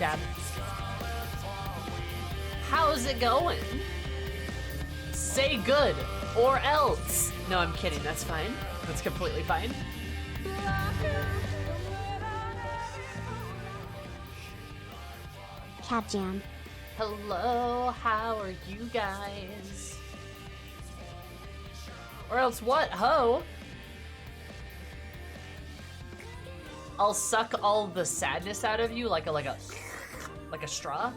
Dad. How's it going? Say good, or else. No, I'm kidding, that's fine. That's completely fine. Cat Jam. Hello, how are you guys? Or else what, ho? I'll suck all the sadness out of you like a straw.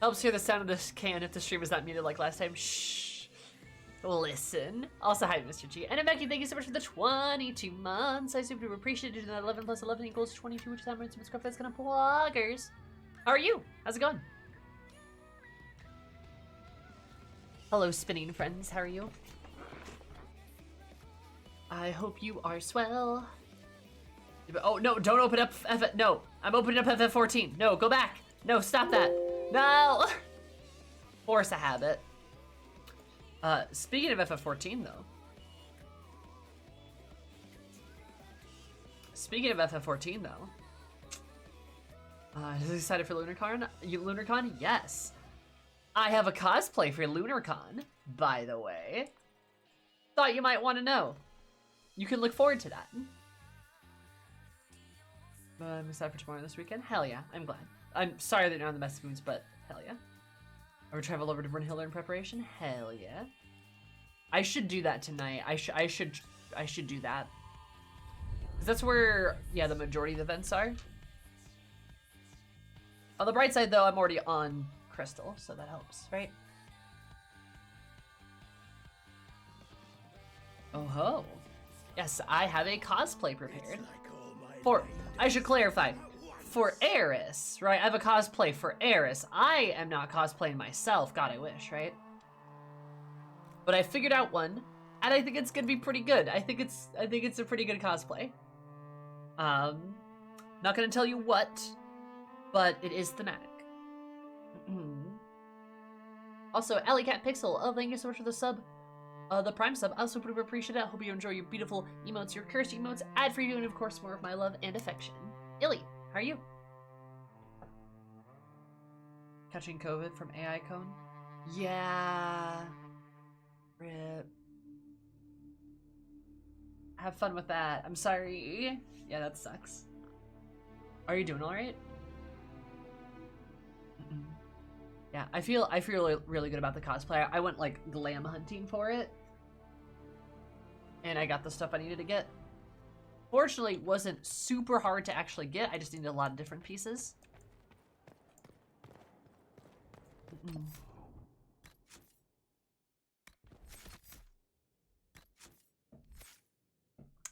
Helps hear the sound of this can if the stream is not muted like last time. Shh. Listen. Also, hi, Mr. G. And Becky, thank you so much for the 22 months. I super appreciate it. 11 plus 11 equals 22, which is how many subscribers that's gonna pluggers. How are you? How's it going? Hello, spinning friends. How are you? I hope you are swell. Oh, no, don't open up no, I'm opening up FF14. No, go back. No, stop that. No! Force a habit. Speaking of FF14, though. Is he excited for LunarCon? LunarCon? Yes. I have a cosplay for LunarCon, by the way. Thought you might want to know. You can look forward to that. I'm excited for tomorrow this weekend. Hell yeah, I'm glad. I'm sorry that you're on the best moons, but hell yeah. I would travel over to Brunhilde in preparation. Hell yeah. I should do that tonight. I should do that. 'Cause that's where, yeah, the majority of the events are. On the bright side, though, I'm already on Crystal, so that helps, right? Oh ho. Yes, I have a cosplay prepared. I should clarify. For Eris, right? I have a cosplay for Eris. I am not cosplaying myself. God, I wish, right? But I figured out one, and I think it's gonna be pretty good. I think it's a pretty good cosplay. Not gonna tell you what, but it is thematic. Also, Alley Cat Pixel, oh, thank you so much for the sub. The Prime sub, I also pretty appreciate it. Hope you enjoy your beautiful emotes, your cursed emotes, ad-free, and of course more of my love and affection. Illy, how are you? Catching COVID from AI Cone? Yeah. Rip. Have fun with that. I'm sorry. Yeah, that sucks. Are you doing alright? Yeah, I feel really good about the cosplay. I went like glam hunting for it. And I got the stuff I needed to get. Fortunately, it wasn't super hard to actually get. I just needed a lot of different pieces.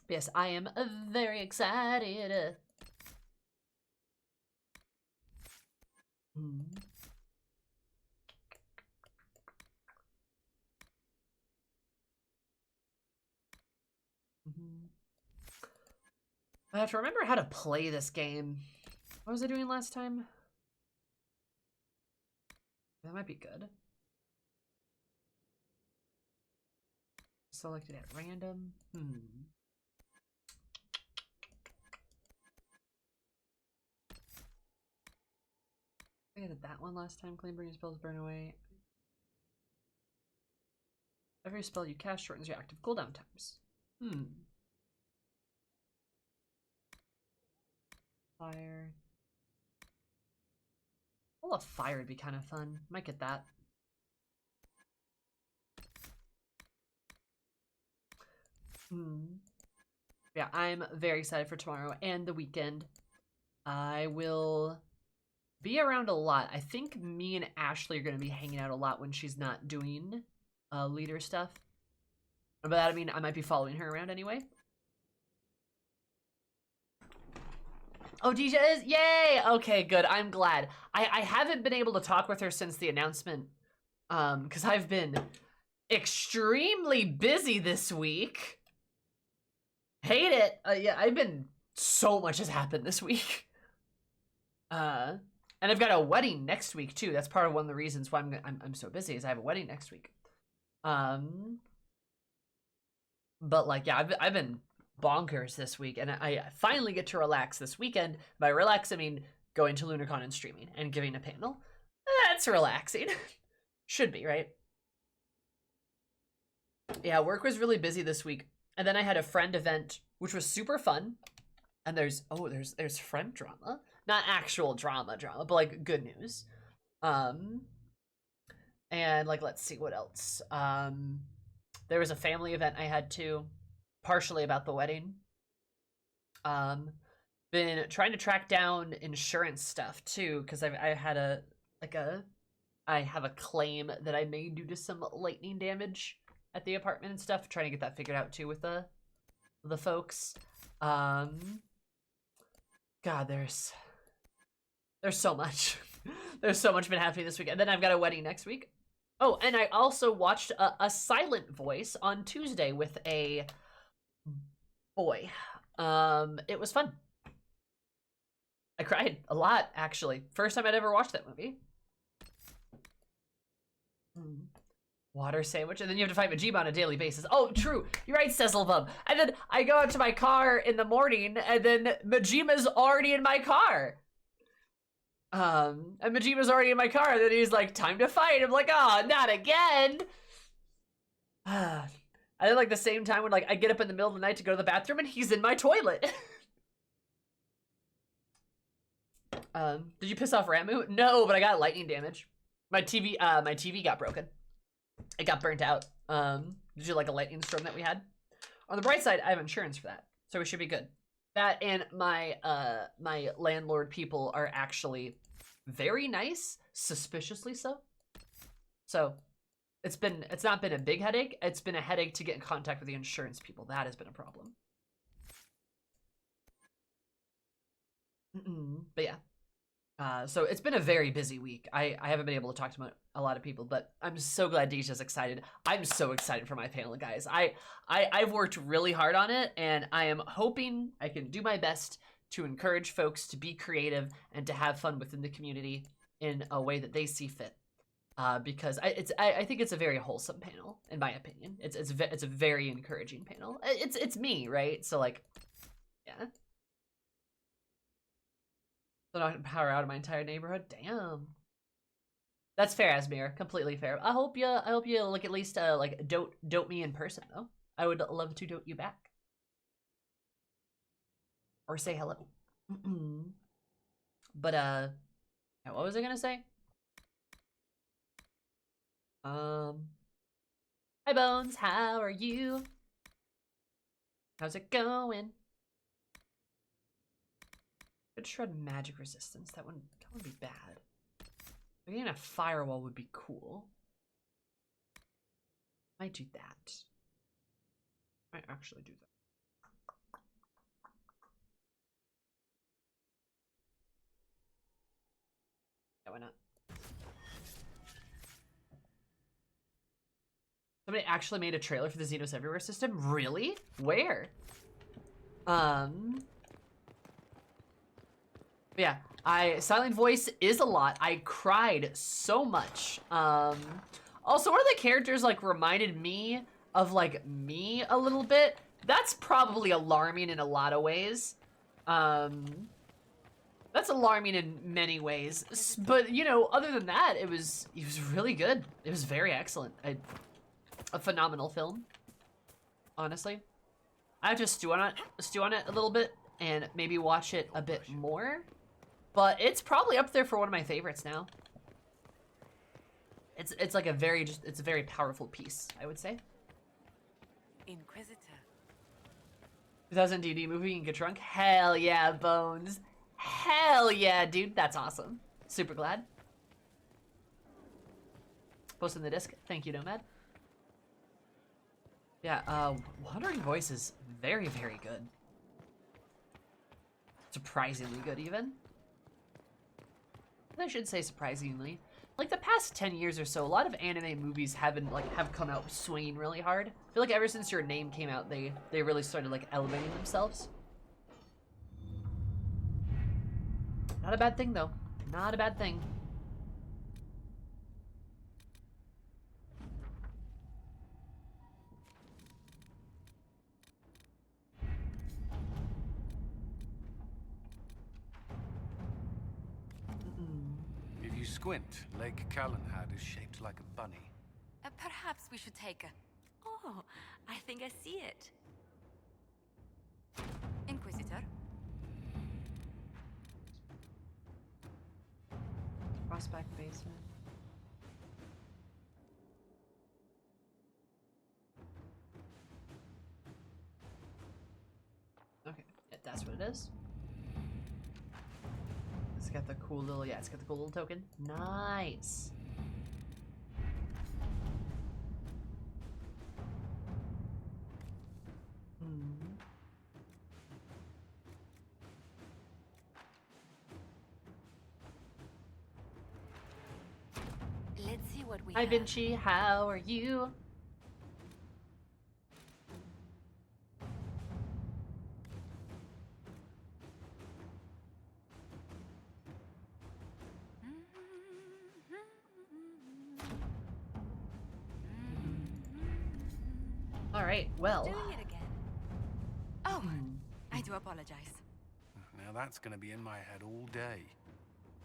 Yes, I am very excited. I have to remember how to play this game. What was I doing last time? That might be good. Selected at random. I did that one last time. Clean bringing spells burn away. Every spell you cast shortens your active cooldown times. Fire. Well, a fire would be kind of fun. Might get that. Yeah, I'm very excited for tomorrow and the weekend. I will be around a lot. I think me and Ashley are going to be hanging out a lot when she's not doing leader stuff. By that I mean I might be following her around anyway. Oh, DJ is? Yay! Okay, good. I'm glad. I haven't been able to talk with her since the announcement. Because I've been extremely busy this week. Hate it. Yeah, I've been... So much has happened this week. And I've got a wedding next week, too. That's part of one of the reasons why I'm so busy, is I have a wedding next week. But, like, yeah, I've been bonkers this week, and I finally get to relax this weekend. By relax, I mean going to LunarCon and streaming and giving a panel. That's relaxing. Should be, right? Yeah, work was really busy this week. And then I had a friend event, which was super fun. And there's friend drama. Not actual drama, but like good news. And like, let's see what else. There was a family event I had too, partially about the wedding. Been trying to track down insurance stuff too, because I have a claim that I made due to some lightning damage at the apartment and stuff. Trying to get that figured out too with the folks. God, there's so much. There's so much been happening this week. And then I've got a wedding next week. Oh, and I also watched a silent voice on Tuesday with a boy. It was fun. I cried a lot, actually. First time I'd ever watched that movie. Water sandwich, and then you have to fight Majima on a daily basis. Oh, true. You're right, Cecilbub. And then I go out to my car in the morning, and then Majima's already in my car. And Majima's already in my car, and then he's like, time to fight. I'm like, oh, not again. And then like the same time when like I get up in the middle of the night to go to the bathroom, and he's in my toilet. Did you piss off Ramu? No, but I got lightning damage. My TV got broken. It got burnt out. Due to like a lightning storm that we had. On the bright side, I have insurance for that, so we should be good. That and my my landlord people are actually very nice, suspiciously so. So it's not been a big headache. It's been a headache to get in contact with the insurance people. That has been a problem. But yeah. So it's been a very busy week. I haven't been able to talk to a lot of people, but I'm so glad Deja's excited. I'm so excited for my panel, guys. I've worked really hard on it, and I am hoping I can do my best to encourage folks to be creative and to have fun within the community in a way that they see fit. Because I think it's a very wholesome panel, in my opinion. It's a very encouraging panel. It's me, right? So like, yeah. So not power out of my entire neighborhood. Damn. That's fair, Asmir. Completely fair. I hope you like at least like dote me in person though. I would love to dote you back. Or say hello. But what was I gonna say? Hi Bones, how are you? How's it going? Could shred magic resistance. That wouldn't be bad. Getting a firewall would be cool. Might do that. Might actually do that. Yeah, why not? Somebody actually made a trailer for the Xenos Everywhere system? Really? Where? Yeah, silent voice is a lot. I cried so much. Also, one of the characters like reminded me of like me a little bit. That's probably alarming in a lot of ways. That's alarming in many ways. But you know, other than that, it was really good. It was very excellent. A phenomenal film. Honestly, I have to stew on it a little bit and maybe watch it a bit more. But it's probably up there for one of my favorites now. It's like a very powerful piece, I would say. Inquisitor. 2000 DD movie and get drunk? Hell yeah, Bones. Hell yeah, dude. That's awesome. Super glad. Posting the disc. Thank you, Nomad. Yeah, Wandering Voice is very, very good. Surprisingly good, even. I should say surprisingly. Like the past 10 years or so, a lot of anime movies have come out swinging really hard. I feel like ever since Your Name came out, they really started like elevating themselves. Not a bad thing though. Not a bad thing. you squint, Lake Callanhad is shaped like a bunny. Perhaps we should take a... Oh, I think I see it. Inquisitor? Prospect basement. Okay, yeah, that's what it is. It's got the cool little, yeah, it's got the cool little token. Nice. Let's see what we Hi, have. Vinci. How are you? All right. Well. Doing it again. Oh, I do apologize. Now that's gonna be in my head all day.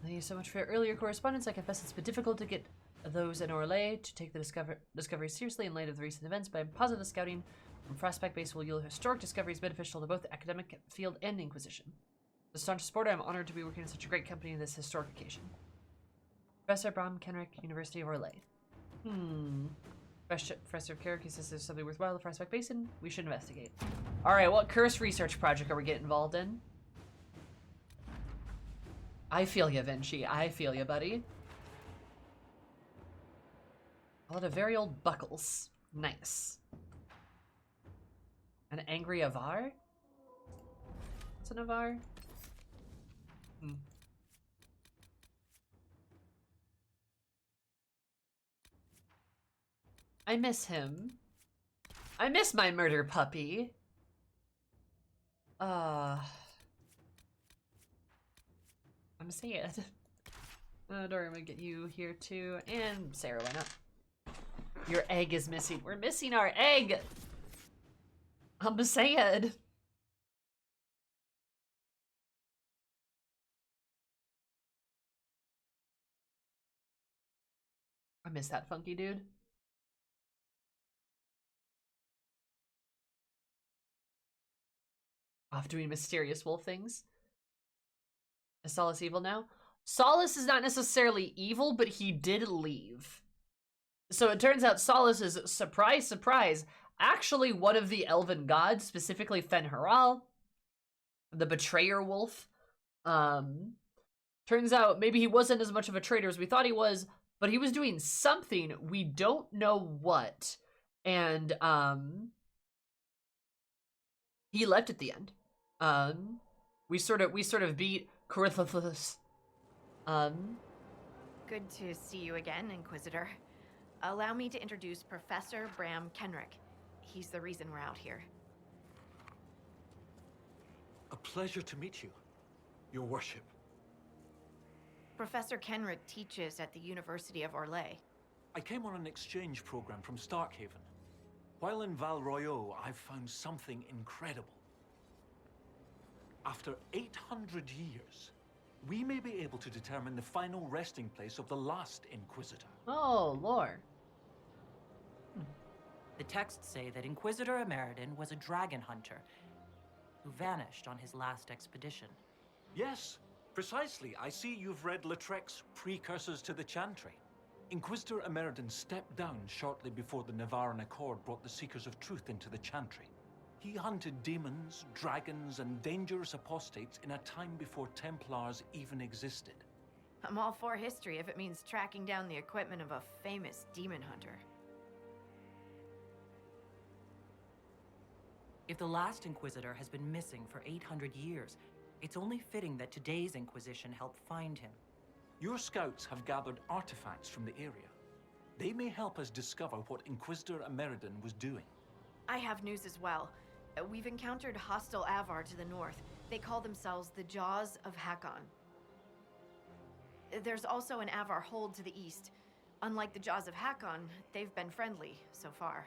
Thank you so much for your earlier correspondence. I confess it's been difficult to get those in Orlais to take the discovery seriously in light of the recent events, but I'm positive the scouting from Prospect Base will yield historic discoveries beneficial to both the academic field and the Inquisition. As a staunch supporter, I'm honored to be working with such a great company in this historic occasion. Professor Bram Kenrick, University of Orlais. Professor Carrick says there's something worthwhile in the Prospect Basin. We should investigate. Alright, what curse research project are we getting involved in? I feel ya, Vinci. I feel ya, buddy. A lot of very old buckles. Nice. An angry Avar? What's an Avar? I miss him. I miss my murder puppy. I'm sad. Dora, I'm gonna get you here too. And Sarah, why not? Your egg is missing. We're missing our egg! I'm sad. I miss that funky dude. Off doing mysterious wolf things. Is Solace evil now? Solace is not necessarily evil, but he did leave. So it turns out Solace is, surprise, surprise, actually one of the elven gods, specifically Fen'Haral, the betrayer wolf. Turns out maybe he wasn't as much of a traitor as we thought he was, but he was doing something, we don't know what. And he left at the end. We sort of beat Corythopus. Good to see you again, Inquisitor. Allow me to introduce Professor Bram Kenrick. He's the reason we're out here. A pleasure to meet you, Your Worship. Professor Kenrick teaches at the University of Orlais. I came on an exchange program from Starkhaven. While in Val Royeaux, I've found something incredible. After 800 years, we may be able to determine the final resting place of the last Inquisitor. Oh, lore. The texts say that Inquisitor Emeridin was a dragon hunter who vanished on his last expedition. Yes, precisely. I see you've read Lautrec's Precursors to the Chantry. Inquisitor Emeridin stepped down shortly before the Nevarran Accord brought the Seekers of Truth into the Chantry. He hunted demons, dragons, and dangerous apostates in a time before Templars even existed. I'm all for history if it means tracking down the equipment of a famous demon hunter. If the last Inquisitor has been missing for 800 years, it's only fitting that today's Inquisition help find him. Your scouts have gathered artifacts from the area. They may help us discover what Inquisitor Emeridin was doing. I have news as well. We've encountered hostile Avar to the north. They call themselves the Jaws of Hakkon. There's also an Avar hold to the east. Unlike the Jaws of Hakkon, they've been friendly so far.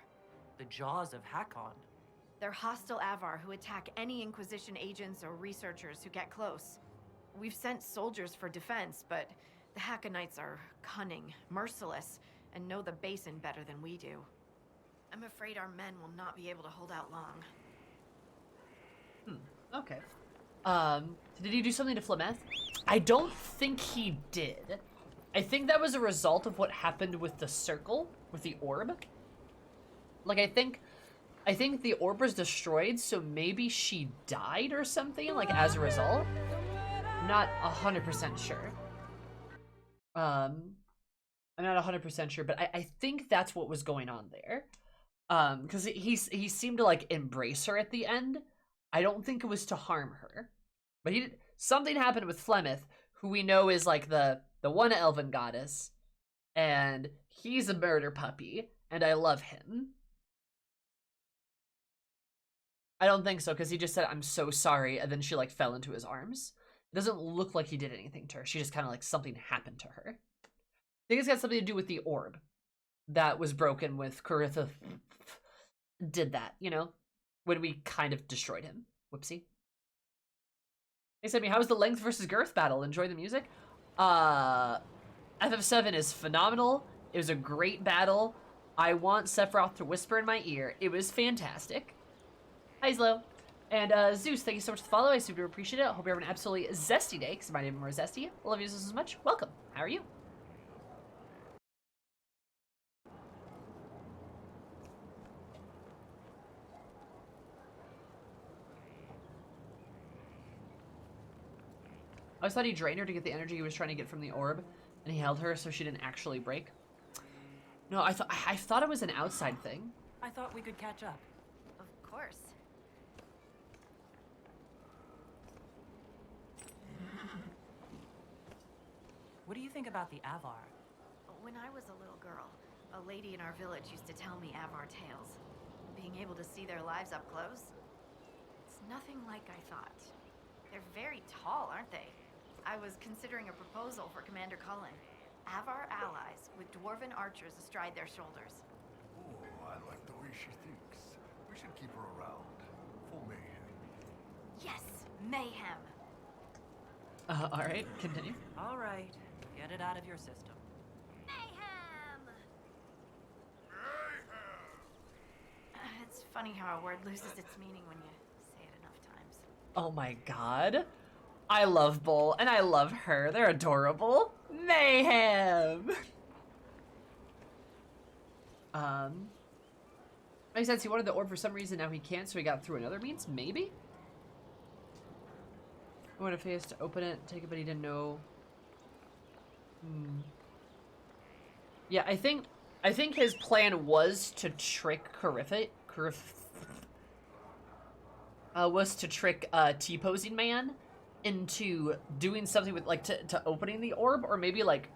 The Jaws of Hakkon? They're hostile Avar who attack any Inquisition agents or researchers who get close. We've sent soldiers for defense, but The Hakkonites are cunning, merciless, and know the basin better than we do. I'm afraid our men will not be able to hold out long. Okay. Did he do something to Flemeth? I don't think he did. I think that was a result of what happened with the circle, with the orb. Like, I think the orb was destroyed, so maybe she died or something, like, as a result. Not 100% sure. I'm not 100% sure, but I think that's what was going on there. Because he seemed to, like, embrace her at the end. I don't think it was to harm her. But something happened with Flemeth, who we know is, like, the one elven goddess. And he's a murder puppy, and I love him. I don't think so, because he just said, "I'm so sorry," and then she, like, fell into his arms. It doesn't look like he did anything to her. She just kind of, like, something happened to her. I think it's got something to do with the orb that was broken with Coritha did that, you know? When we kind of destroyed him. Whoopsie. Hey, Sammy, how was the length versus girth battle? Enjoy the music? FF7 is phenomenal. It was a great battle. I want Sephiroth to whisper in my ear. It was fantastic. Hi, Zlo. And Zeus, thank you so much for the follow. I super appreciate it. I hope you're having an absolutely zesty day, because my name is more zesty. I love you just as much. Welcome. How are you? I always thought he drained her to get the energy he was trying to get from the orb, and he held her so she didn't actually break. No, I thought it was an outside thing. I thought we could catch up. Of course. What do you think about the Avar? When I was a little girl, a lady in our village used to tell me Avar tales. Being able to see their lives up close, it's nothing like I thought. They're very tall, aren't they? I was considering a proposal for Commander Cullen. Avar allies with dwarven archers astride their shoulders. Oh, I like the way she thinks. We should keep her around. For mayhem. Yes, mayhem. Alright, continue. All right, get it out of your system. Mayhem! It's funny how a word loses its meaning when you say it enough times. Oh my god. I love Bull, and I love her. They're adorable. Mayhem! Makes sense. He wanted the orb for some reason, now he can't, so he got through another means? Maybe? What if he has to open it, take it, but he didn't know? Yeah, I think his plan was to trick was to trick T-posing man into doing something with, like, to opening the orb, or maybe like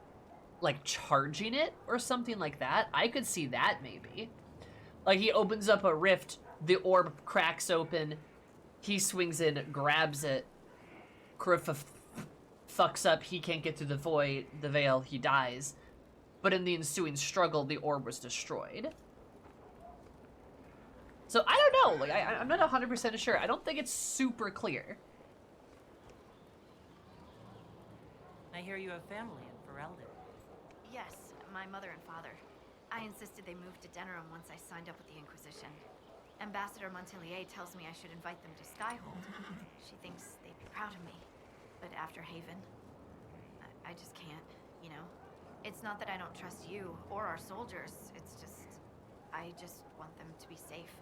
charging it or something like that. I could see that maybe. Like, he opens up a rift, the orb cracks open, he swings in, grabs it, Coritha fucks up, he can't get through the veil, he dies. But in the ensuing struggle, the orb was destroyed. So, I don't know, like, I'm not 100% sure. I don't think it's super clear. I hear you have family in Ferelden. Yes, my mother and father. I insisted they move to Denerim once I signed up with the Inquisition. Ambassador Montelier tells me I should invite them to Skyhold. She thinks they'd be proud of me. But after Haven, I just can't, you know? It's not that I don't trust you or our soldiers. It's just, I just want them to be safe.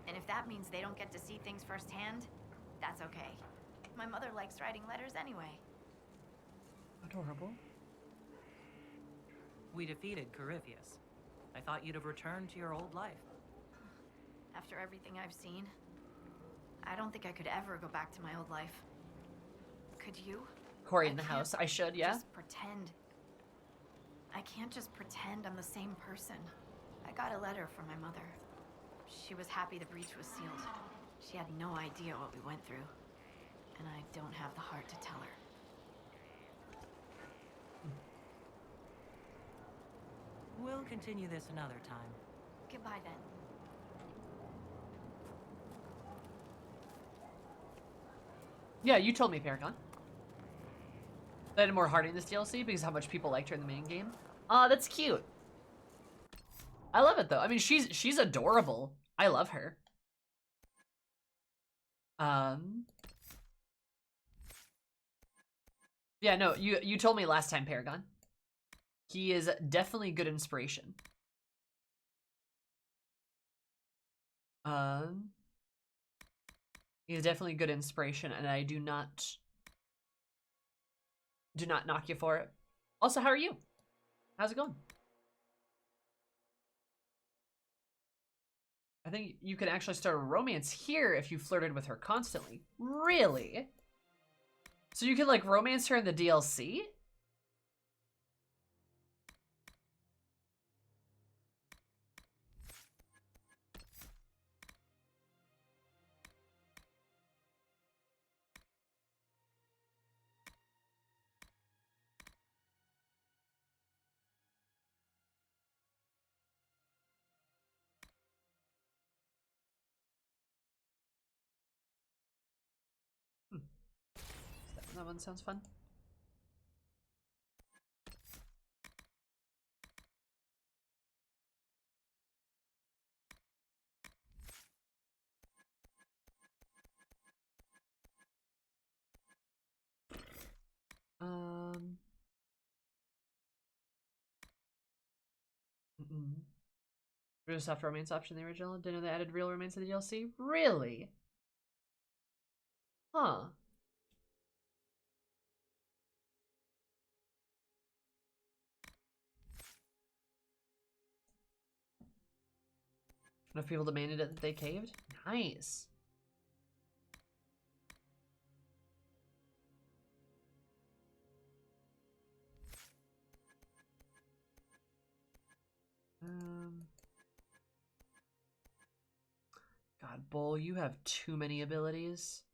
And if that means they don't get to see things firsthand, that's okay. My mother likes writing letters anyway. Adorable. We defeated Corypheus. I thought you'd have returned to your old life. After everything I've seen, I don't think I could ever go back to my old life. Could you? Corey in the house. I should, yeah. Just pretend. I can't just pretend I'm the same person. I got a letter from my mother. She was happy the breach was sealed. She had no idea what we went through. And I don't have the heart to tell her. We'll continue this another time. Goodbye then. Yeah, you told me, Paragon. I added more Hardy in this DLC because of how much people liked her in the main game. Aw, that's cute. I love it though. I mean, she's adorable. I love her. Yeah, no, you told me last time, Paragon. He is definitely good inspiration. He is definitely good inspiration, and I do not knock you for it. Also, how are you? How's it going? I think you can actually start a romance here if you flirted with her constantly. Really? So you can like romance her in the DLC? That one sounds fun. Real soft romance option in the original. Didn't know they added real romance in the DLC. Really? Huh. Enough people demanded it that they caved? Nice. God, Bull, you have too many abilities.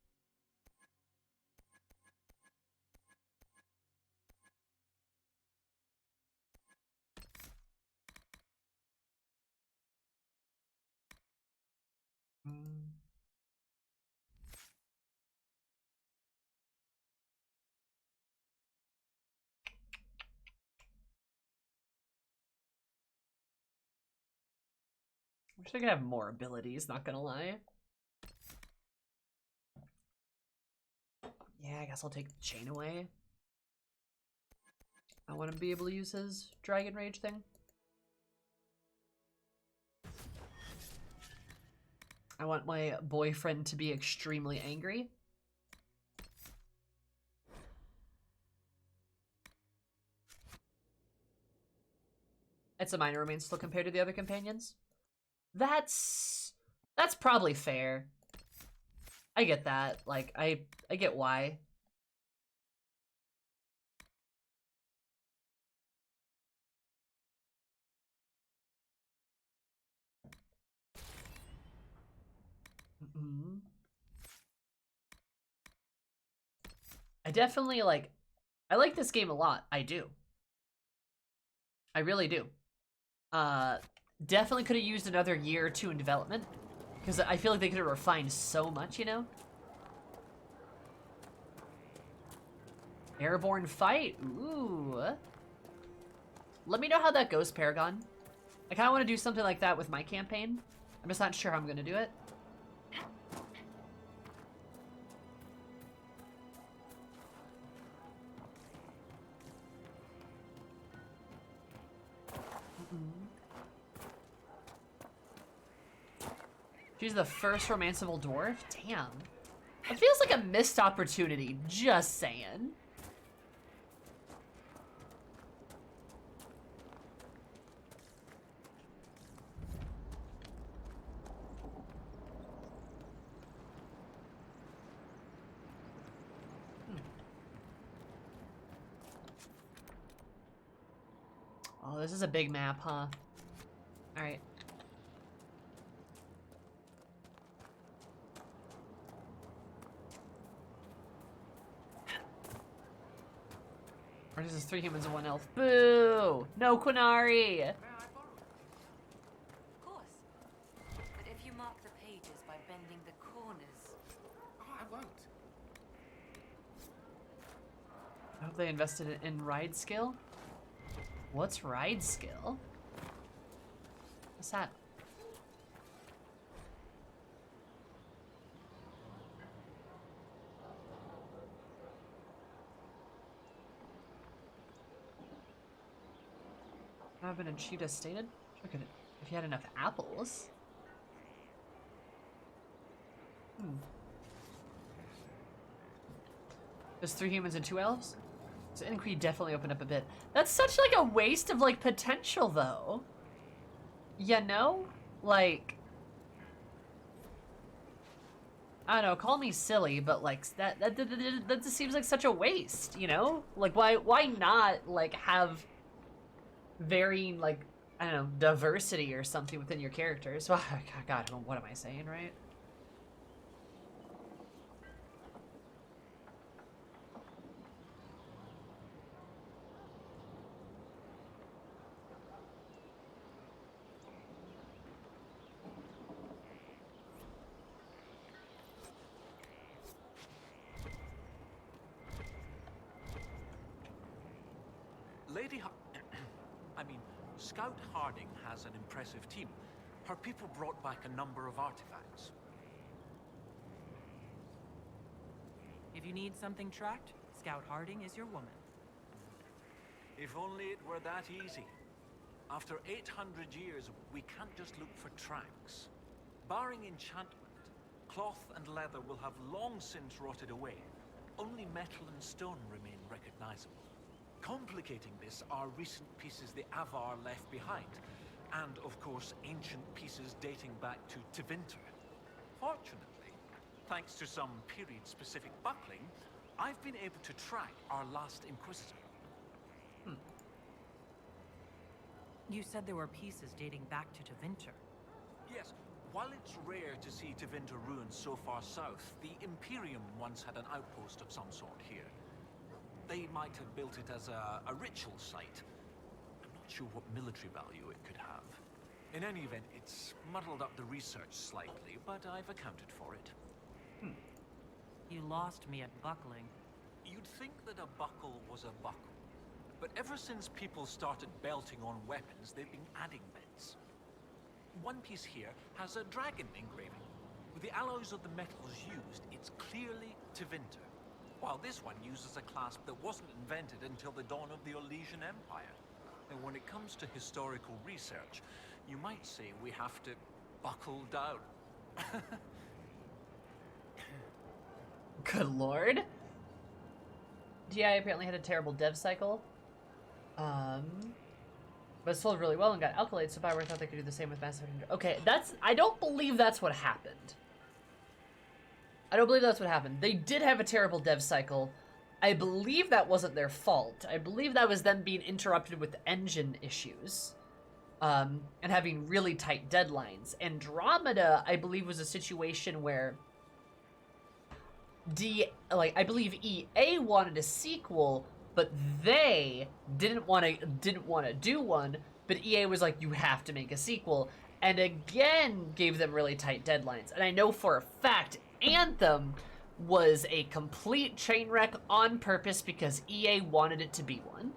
Wish I could have more abilities, not gonna lie. Yeah, I guess I'll take the chain away. I want to be able to use his Dragon Rage thing. I want my boyfriend to be extremely angry. It's a minor romance still compared to the other companions. That's probably fair. I get that. Like, I get why. I definitely like, I like this game a lot. I do. I really do. Definitely could have used another year or two in development, because I feel like they could have refined so much, you know? Airborne fight? Ooh. Let me know how that goes, Paragon. I kind of want to do something like that with my campaign. I'm just not sure how I'm going to do it. She's the first romanceable dwarf? Damn. It feels like a missed opportunity, just saying. Oh, this is a big map, huh? Alright. Or this is 3 humans and 1 elf. Boo! No Quinari! Of course. But if you mark the pages by bending the corners... Oh, I won't. They invested in ride skill? What's ride skill? What's that? I've been achieved as stated. Look at it. If you had enough apples. There's 3 humans and 2 elves? So Inquis definitely opened up a bit. That's such like a waste of like potential though. You know? Like, I don't know, call me silly, but like that just seems like such a waste, you know? Like why not like have varying like, I don't know, diversity or something within your characters? Well, God, what am I saying, right? Scout Harding has an impressive team. Her people brought back a number of artifacts. If you need something tracked, Scout Harding is your woman. If only it were that easy. After 800 years, we can't just look for tracks. Barring enchantment, cloth and leather will have long since rotted away. Only metal and stone remain recognizable. Complicating this are recent pieces the Avar left behind, and of course ancient pieces dating back to Tevinter. Fortunately, thanks to some period-specific buckling, I've been able to track our last Inquisitor. You said there were pieces dating back to Tevinter. Yes, while it's rare to see Tevinter ruins so far south, the Imperium once had an outpost of some sort here. They might have built it as a ritual site. I'm not sure what military value it could have. In any event, it's muddled up the research slightly, but I've accounted for it. You lost me at buckling. You'd think that a buckle was a buckle. But ever since people started belting on weapons, they've been adding bits. One piece here has a dragon engraving. With the alloys of the metals used, it's clearly Tevinter. While this one uses a clasp that wasn't invented until the dawn of the Orlesian Empire. And when it comes to historical research, you might say we have to buckle down. Good lord. GI apparently had a terrible dev cycle. But sold really well and got accolades, so Bioware thought they could do the same with Mass Effect. Okay, I don't believe that's what happened. I don't believe that's what happened. They did have a terrible dev cycle. I believe that wasn't their fault. I believe that was them being interrupted with engine issues. And having really tight deadlines. Andromeda, I believe, was a situation where I believe EA wanted a sequel, but they didn't want to do one, but EA was like, you have to make a sequel, and again gave them really tight deadlines. And I know for a fact Anthem was a complete train wreck on purpose because EA wanted it to be one.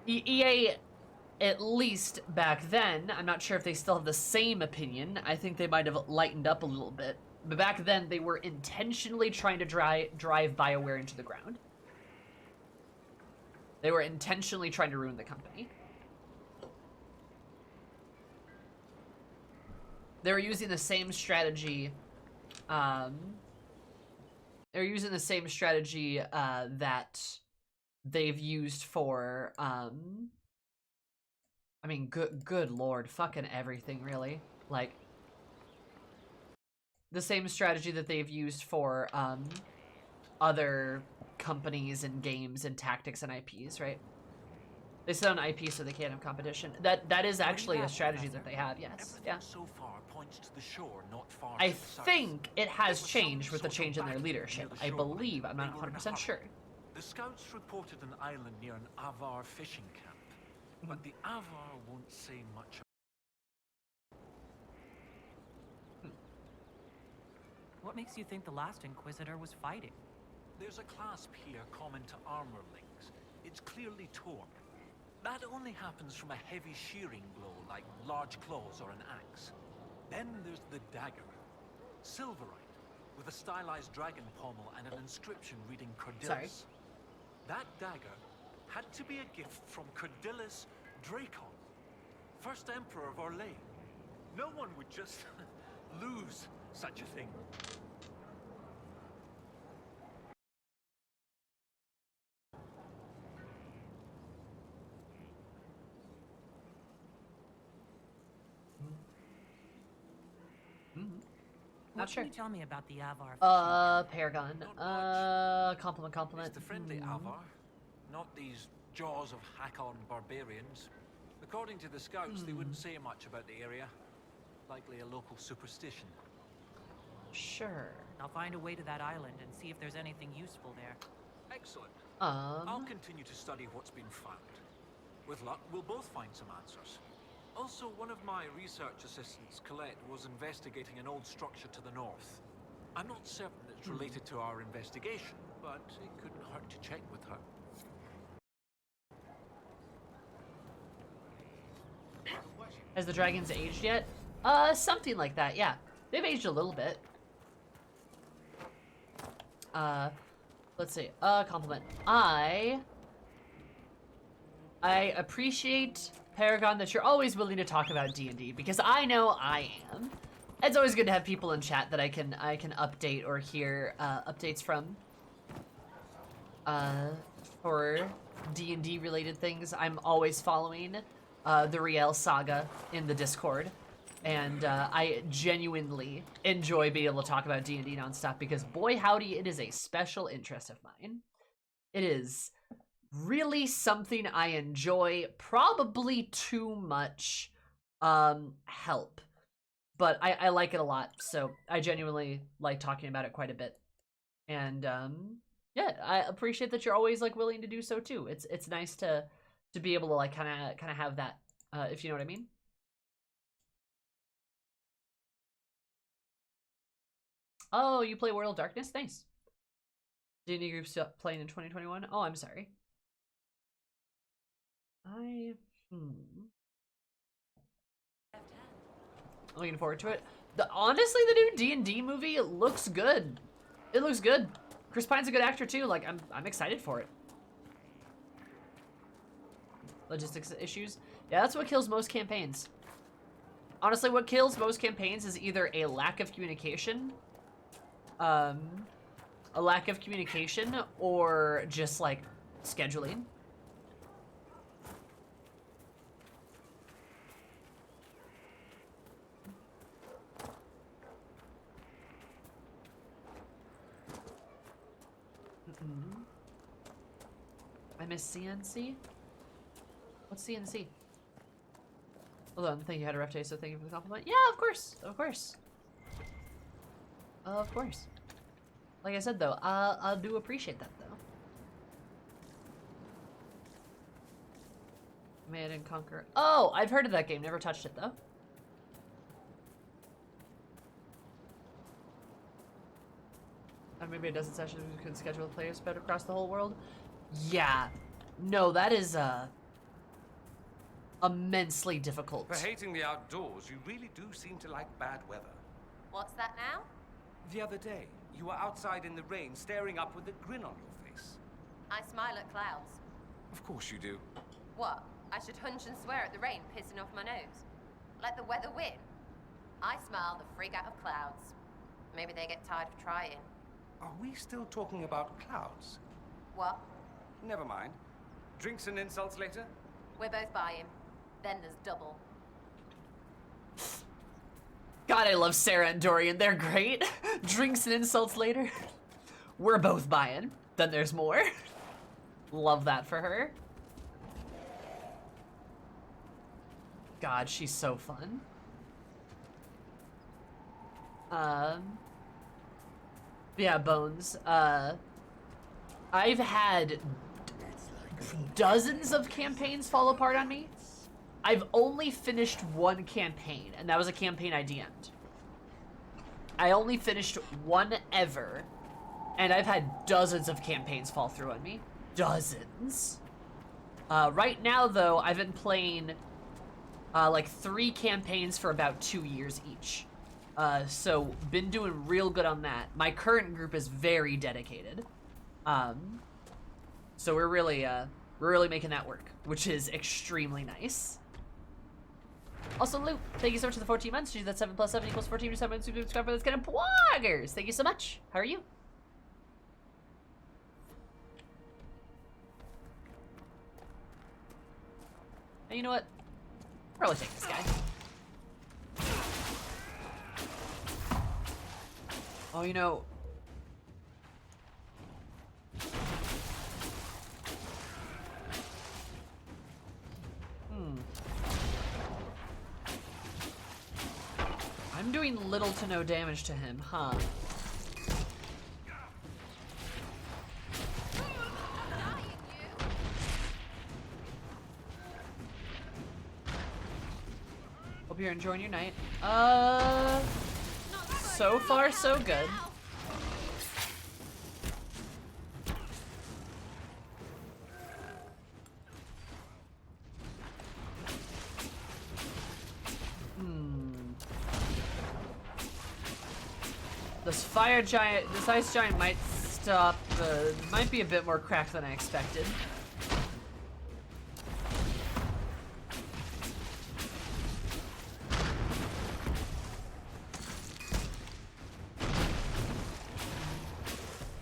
EA, at least back then, I'm not sure if they still have the same opinion. I think they might have lightened up a little bit. But back then, they were intentionally trying to drive BioWare into the ground. They were intentionally trying to ruin the company. They were using the same strategy. They're using the same strategy that they've used for. I mean, good lord, fucking everything, really. Like the same strategy that they've used for other companies and games and tactics and IPs, right? They sit on IP so they can't have competition. That is actually a strategy that they have, yes. Yeah. So far points to the shore, not far I to the south. think it has There was changed some with the sort of change in their battle leadership. near the I shoreline. believe. I'm not They were in a 100% hurry. sure. The scouts reported an island near an Avar fishing camp, but the Avar won't say much. What makes you think the last Inquisitor was fighting? There's a clasp here common to armor links. It's clearly torn. That only happens from a heavy shearing blow, like large claws or an axe. Then there's the dagger. Silverite, with a stylized dragon pommel and an inscription reading Cordillus. Sorry. That dagger had to be a gift from Cordillus Drakon, first emperor of Orlais. No one would just lose such a thing. Not What sure. can you tell me about the Avar? Paragon. Compliment. It's the friendly Avar, not these jaws of Hakkon barbarians. According to the scouts, they wouldn't say much about the area. Likely a local superstition. Sure. I'll find a way to that island and see if there's anything useful there. Excellent. I'll Um. continue to study what's been found. With luck, we'll both find some answers. Also, one of my research assistants, Colette, was investigating an old structure to the north. I'm not certain it's related to our investigation, but it couldn't hurt to check with her. Has the dragons aged yet? Something like that, yeah. They've aged a little bit. Let's see. Compliment. I appreciate, Paragon, that you're always willing to talk about D&D, because I know I am. It's always good to have people in chat that I can update or hear updates from. For D&D related things, I'm always following the Riel saga in the Discord, and I genuinely enjoy being able to talk about D&D nonstop, because boy howdy, it is a special interest of mine. It is really something I enjoy, probably too much help, but I like it a lot, so I genuinely like talking about it quite a bit. And yeah, I appreciate that you're always like willing to do so too. It's nice to be able to like kind of have that, if you know what I mean. Oh, you play World of Darkness? Nice. D&D group still playing in 2021? Oh, I'm sorry. Looking forward to it. Honestly, the new D&D movie looks good. It looks good. Chris Pine's a good actor too. Like I'm excited for it. Logistics issues. Yeah, that's what kills most campaigns. Honestly, what kills most campaigns is either a lack of communication, or just like scheduling. I miss CNC. What's CNC? Hold on, thank you. Had a rough day, so thank you for the compliment. Yeah, of course, of course, of course. Like I said, though, I do appreciate that, though. Command and Conquer. Oh, I've heard of that game. Never touched it, though. Maybe a dozen sessions we can schedule players spread across the whole world. Yeah. No, that is, immensely difficult. For hating the outdoors, you really do seem to like bad weather. What's that now? The other day, you were outside in the rain, staring up with a grin on your face. I smile at clouds. Of course you do. What? I should hunch and swear at the rain pissing off my nose? Let the weather win? I smile the freak out of clouds. Maybe they get tired of trying. Are we still talking about clouds? What? Never mind. Drinks and insults later? We're both buying. Then there's double. God, I love Sarah and Dorian. They're great. Drinks and insults later. We're both buying. Then there's more. Love that for her. God, she's so fun. Yeah, Bones. I've had dozens of campaigns fall apart on me. I've only finished one campaign, and that was a campaign I DM'd. I only finished one ever, And I've had dozens of campaigns fall through on me. Dozens. Right now, though, I've been playing like 3 campaigns for about 2 years each. So been doing real good on that. My current group is very dedicated. So we're really making that work, which is extremely nice. Also, Luke, thank you so much for the 14 months. She's that 7 + 7 = 14 to 7 subscribe for this kind of bloggers. Thank you so much. How are you? And you know what? Probably take this guy. Oh, you know. I'm doing little to no damage to him, huh? Hope you're enjoying your night. So far so good. This ice giant might stop, might be a bit more cracked than I expected.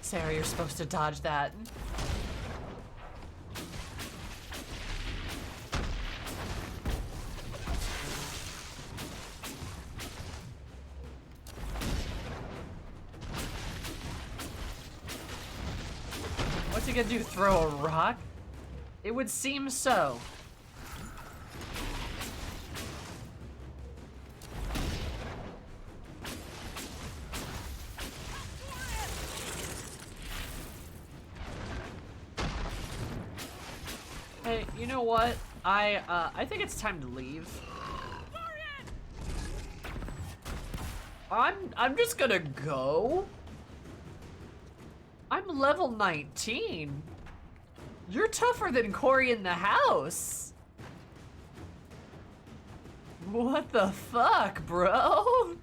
Sarah, you're supposed to dodge that. What's he gonna do, throw a rock? It would seem so. Hey, you know what? I think it's time to leave. I'm just gonna go. I'm level 19. You're tougher than Corey in the house. What the fuck, bro?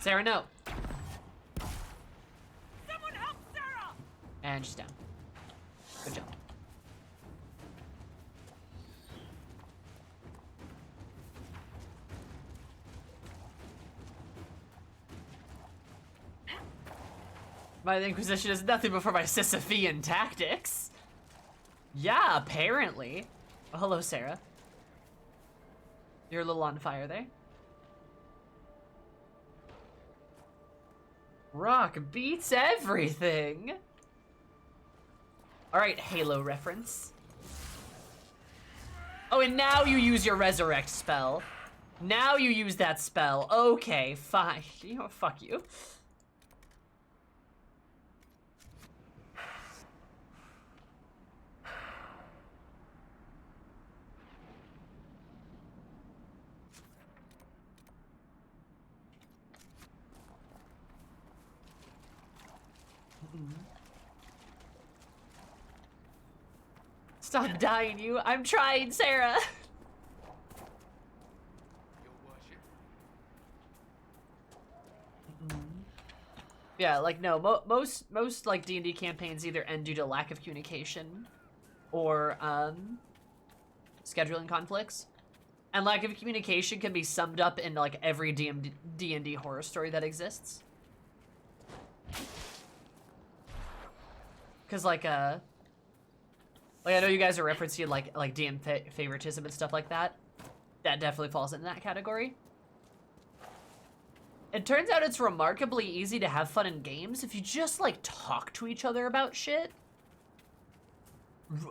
Sarah, no. Someone help Sarah! And she's down. Good job. My Inquisition is nothing before my Sisyphean tactics. Yeah, apparently. Oh, hello, Sarah. You're a little on fire there. Rock beats everything. All right, Halo reference. Oh, and now you use your resurrect spell. Now you use that spell. Okay, fine. You know what? Fuck you. Stop dying, you. I'm trying, Sarah. Yeah, like, no, most like D&D campaigns either end due to lack of communication or scheduling conflicts. And lack of communication can be summed up in like every D&D horror story that exists. Cause like I know you guys are referencing like DM favoritism and stuff like that. That definitely falls in that category. It turns out it's remarkably easy to have fun in games if you just like talk to each other about shit.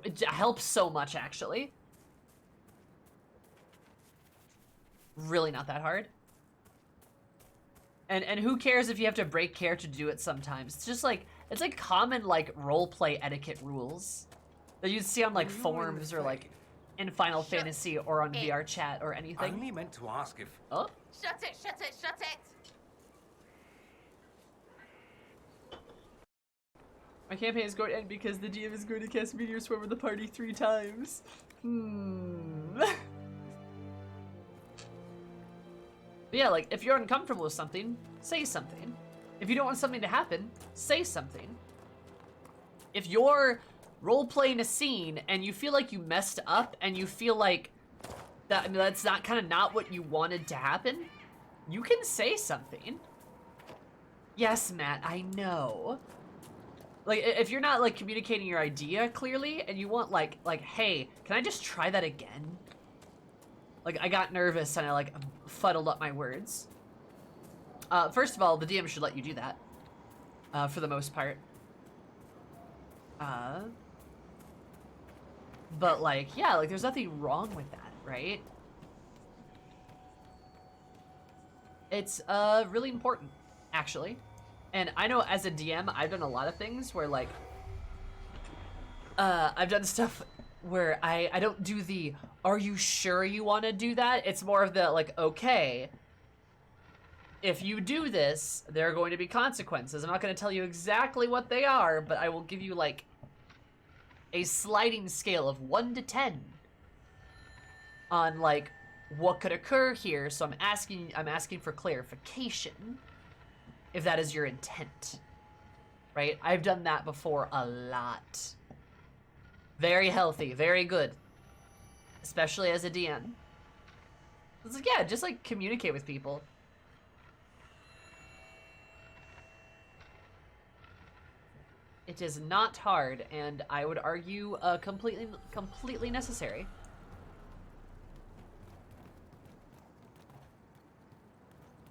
It helps so much, actually. Really not that hard. And who cares if you have to break character to do it sometimes? It's just like, it's like common like roleplay etiquette rules that you'd see on like forums or like in Final Fantasy or on VR chat or I anything. only meant to ask if... Oh? Shut it, shut it, shut it! My campaign is going to end because the DM is going to cast Meteor Swarm with the party 3 times. But yeah, like, if you're uncomfortable with something, say something. If you don't want something to happen, say something. If you're role-playing a scene and you feel like you messed up and you feel like that's not kind of not what you wanted to happen, you can say something. Yes, Matt, I know. Like, if you're not, like, communicating your idea clearly and you want, like, hey, can I just try that again? Like, I got nervous and I, like, fuddled up my words. First of all, the DM should let you do that. For the most part. But, like, yeah, like, there's nothing wrong with that, right? It's, really important, actually. And I know as a DM, I've done a lot of things where, like, I've done stuff where I don't do the, are you sure you want to do that? It's more of the, like, okay, if you do this, there are going to be consequences. I'm not going to tell you exactly what they are, but I will give you, like, a sliding scale of 1 to 10 on, like, what could occur here. So I'm asking for clarification if that is your intent, right? I've done that before a lot. Very healthy, very good, especially as a DM. It's like, yeah, just like communicate with people. It is not hard, and I would argue completely necessary.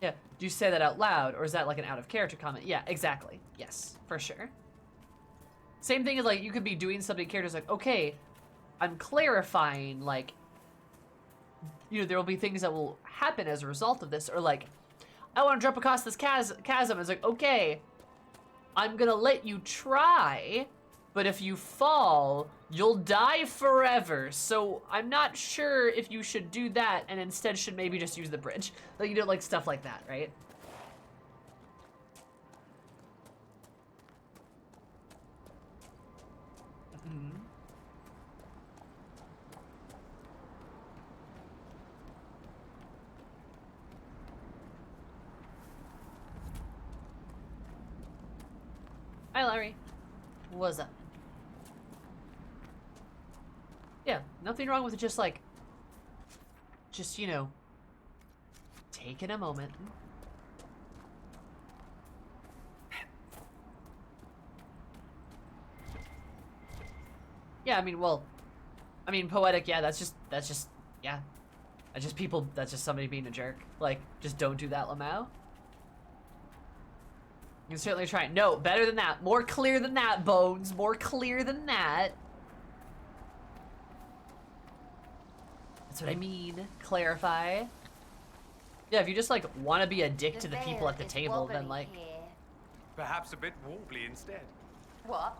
Yeah, do you say that out loud, or is that like an out-of-character comment? Yeah, exactly. Yes, for sure. Same thing as, like, you could be doing something, character's like, okay, I'm clarifying, like, you know, there will be things that will happen as a result of this, or like, I want to jump across this chasm. It's like, okay, I'm gonna let you try, but if you fall, you'll die forever. So I'm not sure if you should do that and instead should maybe just use the bridge. Like, you know, like stuff like that, right? Hi, Larry. What's up? Yeah, nothing wrong with it, just like, you know, taking a moment. Yeah, I mean, well, I mean, poetic, yeah, that's just, yeah. That's just people, that's just somebody being a jerk. Like, just don't do that, Lamau. You can certainly try it. No, better than that. More clear than that, Bones. More clear than that. That's what I mean. Clarify. Yeah, if you just, like, want to be a dick to the people at the table, then, like... Here. Perhaps a bit wobbly instead. What?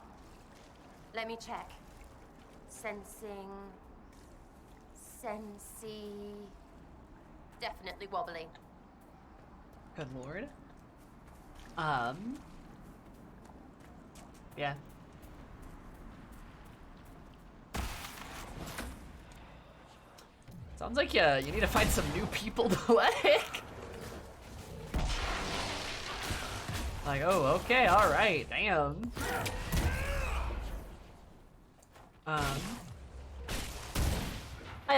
Let me check. Sensing... Sensey... Definitely wobbly. Good lord. Yeah. Sounds like you need to find some new people, Poetic. Like, oh, okay, alright, damn. Hi,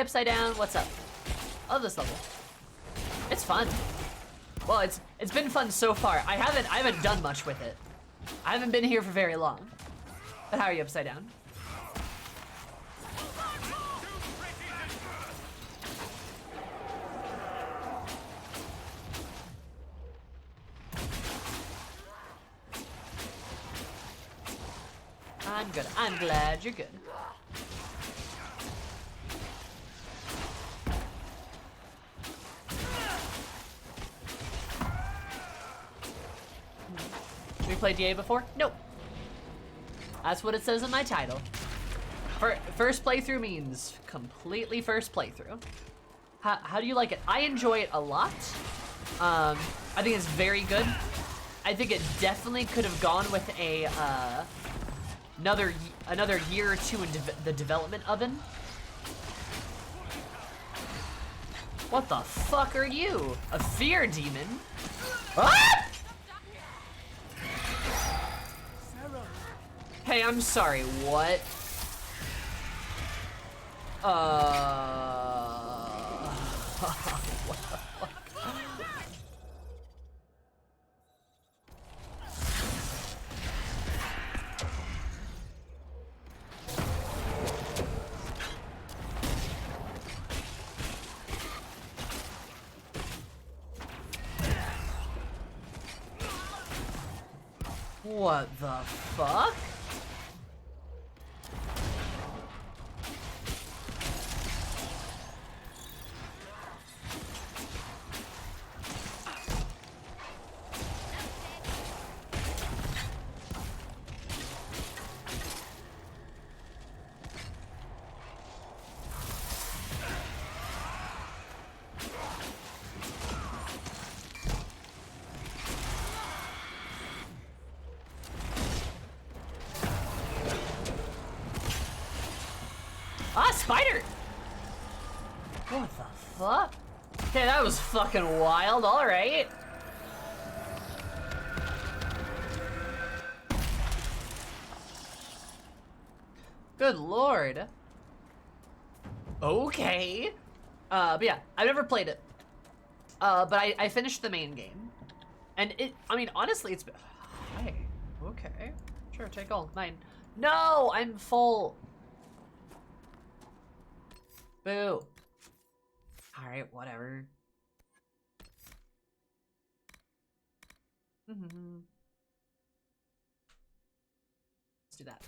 Upside Down, what's up? I love this level. It's fun. Well, it's been fun so far. I haven't done much with it. I haven't been here for very long. But how are you, Upside Down? I'm good. I'm glad you're good. played DA before? Nope. That's what it says in my title. First playthrough means completely first playthrough. How do you like it? I enjoy it a lot. I think it's very good. I think it definitely could have gone with a another year or two in the development oven. What the fuck are you? A fear demon? Ah! Hey, I'm sorry, what? What the fuck? What the fuck? Ah, spider! What the fuck? Okay, that was fucking wild, alright. Good lord. Okay. But yeah, I've never played it. But I finished the main game. And I mean, honestly, it's... Hey, okay. Sure, take all. Mine. No, I'm full. Boo. Alright, whatever. Let's do that.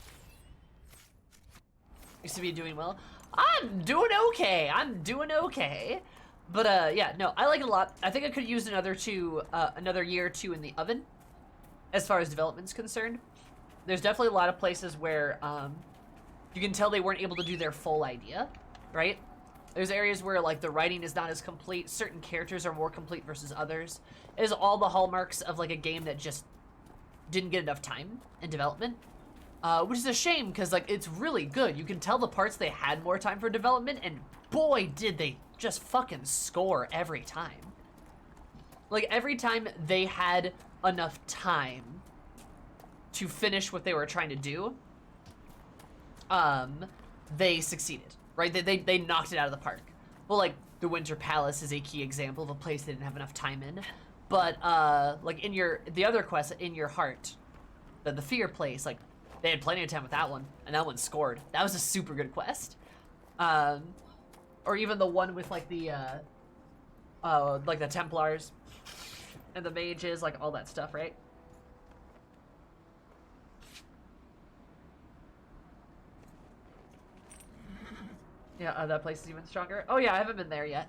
Used to be doing well. I'm doing okay. I'm doing okay. But yeah, no, I like it a lot. I think I could use another year or two in the oven as far as development's concerned. There's definitely a lot of places where you can tell they weren't able to do their full idea, right? There's areas where like the writing is not as complete, certain characters are more complete versus others. It is all the hallmarks of like a game that just didn't get enough time in development. Which is a shame, because like it's really good. You can tell the parts they had more time for development, and boy did they just fucking score every time. Like every time they had enough time to finish what they were trying to do, they succeeded, right? They knocked it out of the park. Well, like the Winter Palace is a key example of a place they didn't have enough time in. But like in the other quest, In Your Heart, the fear place, like they had plenty of time with that one, and that one scored. That was a super good quest. Or even the one with like the Templars and the mages, like all that stuff, right? Yeah, that place is even stronger. Oh yeah, I haven't been there yet.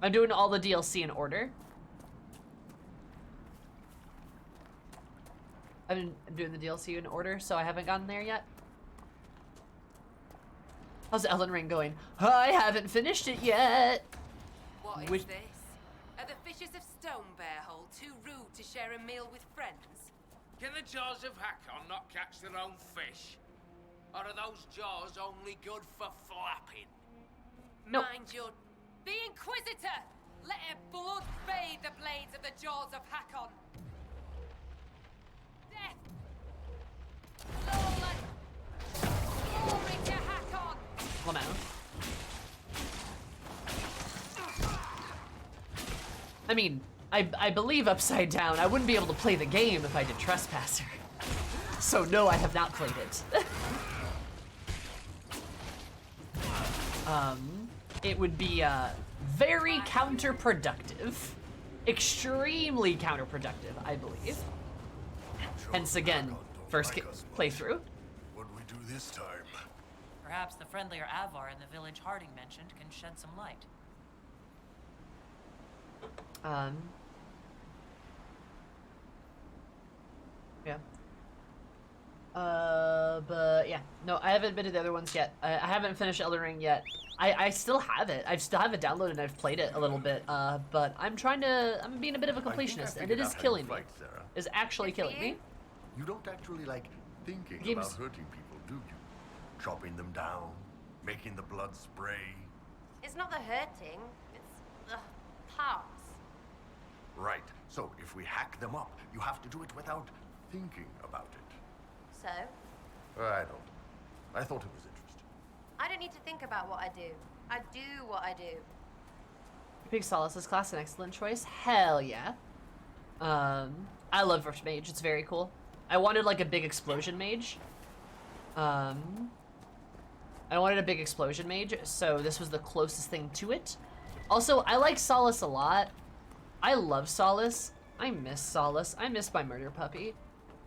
I'm doing all the DLC in order. I'm doing the DLC in order, so I haven't gotten there yet. How's Elden Ring going? I haven't finished it yet. What is this? Are the fishes of Stonebearhole too rude to share a meal with friends? Can the jaws of Hakkon not catch their own fish? Or are those jaws only good for flapping? Nope. Mind your... The Inquisitor! Let her blood bathe the blades of the jaws of Hakkon! Death! Lawless! Glory to Hakkon! Lamau. I mean, I believe Upside Down. I wouldn't be able to play the game if I did Trespasser. So no, I have not played it. It would be very counterproductive. Extremely counterproductive, I believe. Hence again, first playthrough. What do we do this time? Perhaps the friendlier Avar in the village Harding mentioned can shed some light. Yeah. But yeah, no, I haven't been to the other ones yet. I haven't finished Elden Ring yet. I still have it. I still have it downloaded and I've played it a little bit. But I'm being a bit of a completionist, and it is killing me. Is actually killing me. You don't actually like thinking Games- about hurting people, do you? Chopping them down, making the blood spray. It's not the hurting, it's the parts. Right. So if we hack them up, you have to do it without thinking about it. So, I don't. I thought it was interesting. I don't need to think about what I do. I do what I do. Big Solace, this class an excellent choice. Hell yeah. I love Rush Mage. It's very cool. I wanted like a big explosion mage. I wanted a big explosion mage, so this was the closest thing to it. Also, I like Solace a lot. I love Solace. I miss Solace. I miss my murder puppy.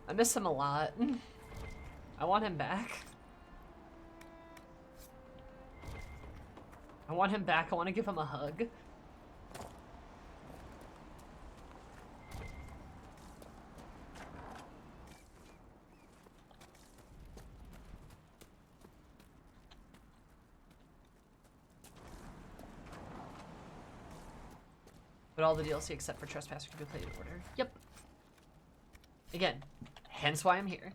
I miss him a lot. I want him back. I want him back. I want to give him a hug. But all the DLC except for Trespasser can be played in order. Yep. Again, hence why I'm here.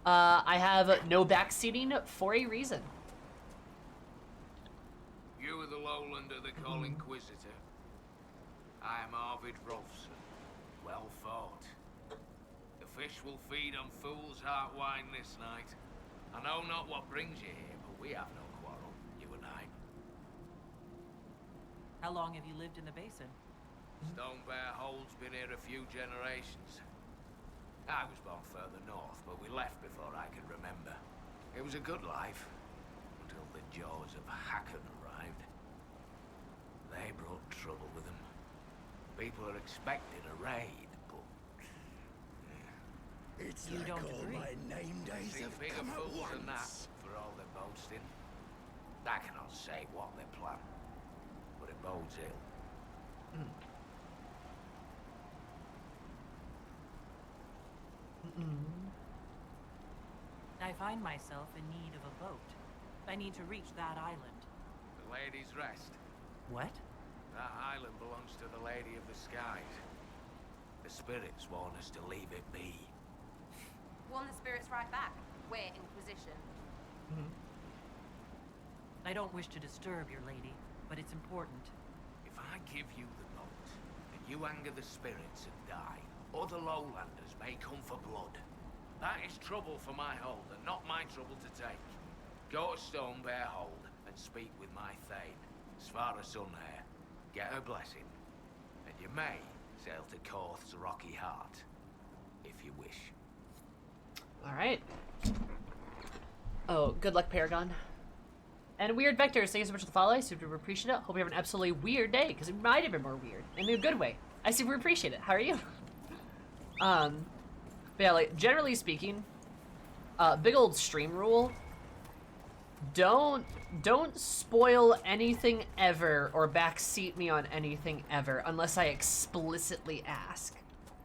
I have no backseating for a reason. You are the lowlander they call Inquisitor. I am Arvid Rolfson. Well fought. The fish will feed on fool's heart wine this night. I know not what brings you here, but we have no quarrel, you and I. How long have you lived in the basin? Stone Bear Hold's been here a few generations. I was born further north, but we left before I could remember. It was a good life, until the jaws of Hakkon arrived. They brought trouble with them. People are expecting a raid, but... It's You don't agree. name days See bigger fools than that, for all their boasting. I cannot say what they plan, but it bodes ill. I find myself in need of a boat. I need to reach that island. The Lady's Rest. What? That island belongs to the Lady of the Skies. The spirits warn us to leave it be. Warn the spirits right back. We're Inquisition. I don't wish to disturb your lady, but it's important. If I give you the boat, and you anger the spirits and die, other lowlanders may come for blood. That is trouble for my hold, and not my trouble to take. Go to Stone Bear Hold and speak with my Thane, Svara Sunhair. Get her blessing, and you may sail to Korth's Rocky Heart, if you wish. All right. Oh, good luck, Paragon. And Weird Vectors, thank you so much for the follow. I super appreciate it. Hope you have an absolutely weird day, because it might have been more weird, in a good way. I super appreciate it. How are you? But yeah, like, generally speaking, big old stream rule. Don't spoil anything ever or backseat me on anything ever unless I explicitly ask.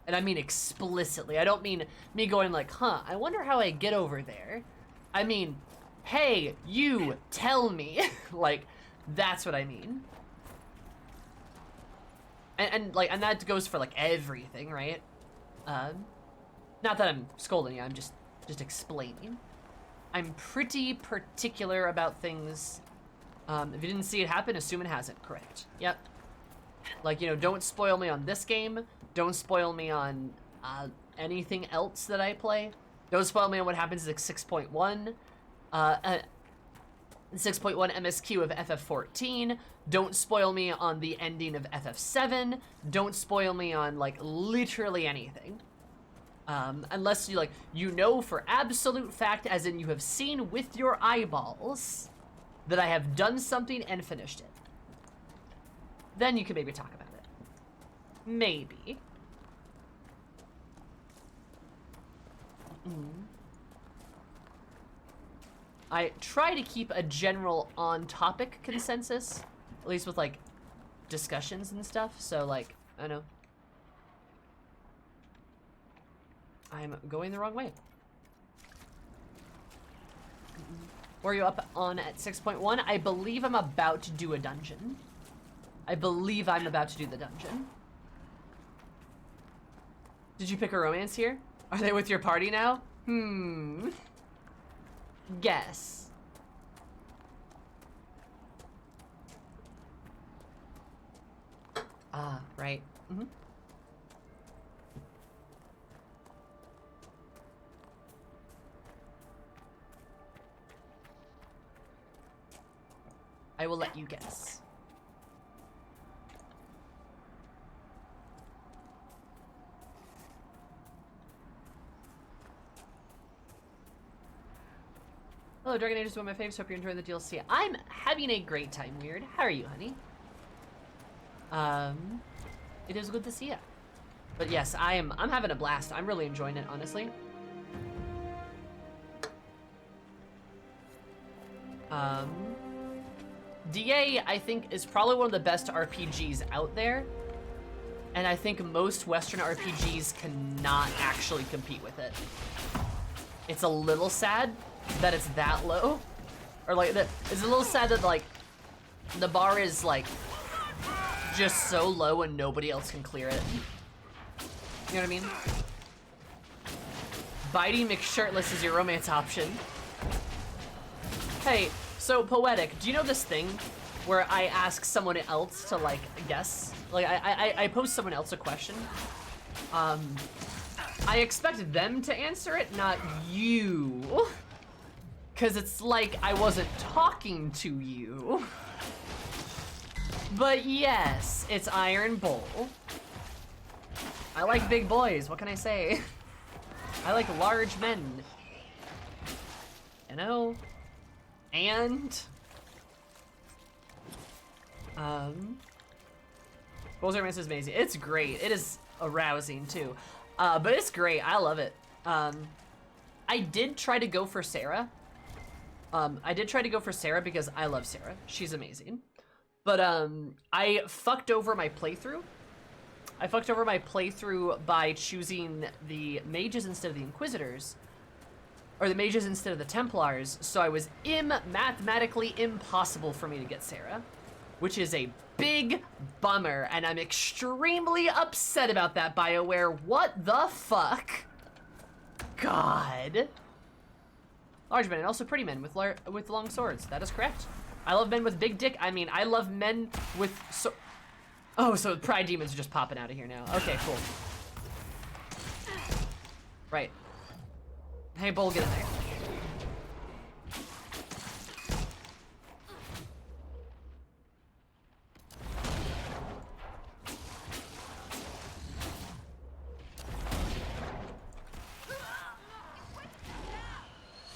And I mean explicitly. I don't mean me going like, huh, I wonder how I get over there. I mean, hey, you, tell me. Like, that's what I mean. And that goes for like everything, right? Not that I'm scolding you, I'm just explaining. I'm pretty particular about things. If you didn't see it happen, assume it hasn't. Correct. Yep. Like, you know, don't spoil me on this game. Don't spoil me on anything else that I play. Don't spoil me on what happens in 6.1. 6.1 MSQ of FF14. Don't spoil me on the ending of FF7. Don't spoil me on, like, literally anything. Unless you know for absolute fact, as in you have seen with your eyeballs, that I have done something and finished it. Then you can maybe talk about it. Maybe. I try to keep a general on-topic consensus, at least with, like, discussions and stuff, so like, I don't know. I'm going the wrong way. Were you up on at 6.1? I believe I'm about to do a dungeon. I believe I'm about to do the dungeon. Did you pick a romance here? Are they with your party now? Guess. Ah, right. I will let you guess. Hello, Dragon Age is one of my faves. Hope you're enjoying the DLC. I'm having a great time, Weird. How are you, honey? It is good to see you. But yes, I'm having a blast. I'm really enjoying it, honestly. DA, I think, is probably one of the best RPGs out there. And I think most Western RPGs cannot actually compete with it. It's a little sad that it's that low. Or like, it's a little sad that like, the bar is like, just so low and nobody else can clear it. You know what I mean? Biting McShirtless is your romance option. Hey, so Poetic, do you know this thing where I ask someone else to like guess? Like I pose someone else a question. I expect them to answer it, not you. Cause it's like I wasn't talking to you. But yes, it's Iron Bull. I like big boys, what can I say? I like large men. You know? And Bull's Romance is amazing. It's great. It is arousing too. But it's great. I love it. I did try to go for Sarah. Because I love Sarah. She's amazing. But I fucked over my playthrough. By choosing the mages instead of the Inquisitors. Or the mages instead of the Templars. So I was mathematically impossible for me to get Sarah. Which is a big bummer. And I'm extremely upset about that, BioWare. What the fuck? God. Large men and also pretty men with long swords. That is correct. I love men with big dick. I mean, I love men with Oh, so Pride Demons are just popping out of here now. Okay, cool. Right. Hey, Bull, get in there.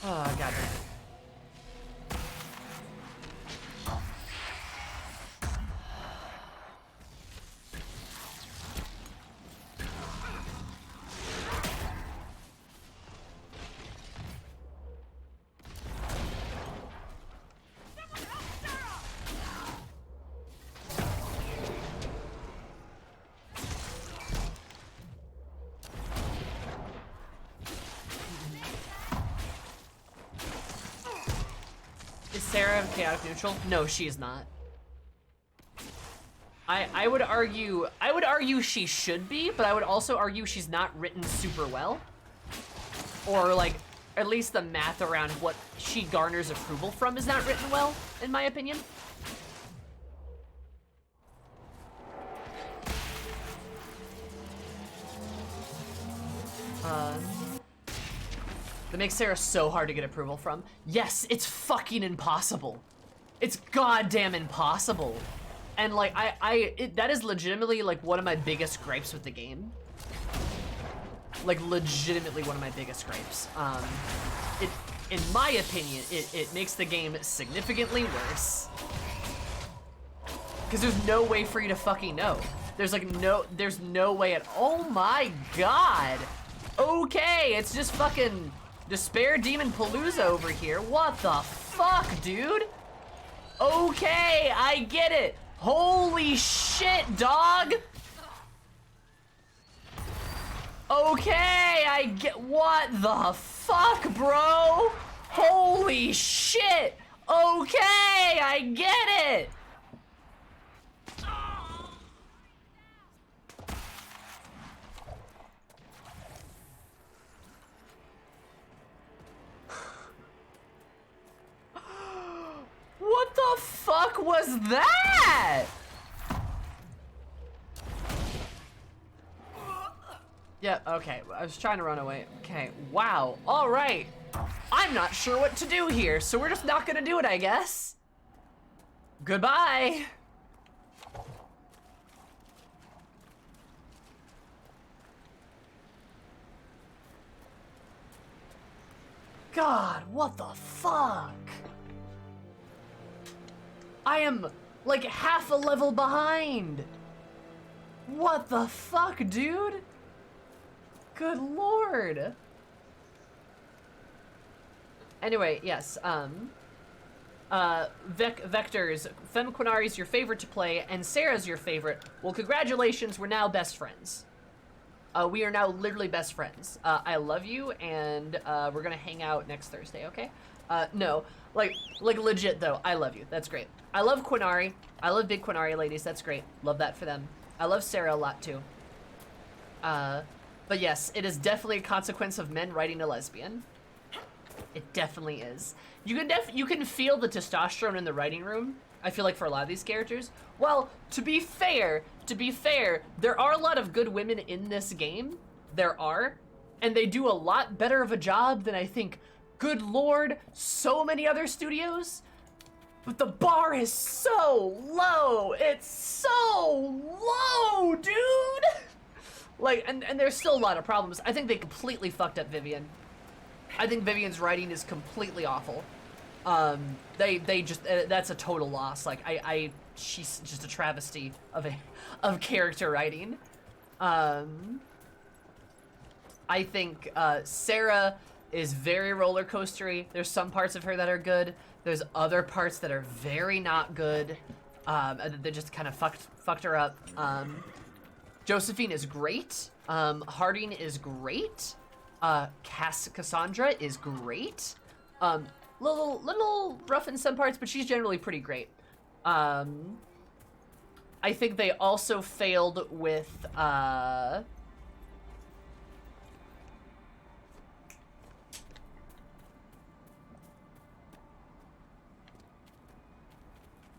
Oh, God damn it. Sarah chaotic neutral? No, she is not. I would argue she should be, but I would also argue she's not written super well. Or like, at least the math around what she garners approval from is not written well, in my opinion. That makes Sarah so hard to get approval from. Yes, it's fucking impossible. It's goddamn impossible. And like, that is legitimately like one of my biggest gripes with the game. Like legitimately one of my biggest gripes. In my opinion, it makes the game significantly worse. Cause there's no way for you to fucking know. There's no way at, oh my God. Okay, it's just fucking Despair Demon Palooza over here. What the fuck, dude? Okay, I get it. Holy shit, dog! Okay, I get. What the fuck, bro? Holy shit! Okay, I get it! What the fuck was that? Yeah, okay, I was trying to run away. Okay, wow, all right. I'm not sure what to do here, so we're just not gonna do it, I guess. Goodbye. God, what the fuck? I am like half a level behind. What the fuck, dude? Good lord. Anyway, yes, Vector's, Femme Quinari's your favorite to play, and Sarah's your favorite. Well, congratulations, we're now best friends. We are now literally best friends. I love you, and we're gonna hang out next Thursday, okay? No, like legit though, I love you, that's great. I love Quinari, I love big Quinari ladies, that's great. Love that for them. I love Sarah a lot too. But yes, it is definitely a consequence of men writing a lesbian. It definitely is. You can feel the testosterone in the writing room, I feel like, for a lot of these characters. Well, to be fair, there are a lot of good women in this game. There are. And they do a lot better of a job than I think, good lord, so many other studios. But the bar is so low. It's so low, dude. Like, and there's still a lot of problems. I think they completely fucked up Vivian. I think Vivian's writing is completely awful. They just, that's a total loss. Like, she's just a travesty of character writing. I think, Sarah is very roller coastery. There's some parts of her that are good. There's other parts that are very not good. They just kind of fucked her up. Josephine is great. Harding is great. Cassandra is great. Little rough in some parts, but she's generally pretty great. I think they also failed with, I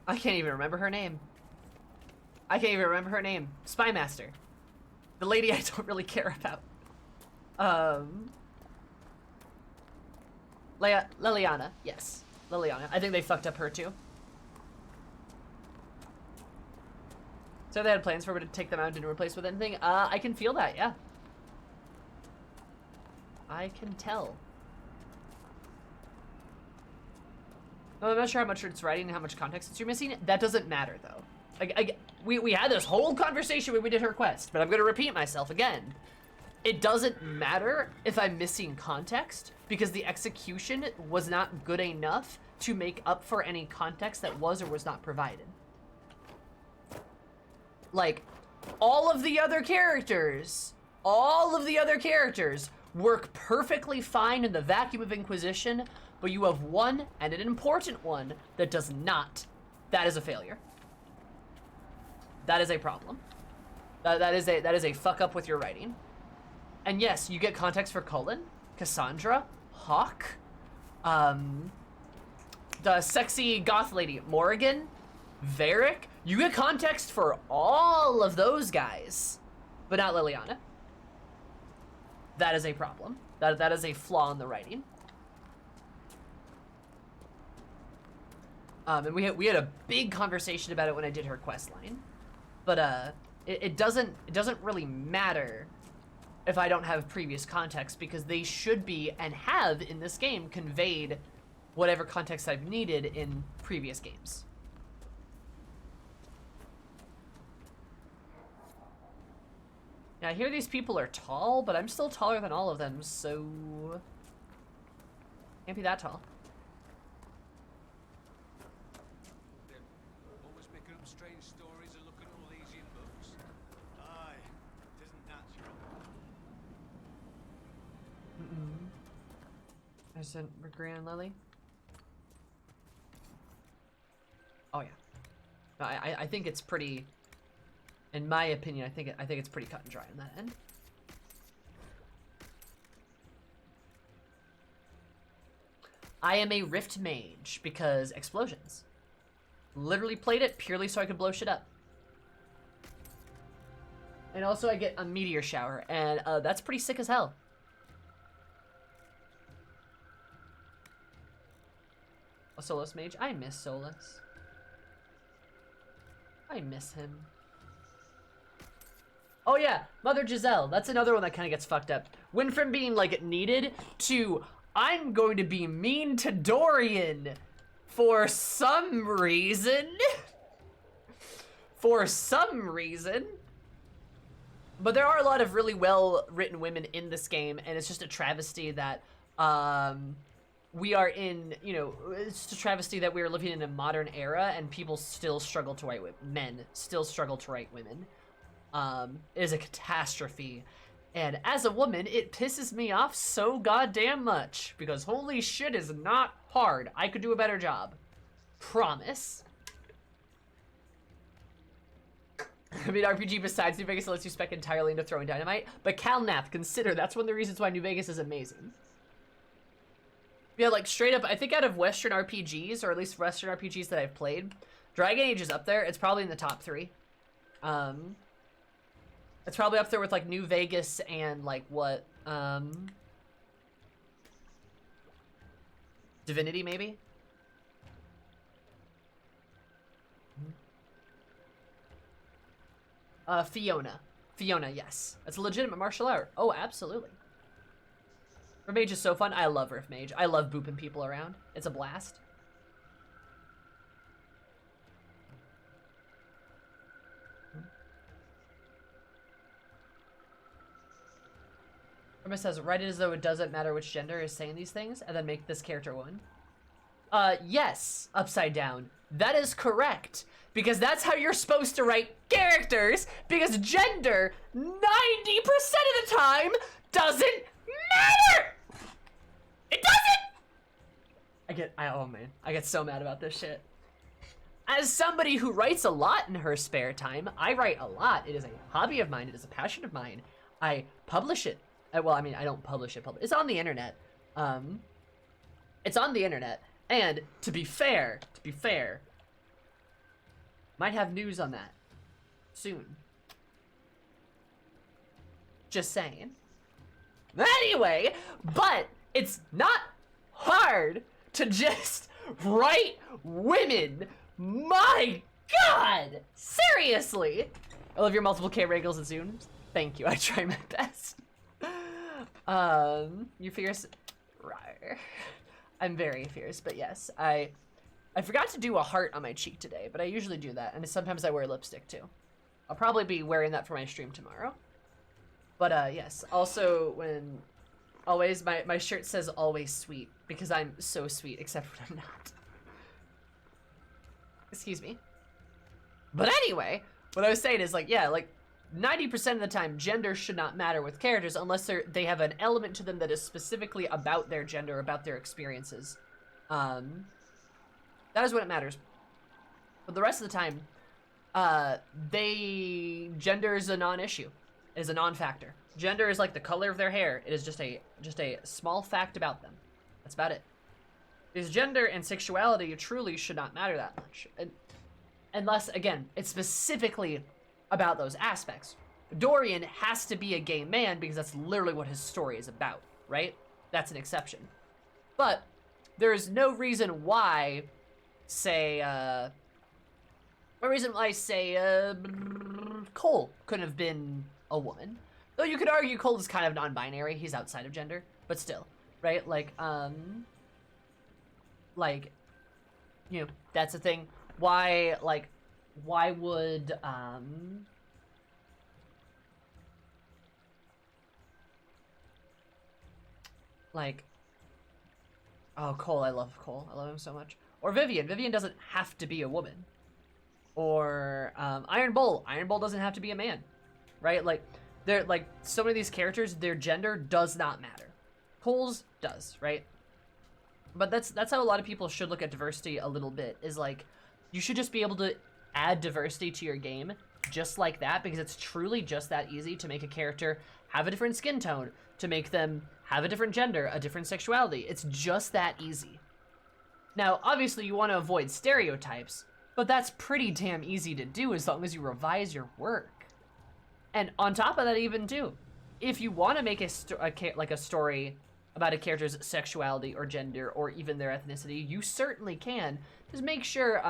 can't even remember her name. Spymaster. The lady I don't really care about. Liliana, yes. Liliana. I think they fucked up her too. So they had plans for her to take them out and didn't replace with anything? I can feel that, yeah. I can tell. I'm not sure how much it's writing and how much context you're missing. That doesn't matter, though. We had this whole conversation when we did her quest, but I'm going to repeat myself again. It doesn't matter if I'm missing context, because the execution was not good enough to make up for any context that was or was not provided. Like, all of the other characters work perfectly fine in the vacuum of Inquisition, but you have one, and an important one, that does not. That is a failure. That is a problem. That is a fuck up with your writing. And yes, you get context for Cullen, Cassandra, Hawk, the sexy goth lady, Morrigan, Varric. You get context for all of those guys, but not Liliana. That is a problem. That is a flaw in the writing. And we had a big conversation about it when I did her quest line, but it doesn't really matter if I don't have previous context, because they should be and have in this game conveyed whatever context I've needed in previous games. Now I hear these people are tall, but I'm still taller than all of them, so can't be that tall. Always making up strange stories. President Grand Lily. Oh yeah. No, I think it's pretty. In my opinion, I think it's pretty cut and dry on that end. I am a Rift Mage because explosions. Literally played it purely so I could blow shit up. And also I get a meteor shower, and that's pretty sick as hell. A Solus Mage? I miss Solus. I miss him. Oh yeah, Mother Giselle. That's another one that kind of gets fucked up. Went from being like needed to I'm going to be mean to Dorian for some reason. For some reason. But there are a lot of really well-written women in this game, and it's just a travesty that we are in, you know, it's just a travesty that we are living in a modern era and people still struggle to write women. Men still struggle to write women. It is a catastrophe. And as a woman, it pisses me off so goddamn much because holy shit is not hard. I could do a better job. Promise. I mean, RPG besides New Vegas lets you spec entirely into throwing dynamite, but Calnath, consider that's one of the reasons why New Vegas is amazing. Yeah, like straight up, I think out of Western RPGs, or at least Western RPGs that I've played, Dragon Age is up there. It's probably in the top 3. It's probably up there with like New Vegas and like what, Divinity maybe? Fiona. Fiona, yes. That's a legitimate martial art. Oh, absolutely. Rift Mage is so fun. I love Rift Mage. I love booping people around. It's a blast. Irma says, write it as though it doesn't matter which gender is saying these things, and then make this character one. Yes, Upside Down. That is correct. Because that's how you're supposed to write characters, because gender, 90% of the time, doesn't matter! It doesn't! Oh man, I get so mad about this shit. As somebody who writes a lot in her spare time, I write a lot. It is a hobby of mine, it is a passion of mine. I publish it. Well, I mean, I don't publish it. It's on the internet. It's on the internet. And to be fair, might have news on that soon. Just saying. Anyway, but it's not hard to just write women. My God! Seriously! I love your multiple camera angles and zooms. Thank you, I try my best. You're fierce. Rawr. I'm very fierce, but yes, I forgot to do a heart on my cheek today, but I usually do that, and sometimes I wear lipstick too. I'll probably be wearing that for my stream tomorrow. But yes, also always, my shirt says always sweet, because I'm so sweet, except when I'm not. Excuse me. But anyway, what I was saying is like, yeah, like 90% of the time, gender should not matter with characters unless they have an element to them that is specifically about their gender, about their experiences. That is when it matters. But the rest of the time, gender is a non-issue. It is a non-factor. Gender is like the color of their hair. It is just a small fact about them. That's about it. Because gender and sexuality truly should not matter that much. Unless, again, it's specifically about those aspects. Dorian has to be a gay man because that's literally what his story is about, right? That's an exception. But there is no reason why, say, Cole couldn't have been a woman. Though you could argue Cole is kind of non-binary, he's outside of gender, but still, right? Like, you know, that's the thing. Why would, oh, Cole, I love Cole. I love him so much. Or Vivian. Vivian doesn't have to be a woman. Or, Iron Bull. Iron Bull doesn't have to be a man, right? Like, so many of these characters, their gender does not matter. Cole's does, right? But that's how a lot of people should look at diversity a little bit, is like, you should just be able to add diversity to your game just like that, because it's truly just that easy to make a character have a different skin tone, to make them have a different gender, a different sexuality. It's just that easy. Now, obviously you want to avoid stereotypes, but that's pretty damn easy to do as long as you revise your work. And on top of that even too, if you want to make a story about a character's sexuality or gender or even their ethnicity, you certainly can. Just make sure,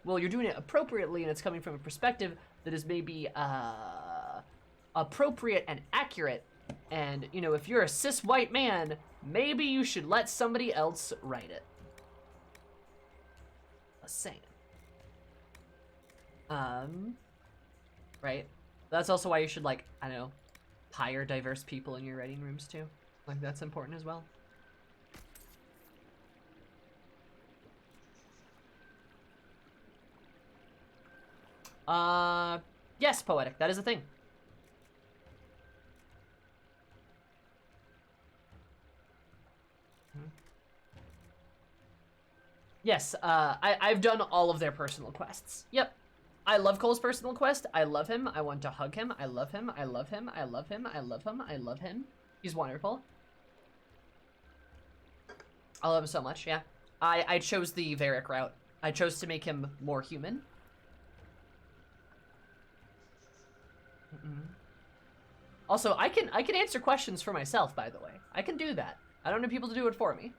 well, you're doing it appropriately and it's coming from a perspective that is maybe appropriate and accurate. And, you know, if you're a cis white man, maybe you should let somebody else write it. Just saying. Right? That's also why you should, like, I don't know, hire diverse people in your writing rooms too. Like, that's important as well. Yes, poetic. That is a thing. Yes, I've done all of their personal quests. Yep. I love Cole's personal quest. I love him. I want to hug him. I love him. I love him. I love him. I love him. I love him. He's wonderful. I love him so much, yeah. I chose the Varric route. I chose to make him more human. Also, I can answer questions for myself, by the way. I can do that. I don't need people to do it for me.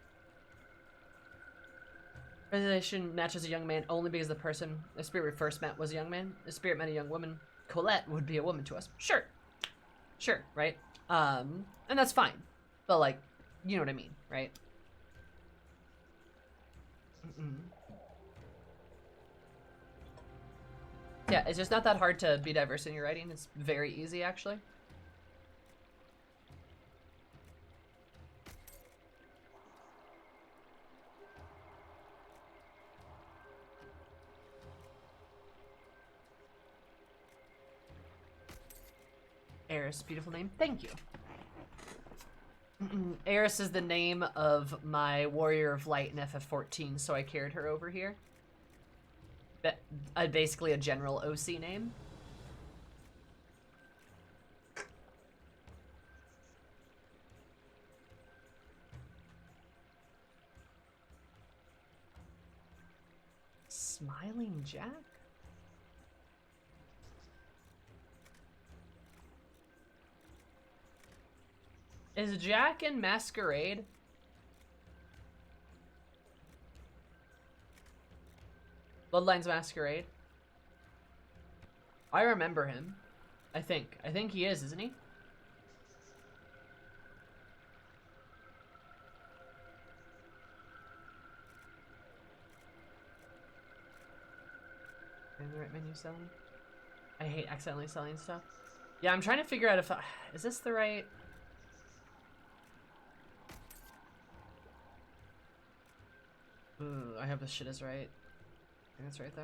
Realization matches a young man only because the person the spirit we first met was a young man. The spirit met a young woman. Colette would be a woman to us. Sure. Sure, right? And that's fine. But, like, you know what I mean, right? Yeah, it's just not that hard to be diverse in your writing. It's very easy, actually. Eris, beautiful name. Thank you. Eris is the name of my Warrior of Light in FF14, so I carried her over here. Basically a general OC name. Smiling Jack? Is Jack in Masquerade? Bloodlines Masquerade? I remember him. I think he is, isn't he? In the right menu selling? I hate accidentally selling stuff. Yeah, I'm trying to figure out if is this the right... Ooh, I hope this shit is right. I think that's right though.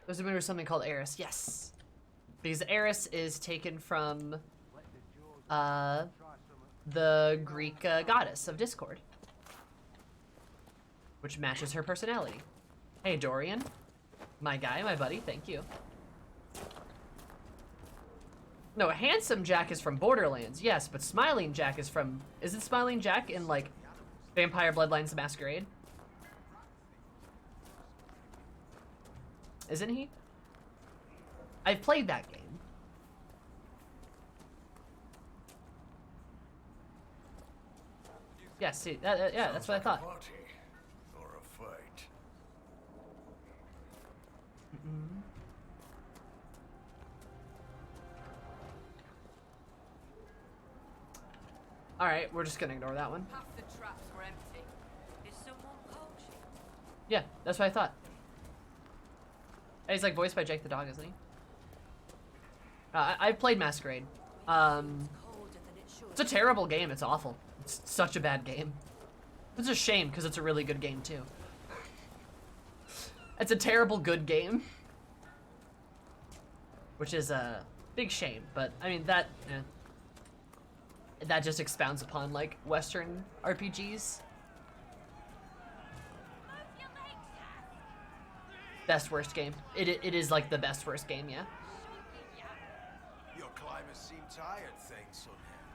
There's a movie or something called Eris. Yes, because Eris is taken from the Greek goddess of discord, which matches her personality. Hey Dorian, my guy, my buddy. Thank you. No, Handsome Jack is from Borderlands. Yes, but Smiling Jack is from... Is it Smiling Jack in like Vampire Bloodlines the Masquerade? Isn't he? I've played that game. Yeah, see, yeah, that's what I thought. Party or a fight. All right, we're just gonna ignore that one. Half the traps were empty. Is someone poaching? Yeah, that's what I thought. He's like voiced by Jake the dog, isn't he? I've played Masquerade. It's a terrible game. It's awful. It's such a bad game. It's a shame because it's a really good game too. It's a terrible good game, which is a big shame. But I mean that. that just expounds upon like Western RPGs. Best worst game. It is like the best worst game, yeah. Your climbers seem tired, Thane Sunhair.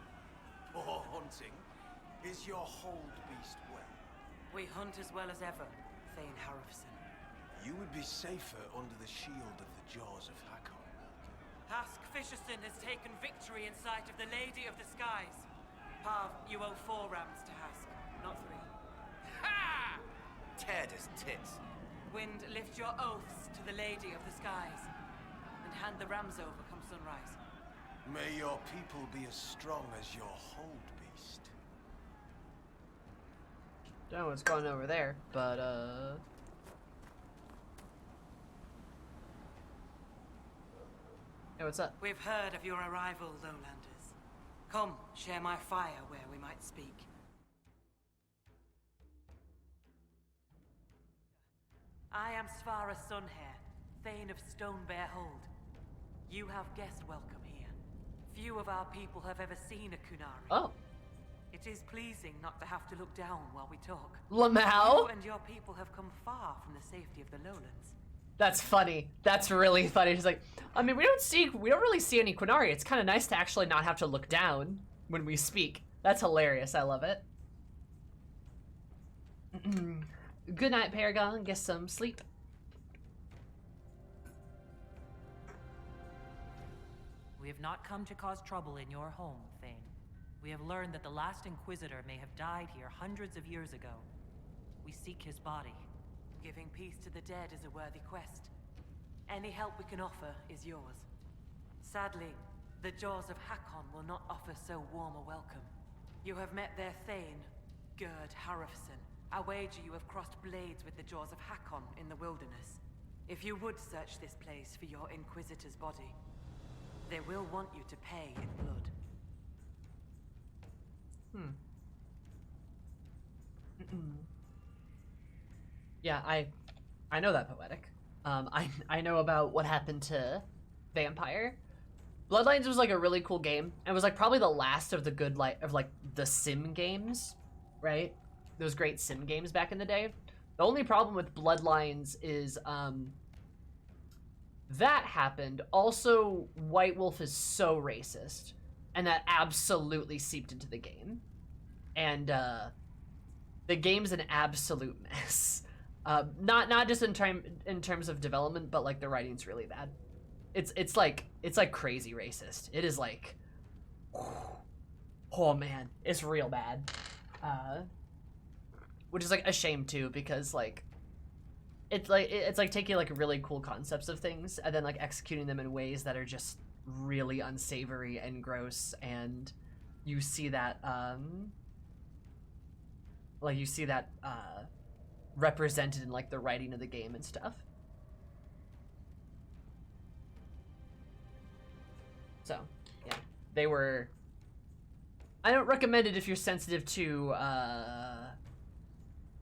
Poor hunting. Is your hold beast well? We hunt as well as ever, Thane Harrison. You would be safer under the shield of the jaws of Hakkon. Hask Fisherson has taken victory in sight of the Lady of the Skies. Pav, you owe 4 rams to Hask, not 3. Ha! Teared his tits. Wind, lift your oaths to the Lady of the Skies, and hand the rams over come sunrise. May your people be as strong as your hold beast. Don't know what's going on over there, but hey, what's up? We've heard of your arrival, Lowlanders. Come, share my fire where we might speak. I am Svara Sunhair, Thane of Stonebear Hold. You have guest welcome here. Few of our people have ever seen a Kunari. Oh. It is pleasing not to have to look down while we talk. Lamau? You and your people have come far from the safety of the lowlands. That's funny. That's really funny. She's like, I mean, we don't really see any Quinari. It's kind of nice to actually not have to look down when we speak. That's hilarious. I love it. Good night, Paragon. Get some sleep. We have not come to cause trouble in your home, Thane. We have learned that the last Inquisitor may have died here hundreds of years ago. We seek his body. Giving peace to the dead is a worthy quest. Any help we can offer is yours. Sadly, the jaws of Hakkon will not offer so warm a welcome. You have met their Thane, Gerd Harrison. I wager you have crossed blades with the jaws of Hakkon in the wilderness. If you would search this place for your Inquisitor's body, they will want you to pay in blood. Yeah, I know that poetic. I know about what happened to Vampire. Bloodlines was like a really cool game. It was like probably the last of the good of like the sim games, right? Those great sim games back in the day. The only problem with Bloodlines is that happened. Also, White Wolf is so racist, and that absolutely seeped into the game. And the game's an absolute mess. Not just in terms of development, but like the writing's really bad. It's like crazy racist. It is like, oh man, it's real bad. Which is like a shame too, because like it's like taking like really cool concepts of things and then like executing them in ways that are just really unsavory and gross, and you see that represented in like the writing of the game and stuff. So yeah, they were. I don't recommend it if you're sensitive to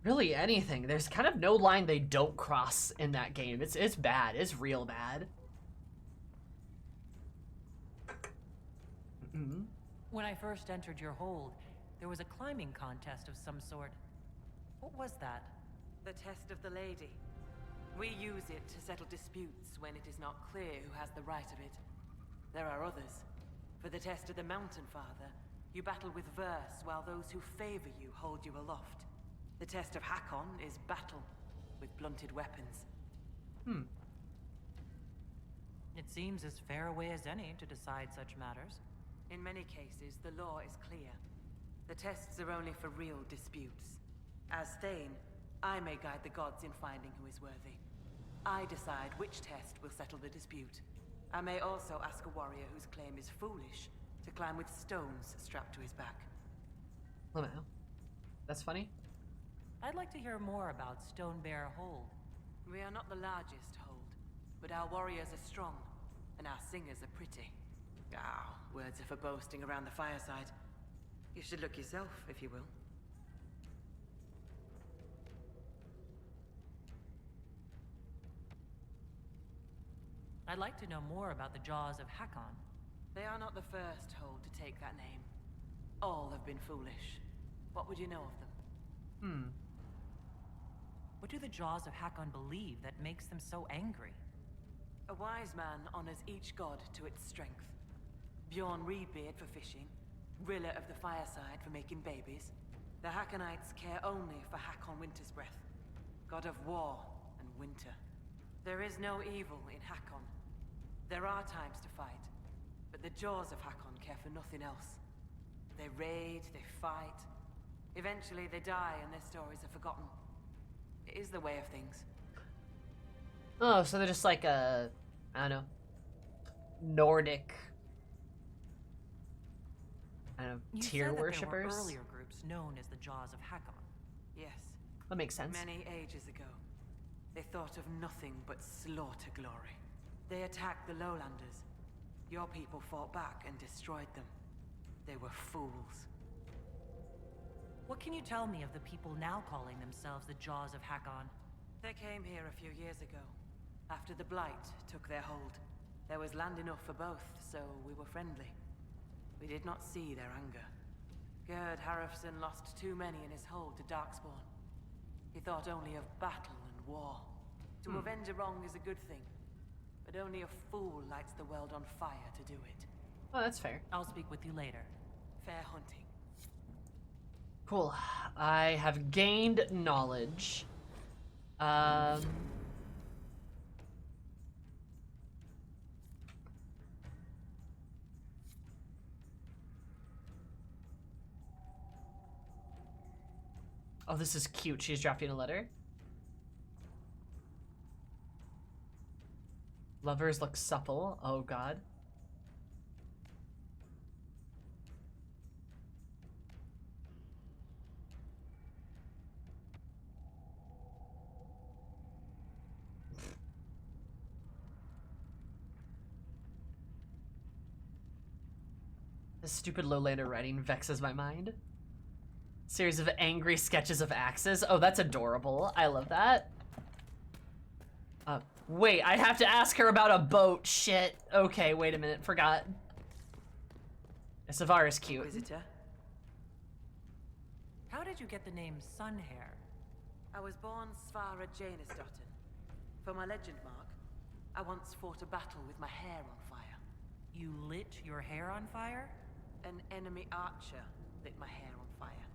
really anything. There's kind of no line they don't cross in that game. It's bad. It's real bad. When I first entered your hold, there was a climbing contest of some sort. What was that? The test of the lady. We use it to settle disputes when it is not clear who has the right of it. There are others. For the test of the Mountain Father, you battle with verse while those who favor you hold you aloft. The test of Hakkon is battle with blunted weapons. It seems as fair a way as any to decide such matters. In many cases, the law is clear. The tests are only for real disputes. As Thane, I may guide the gods in finding who is worthy. I decide which test will settle the dispute. I may also ask a warrior whose claim is foolish to climb with stones strapped to his back. Oh no, that's funny. I'd like to hear more about Stonebear Hold. We are not the largest hold, but our warriors are strong, and our singers are pretty. Ah, words are for boasting around the fireside. You should look yourself, if you will. I'd like to know more about the Jaws of Hakkon. They are not the first hold to take that name. All have been foolish. What would you know of them? What do the Jaws of Hakkon believe that makes them so angry? A wise man honors each god to its strength. Bjorn Reedbeard for fishing, Rilla of the Fireside for making babies. The Hakkonites care only for Hakkon Winter's Breath, god of war and winter. There is no evil in Hakkon. There are times to fight, but the Jaws of Hakkon care for nothing else. They raid, they fight. Eventually they die and their stories are forgotten. It is the way of things. Oh, so they're just like a, I don't know, Nordic, I don't know, You tier said that worshippers? there were earlier groups known as the Jaws of Hakkon. Yes. That makes sense. Many ages ago, they thought of nothing but slaughter glory. They attacked the lowlanders. Your people fought back and destroyed them. They were fools. What can you tell me of the people now calling themselves the Jaws of Hakkon? They came here a few years ago, after the Blight took their hold. There was land enough for both, so we were friendly. We did not see their anger. Gerd Harrison lost too many in his hold to Darkspawn. He thought only of battle and war. To avenge a wrong is a good thing, but only a fool lights the world on fire to do it. Oh, that's fair. I'll speak with you later. Fair hunting. Cool. I have gained knowledge. Oh, this is cute. She's drafting a letter. Lovers look supple. Oh, God. This stupid lowlander writing vexes my mind. Series of angry sketches of axes. Oh, that's adorable. I love that. Wait, I have to ask her about a boat. Shit. Okay, wait a minute. Forgot. Savar is cute. Inquisitor? How did you get the name Sunhair? I was born Svara Janisdotten. For my legend mark, I once fought a battle with my hair on fire. You lit your hair on fire? An enemy archer lit my hair on fire.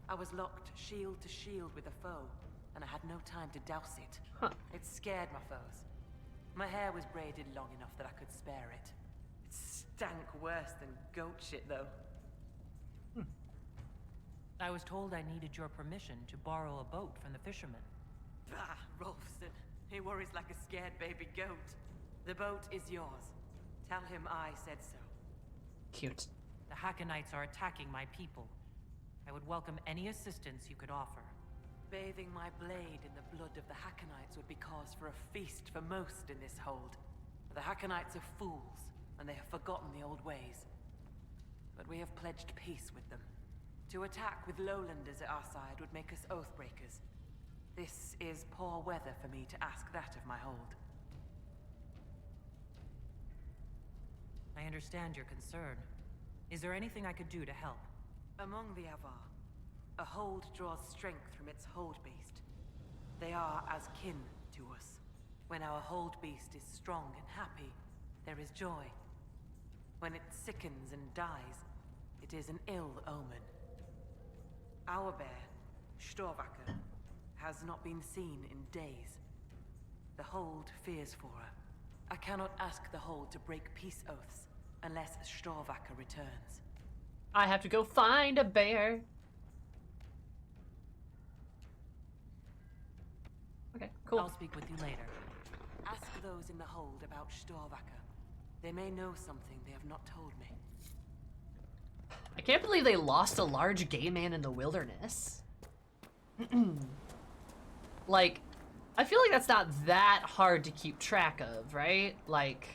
I was locked shield to shield with a foe, and I had no time to douse it. Huh. It scared my foes. My hair was braided long enough that I could spare it. It stank worse than goat shit, though. I was told I needed your permission to borrow a boat from the fishermen. Bah, Rolfson. He worries like a scared baby goat. The boat is yours. Tell him I said so. Cute. The Hakkonites are attacking my people. I would welcome any assistance you could offer. Bathing my blade in the blood of the Hakkonites would be cause for a feast for most in this hold. The Hakkonites are fools, and they have forgotten the old ways. But we have pledged peace with them. To attack with lowlanders at our side would make us oathbreakers. This is poor weather for me to ask that of my hold. I understand your concern. Is there anything I could do to help? Among the Avar, a hold draws strength from its hold beast. They are as kin to us. When our hold beast is strong and happy, there is joy. When it sickens and dies, it is an ill omen. Our bear, Storvacker, has not been seen in days. The hold fears for her. I cannot ask the hold to break peace oaths unless Storvacker returns. I have to go find a bear. Okay, cool. I'll speak with you later. Ask those in the hold about Storvacker. They may know something they have not told me. I can't believe they lost a large gay man in the wilderness. Like, I feel like that's not that hard to keep track of, right? Like,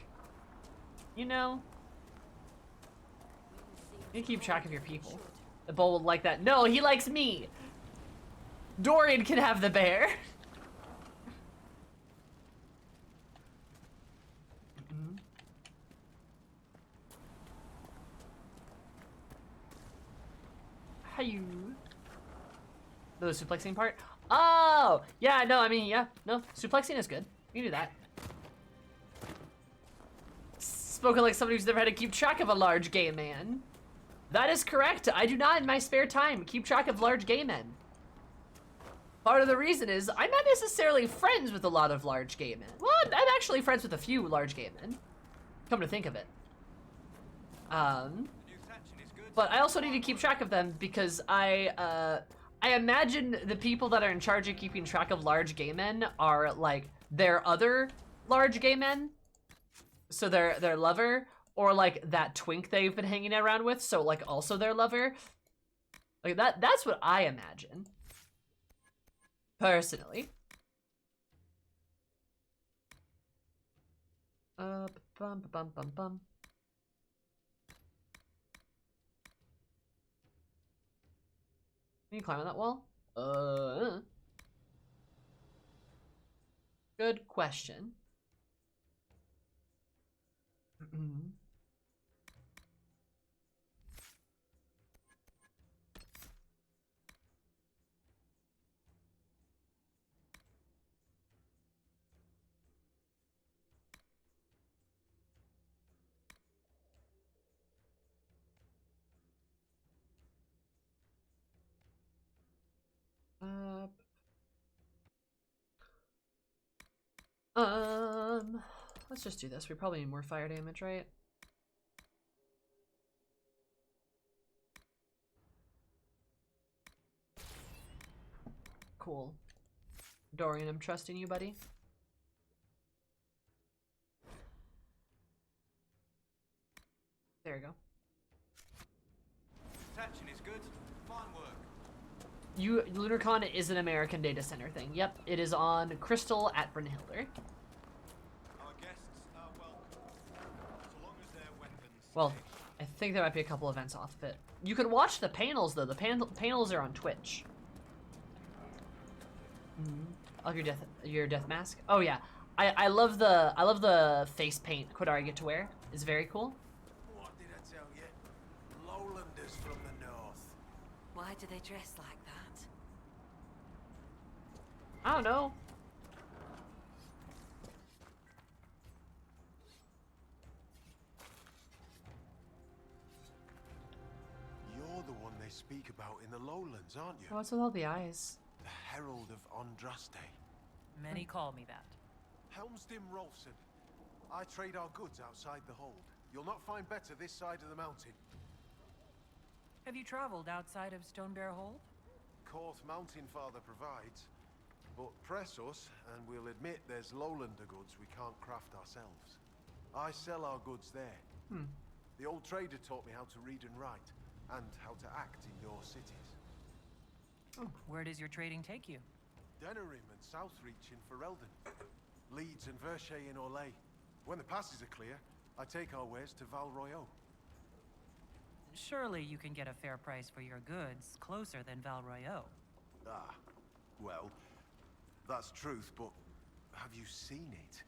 you know? You keep track of your people. The bull would like that. No, he likes me. Dorian can have the bear. Hiya. The suplexing part? Oh! Yeah, no, I mean, yeah. No, suplexing is good. You can do that. Spoken like somebody who's never had to keep track of a large gay man. That is correct. I do not in my spare time keep track of large gay men. Part of the reason is I'm not necessarily friends with a lot of large gay men. Well, I'm actually friends with a few large gay men. Come to think of it. But I also need to keep track of them because I imagine the people that are in charge of keeping track of large gay men are like their other large gay men. So their lover, or like that twink they've been hanging around with, so like also their lover. Like that's what I imagine. Personally. Bum bum bum bum bum. Can you climb on that wall? Good question. Let's just do this. We probably need more fire damage, right? Cool. Dorian, I'm trusting you, buddy. There you go. Detection is good. Fine work. LunarCon is an American data center thing. Yep, it is on Crystal at Brynhildr. Our guests are welcome, so long as their weapons. Well, I think there might be a couple events off of it. You can watch the panels though. The panels are on Twitch. Oh, your death mask. Oh yeah, I love the face paint Kodari get to wear. It's very cool. What did I tell you? Lowlanders from the north. Why do they dress like that? I don't know. You're the one they speak about in the lowlands, aren't you? What's with all the eyes? The Herald of Andraste. Many call me that. Helmsdim Rolfson. I trade our goods outside the hold. You'll not find better this side of the mountain. Have you traveled outside of Stone Bear Hold? Course Mountain Father provides. But press us, and we'll admit there's lowlander goods we can't craft ourselves. I sell our goods there. The old trader taught me how to read and write, and how to act in your cities. Where does your trading take you? Denerim and Southreach in Ferelden. Leeds and Verchet in Orlais. When the passes are clear, I take our wares to Val Royeaux. Surely you can get a fair price for your goods closer than Val Royeaux. Ah, well, that's truth, but have you seen it?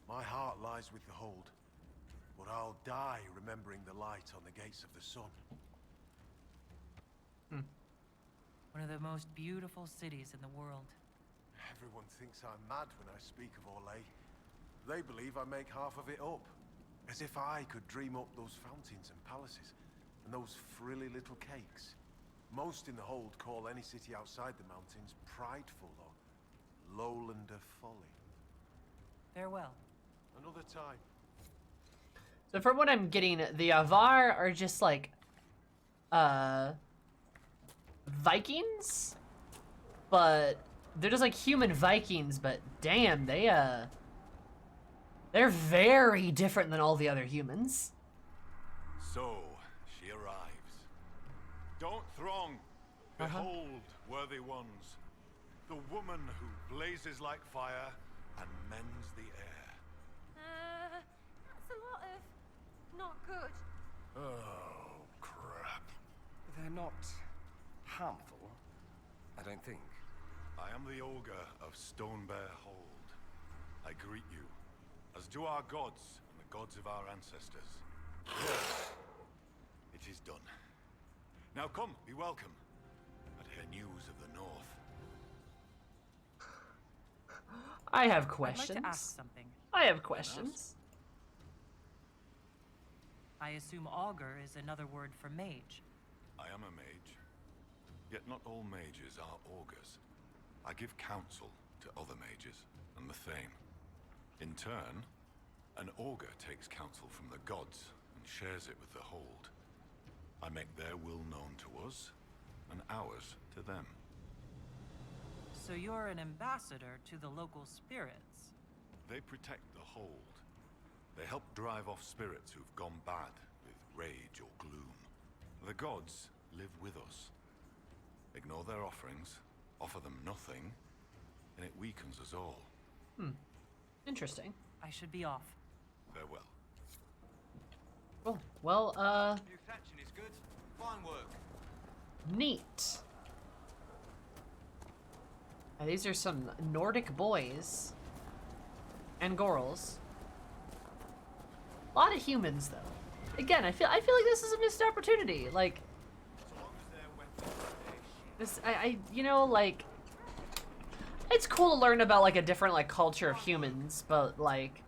My heart lies with the hold, but I'll die remembering the light on the gates of the sun. One of the most beautiful cities in the world. Everyone thinks I'm mad when I speak of Orlais. They believe I make half of it up. As if I could dream up those fountains and palaces, and those frilly little cakes. Most in the hold call any city outside the mountains prideful or lowlander folly. Farewell. Another time. So from what I'm getting, the Avar are just like, Vikings? But they're just like human Vikings, but damn, they're very different than all the other humans. So, she arrives. Don't throng. Behold, worthy ones, the woman who blazes like fire and mends the air. That's a lot of not good. Oh, crap. They're not harmful, I don't think. I am the Ogre of Stone Bear Hold. I greet you, as do our gods and the gods of our ancestors. It is done. Now come, be welcome. I have I'd questions. like to ask something. I have questions. I assume augur is another word for mage. I am a mage. Yet not all mages are augurs. I give counsel to other mages and the Thane. In turn, an augur takes counsel from the gods and shares it with the Hold. I make their will known to us, and ours to them. So you're an ambassador to the local spirits. They protect the Hold. They help drive off spirits who've gone bad with rage or gloom. The gods live with us. Ignore their offerings, offer them nothing, and it weakens us all. Interesting. I should be off. Farewell. Oh, well, New thatching is good. Fine work. neat. These are some Nordic boys and girls. A lot of humans, though. Again, I feel like this is a missed opportunity. Like, this, you know, like, it's cool to learn about like a different like culture of humans, but like,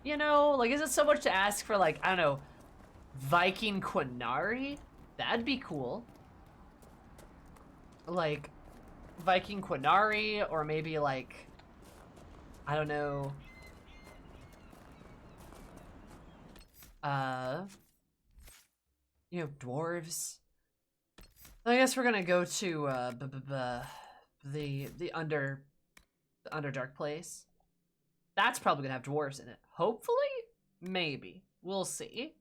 you know, like, is it so much to ask for like, I don't know, Viking Quinari? That'd be cool. Like, Viking Quinari, or maybe like, I don't know, you know, dwarves. I guess we're gonna go to the Underdark place. That's probably gonna have dwarves in it. Hopefully, maybe we'll see.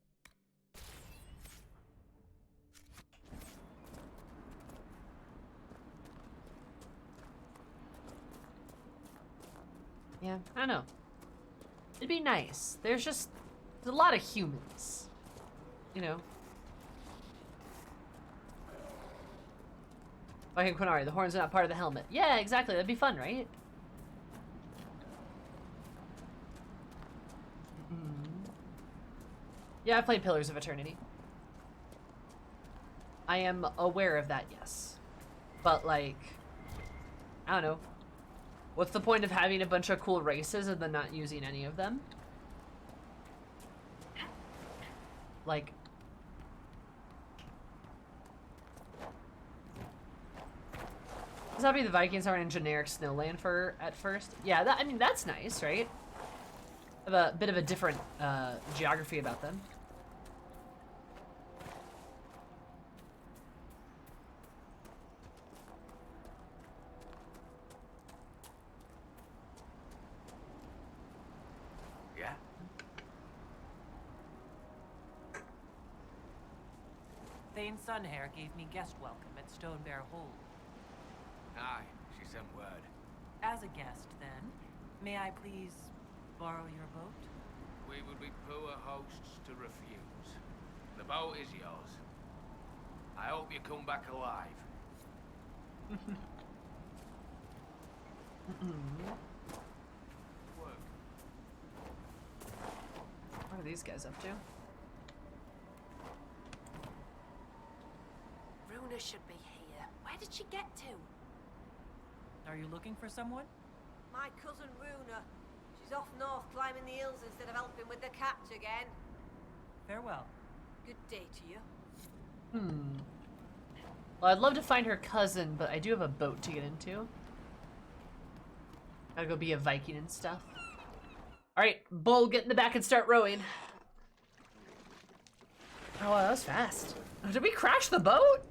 Yeah, I don't know. It'd be nice. There's a lot of humans, you know. Viking Quinari, the horns are not part of the helmet. Yeah, exactly. That'd be fun, right? Yeah, I played Pillars of Eternity. I am aware of that, yes. But, like, I don't know. What's the point of having a bunch of cool races and then not using any of them? Like, does that mean the Vikings aren't in generic snowland at first? Yeah, I mean, that's nice, right? Have a bit of a different geography about them. Yeah? Thane Sunhair gave me guest welcome at Stone Bear Hold. Aye, she sent word. As a guest, then, may I please borrow your boat? We would be poor hosts to refuse. The boat is yours. I hope you come back alive. Work. What are these guys up to? Runa should be here. Where did she get to? Are you looking for someone? My cousin Runa. She's off north climbing the hills instead of helping with the catch again. Farewell. Good day to you. Well, I'd love to find her cousin, but I do have a boat to get into. Gotta go be a Viking and stuff. Alright, Bull, get in the back and start rowing. Oh, wow, that was fast. Did we crash the boat?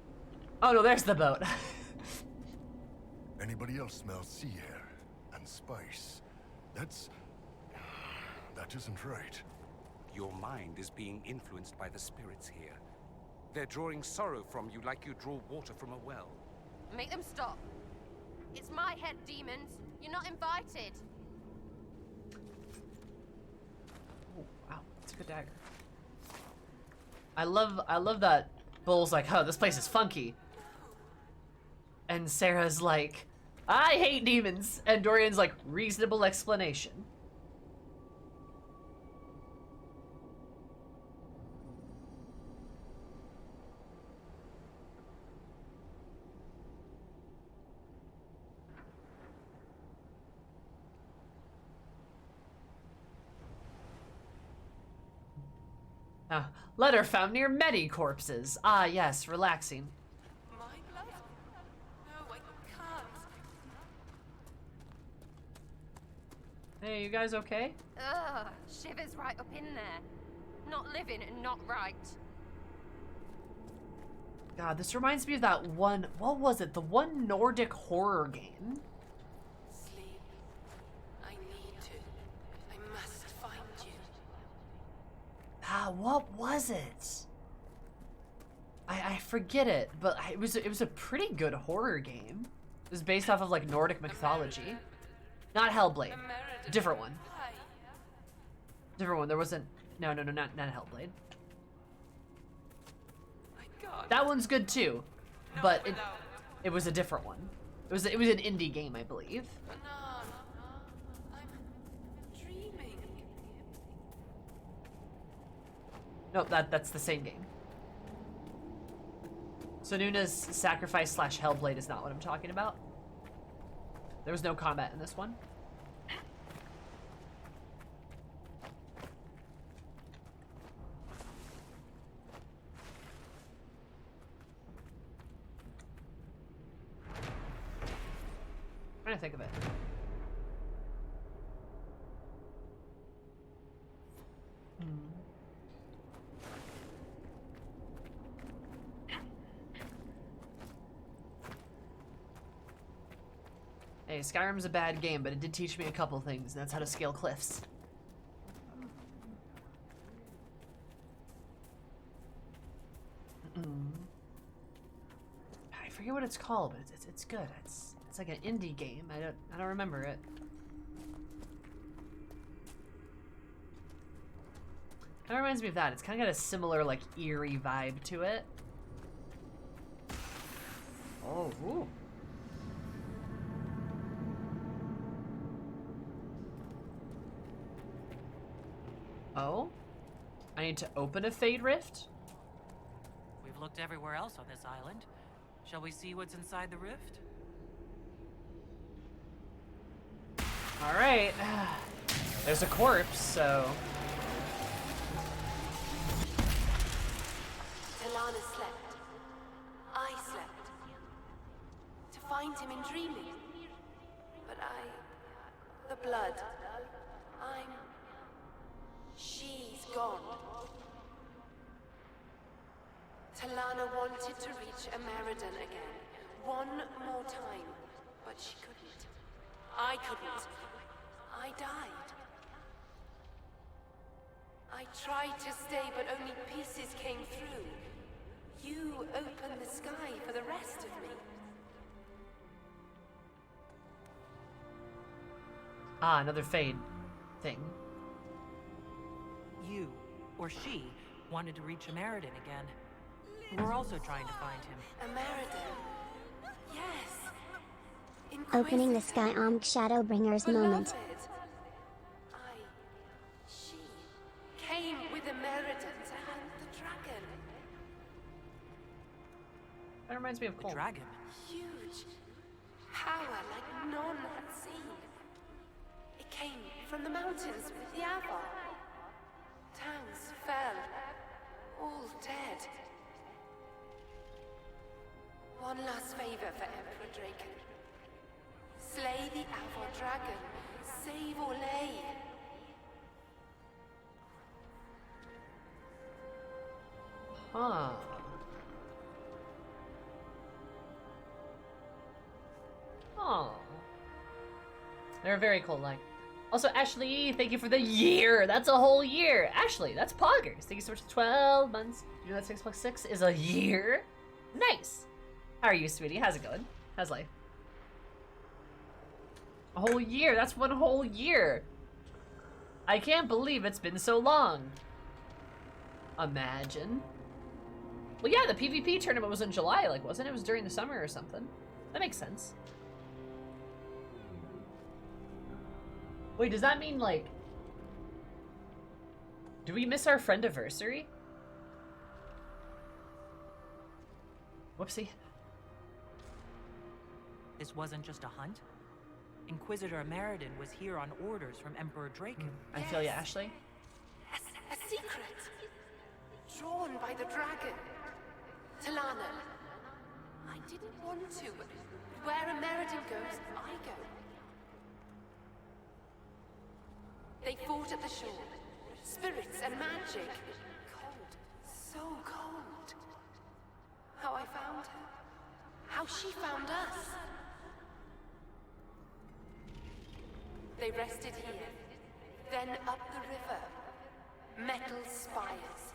Oh, no, there's the boat. Anybody else smell sea air and spice? That isn't right. Your mind is being influenced by the spirits here. They're drawing sorrow from you like you draw water from a well. Make them stop. It's my head, demons. You're not invited. Oh, wow, that's a good dagger. I love that Bull's like, oh, this place is funky. And Sarah's like, I hate demons. And Dorian's like, reasonable explanation. Letter found near many corpses. Ah, yes, relaxing. My blood? No, I can't. Hey, you guys okay? Ugh, shivers right up in there. Not living and not right. God, this reminds me of that one, what was it? The one Nordic horror game? Sleep. I need to. I must find you. Ah, what was it? I forget it, but it was a pretty good horror game. It was based off of like Nordic mythology. Not Hellblade. Different one. Different one. There wasn't not Hellblade. That one's good too, but it was a different one. It was an indie game, I believe. I'm dreaming. Nope, that's the same game. So Nuna's Sacrifice / Hellblade is not what I'm talking about. There was no combat in this one. I'm trying to think of it. Hey, Skyrim's a bad game, but it did teach me a couple things, and that's how to scale cliffs. I forget what it's called, but it's good. It's like an indie game. I don't remember it. Kind of reminds me of that. It's kind of got a similar like eerie vibe to it. Oh, ooh. Oh? I need to open a Fade Rift? We've looked everywhere else on this island. Shall we see what's inside the rift? Alright. There's a corpse, so... Talana slept. I slept. To find him in dreaming. But the blood. She's gone. Talana wanted to reach Ameridan again. One more time. But she couldn't. I couldn't. I died. I tried to stay, but only pieces came through. You opened the sky for the rest of me. Ah, another Fade thing. You, or she, wanted to reach Ameridan again. We're also trying to find him. Ameridan? Yes. Opening the sky Shadowbringer's moment. She came with Ameridan to hunt the dragon. That reminds me of Cole. Dragon? Huge. Power like none had seen. It came from the mountains with the Avar. Towns fell. All dead. One last favor for Emperor Draken. Slay the Avar dragon. Save Orlais. Huh. Oh. They're very cool, like. Also, Ashley, thank you for the year. That's a whole year. Ashley, that's poggers. Thank you so much for 12 months. You know that 6 + 6 is a year? Nice. How are you, sweetie? How's it going? How's life? A whole year. That's one whole year. I can't believe it's been so long. Imagine. Well, yeah, the PvP tournament was in July, like, wasn't it? It was during the summer or something. That makes sense. Wait, does that mean, like... Do we miss our friend-iversary? Whoopsie. This wasn't just a hunt. Inquisitor Ameridan was here on orders from Emperor Draken. I feel ya, Ashley. A secret. drawn by the dragon. Talana, I didn't want to, but where a Meriden goes, I go. They fought at the shore. Spirits and magic. Cold. So cold. How I found her. How she found us. They rested here. Then up the river. Metal spires.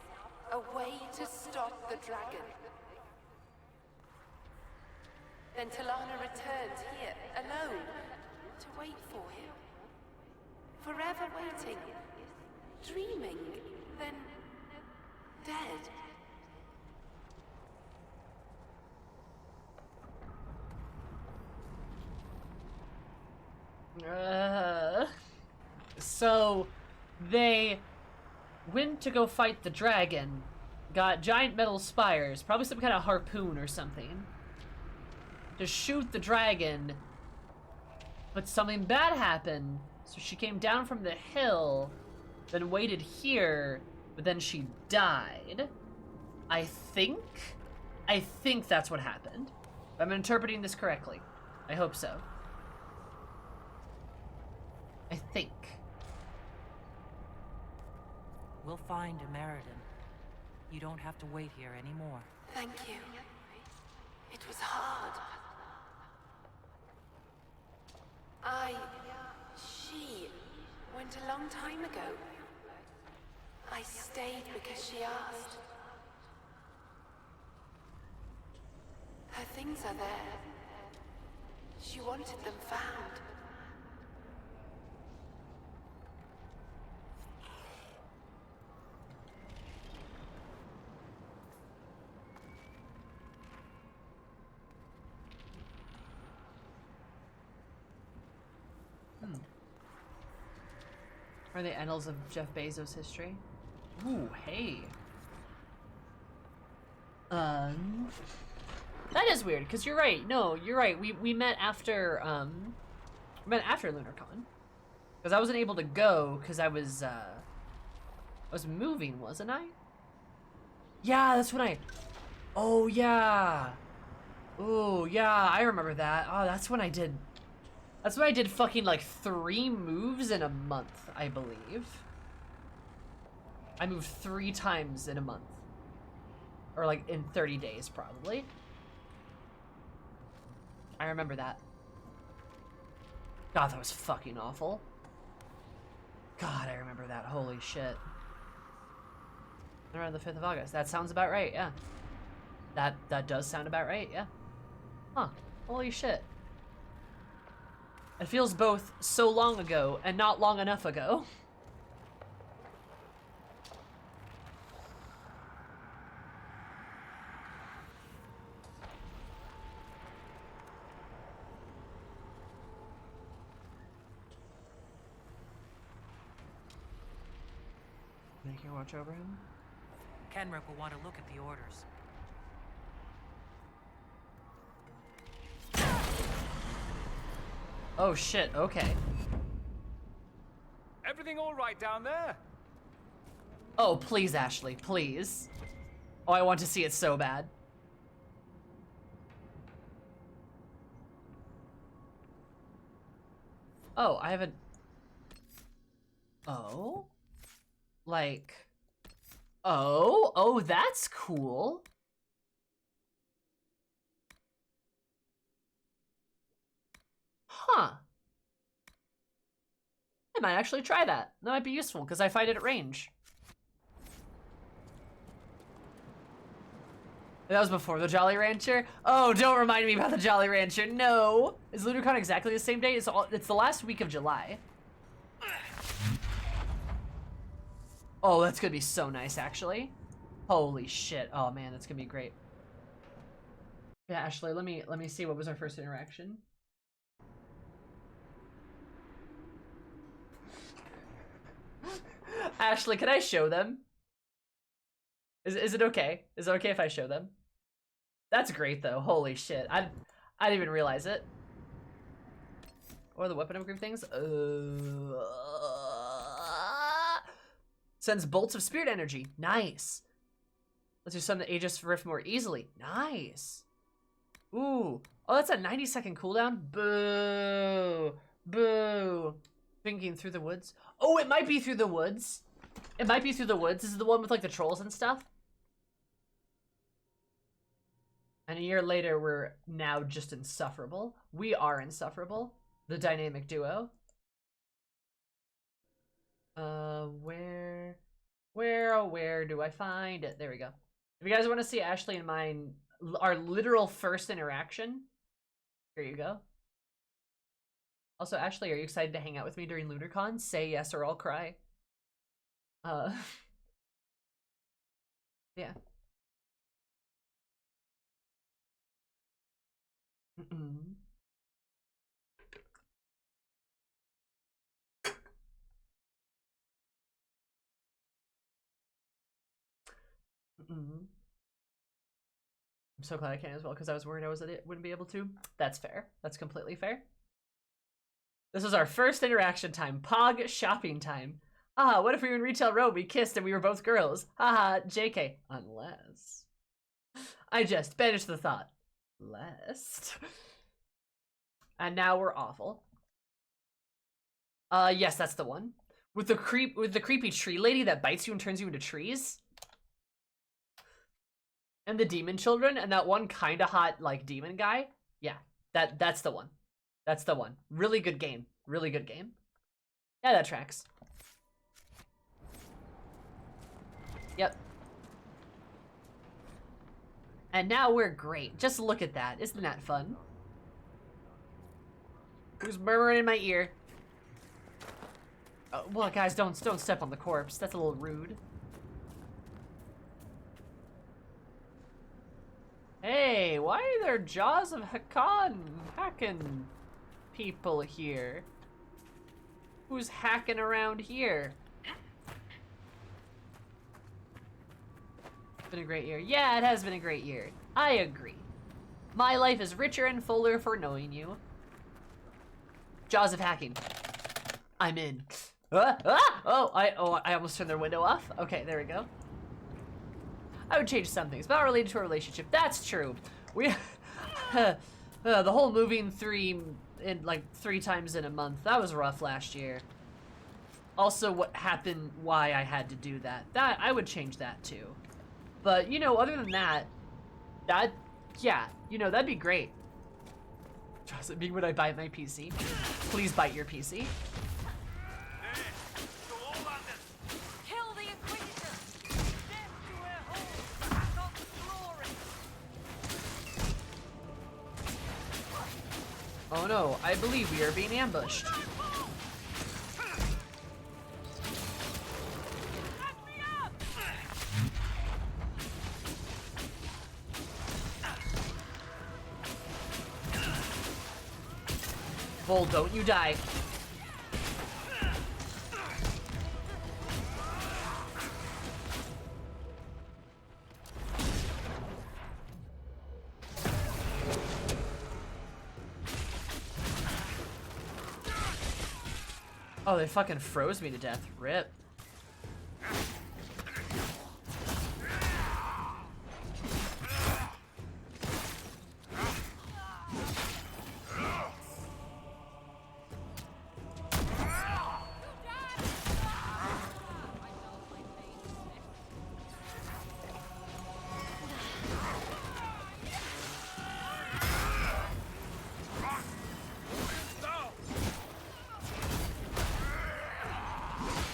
A way to stop the dragon. Then Talana returned here, alone, to wait for him. Forever waiting. Dreaming, then dead. So they went to go fight the dragon, got giant metal spires, probably some kind of harpoon or something, to shoot the dragon, but something bad happened, so she came down from the hill, then waited here, but then she died. I think that's what happened. If I'm interpreting this correctly. I hope so. I think. We'll find a Meriden. You don't have to wait here anymore. Thank you. It was hard. She went a long time ago. I stayed because she asked. Her things are there. She wanted them found. Are the annals of Jeff Bezos' history? Ooh, hey. That is weird, because you're right. No, you're right. We met after, LunarCon. Because I wasn't able to go, because I was moving, wasn't I? Yeah, that's when I... Oh, yeah. Oh, yeah, I remember that. Oh, that's when I did fucking like 3 moves in a month, I believe. I moved 3 times in a month. Or like in 30 days, probably. I remember that. God, that was fucking awful. God, I remember that. Holy shit. Around the 5th of August. That sounds about right, yeah. That does sound about right, yeah. Huh. Holy shit. It feels both so long ago and not long enough ago. Make your watch over him? Kenrick will want to look at the orders. Oh shit, okay. Everything all right down there? Oh, please, Ashley, please. Oh, I want to see it so bad. Oh, I haven't... Oh? Like... Oh, that's cool. Huh. I might actually try that. That might be useful, because I fight it at range. That was before the Jolly Rancher? Oh, don't remind me about the Jolly Rancher. No! Is LunarCon exactly the same day? It's the last week of July. Oh, that's gonna be so nice, actually. Holy shit. Oh, man, that's gonna be great. Yeah, Ashley, let me see what was our first interaction. Ashley, can I show them? Is it okay? Is it okay if I show them? That's great though. Holy shit. I didn't even realize it. What are the weapon upgrade things? Sends bolts of spirit energy. Nice. Let's do some that Aegis Rift more easily. Nice. Ooh. Oh, that's a 90-second cooldown? Boo. Boo. Thinking through the woods. Oh, it might be through the woods. It might be through the woods. This is the one with like the trolls and stuff. And a year later, we're now just insufferable. We are insufferable. The dynamic duo. Where do I find it? There we go. If you guys want to see Ashley and mine, our literal first interaction, here you go. Also, Ashley, are you excited to hang out with me during LunarCon? Say yes or I'll cry. Yeah. I'm so glad I can as well, because I was worried wouldn't be able to. That's fair. That's completely fair. This is our first interaction time. Pog shopping time. Haha, what if we were in Retail Row, we kissed and we were both girls? Haha, JK. Unless. I just banished the thought. Lest. And now we're awful. Yes, that's the one. With the creepy tree lady that bites you and turns you into trees. And the demon children and that one kinda hot like demon guy. Yeah, that's the one. That's the one. Really good game. Really good game. Yeah, that tracks. Yep. And now we're great. Just look at that. Isn't that fun? Who's murmuring in my ear? Well, guys, don't step on the corpse. That's a little rude. Hey, why are there Jaws of Hakkon people here? Who's hacking around here? It's been a great year. Yeah, it has been a great year. I agree. My life is richer and fuller for knowing you. Jaws of hacking. I'm in. Oh, I almost turned their window off. Okay, there we go. I would change some things, but not related to a relationship. That's true. We, the whole moving three times in a month. That was rough last year. Also, what happened? Why I had to do that? That I would change that too. But you know, other than that, yeah, you know, that'd be great. Does it mean when I bite my PC? Please bite your PC. Oh no, I believe we are being ambushed. Bull, don't you die. Oh, they fucking froze me to death. Rip.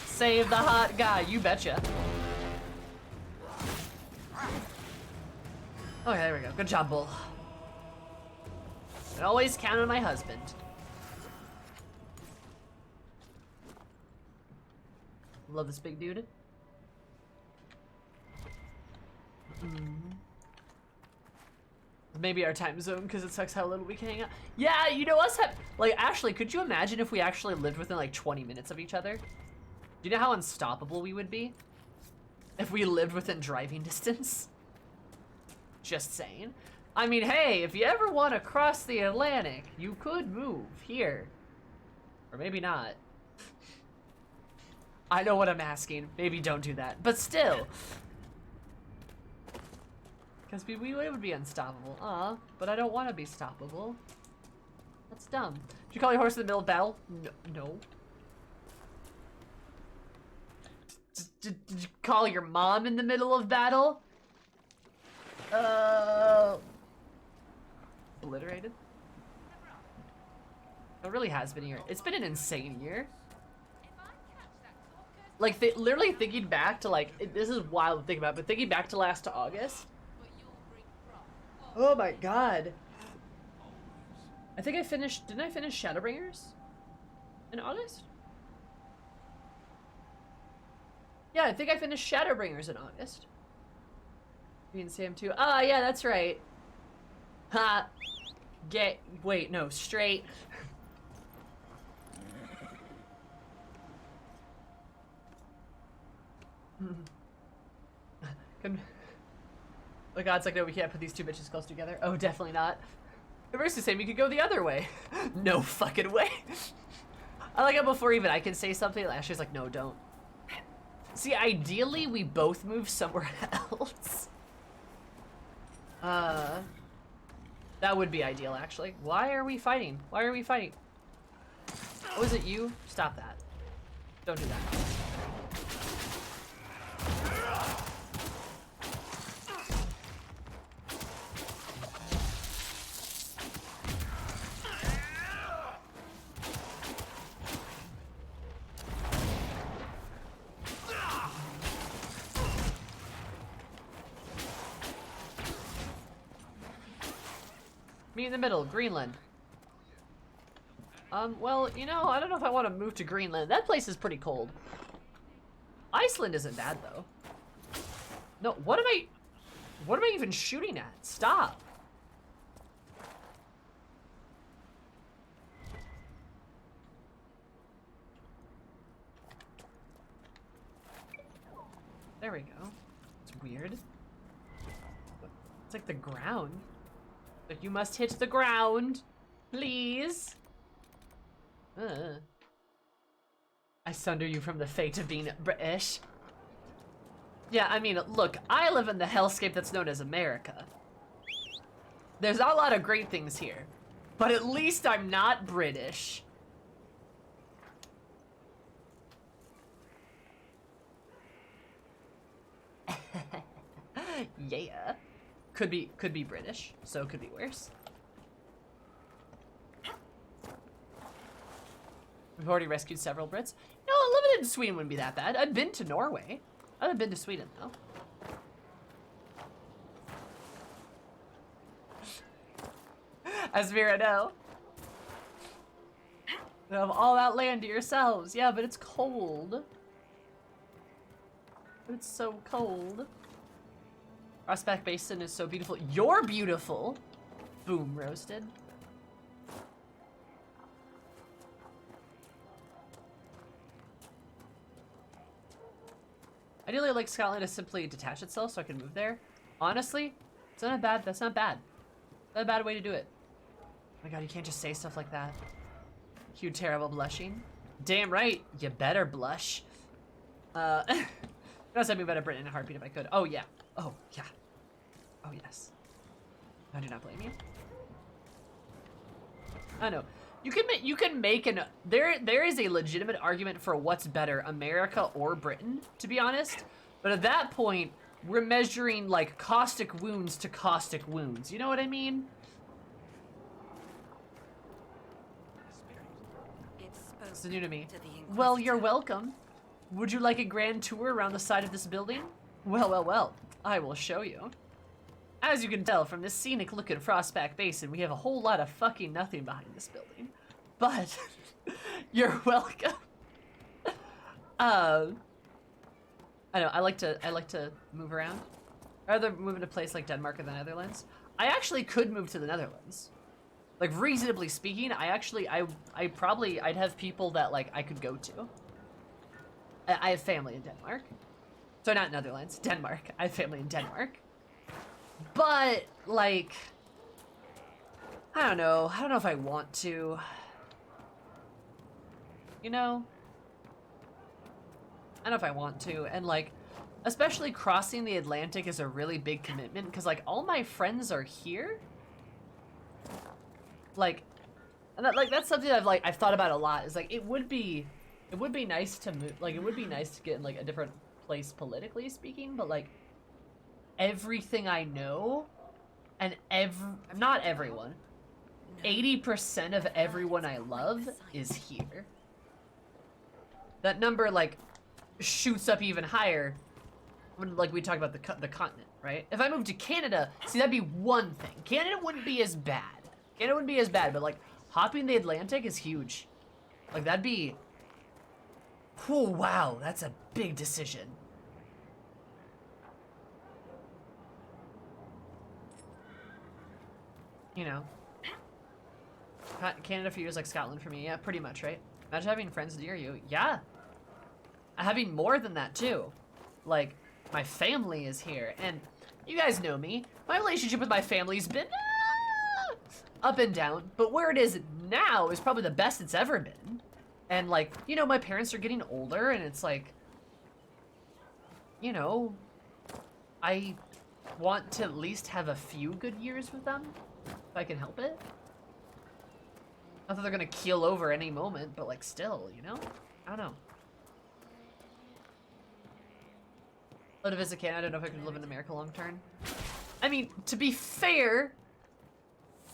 Save the hot guy, you betcha. Okay, there we go. Good job, Bull. I always count on my husband. Love this big dude. Maybe our time zone, because it sucks how little we can hang out. Yeah, you know us have, like, Ashley, could you imagine if we actually lived within like 20 minutes of each other? Do you know how unstoppable we would be? If we lived within driving distance? Just saying. I mean, hey, if you ever want to cross the Atlantic, you could move here. Or maybe not. I know what I'm asking. Maybe don't do that. But still. Because we would be unstoppable. But I don't want to be stoppable. That's dumb. Did you call your horse in the middle of battle? No. Did you call your mom in the middle of battle? Obliterated? It really has been a year. It's been an insane year. Like, literally thinking back to, like, this is wild to think about, but thinking back to last August. Oh my god. I think I finished, didn't I finish Shadowbringers? In August? Yeah, I think I finished Shadowbringers in August. Me and Sam too. Ah, yeah, that's right. Ha. Wait, no, straight. The god's like, no, we can't put these two bitches close together. Oh, definitely not. The verse is saying we could go the other way. No fucking way. I like how before even I can say something, Ashley's like, no, don't. See, ideally, we both move somewhere else. That would be ideal, actually. Why are we fighting? Why are we fighting? Oh, is it you? Stop that. Don't do that. Me in the middle, Greenland. Well, you know, I don't know if I want to move to Greenland. That place is pretty cold. Iceland isn't bad, though. No, what am I even shooting at? Stop. There we go. It's weird. It's like the ground. Like, you must hit the ground, please. I sunder you from the fate of being British. Yeah, I mean, look, I live in the hellscape that's known as America. There's a lot of great things here, but at least I'm not British. Yeah. Could be British, so it could be worse. We've already rescued several Brits. No, living in Sweden wouldn't be that bad. I've been to Norway. I haven't been to Sweden, though. Asmira, no. You have all that land to yourselves. Yeah, but it's cold. It's so cold. Prospect Basin is so beautiful. You're beautiful. Boom, roasted. Ideally, I'd like Scotland to simply detach itself so I can move there. Honestly, it's not bad. That's not bad. Not a bad way to do it. Oh my god, you can't just say stuff like that. You terrible blushing. Damn right, you better blush. I'd move out of Britain in a heartbeat if I could. Oh yeah. Oh yeah. Oh yes. I do not blame you. I know. You can make an there is a legitimate argument for what's better, America or Britain, to be honest. But at that point, we're measuring like caustic wounds to caustic wounds. You know what I mean? It's new to me. Well, you're welcome. Would you like a grand tour around the side of this building? Well, well, well. I will show you. As you can tell from this scenic look at Frostback Basin, we have a whole lot of fucking nothing behind this building. But you're welcome. I know, I like to move around. I'd rather move into a place like Denmark or the Netherlands. I actually could move to the Netherlands. Like, reasonably speaking, I'd have people that, like, I could go to. I have family in Denmark. So not Netherlands, Denmark. I have family in Denmark. But, like, I don't know if I want to. You know? I don't know if I want to. And, like, Especially crossing the Atlantic is a really big commitment because like all my friends are here. Like, and that's something I've thought about a lot. Is like it would be nice to move. Like it would be nice to get in like a different place politically speaking, but like everything I know and not everyone, 80% of everyone I love is here. That number like shoots up even higher when like we talk about the continent, right? If I moved to Canada, see that'd be one thing. Canada wouldn't be as bad. Canada wouldn't be as bad, but like hopping the Atlantic is huge. Like that'd be, oh wow, that's a big decision. You know, Canada for you is like Scotland for me. Yeah, pretty much, right? Imagine having friends near you. Yeah. Having more than that too. Like, my family is here, and you guys know me. My relationship with my family's been up and down, but where it is now is probably the best it's ever been. And like, you know, my parents are getting older, and it's like, you know, I want to at least have a few good years with them, if I can help it. Not that they're gonna keel over any moment, but like still, you know? I don't know. I'd to visit Canada. I don't know if I could live in America long term. I mean, to be fair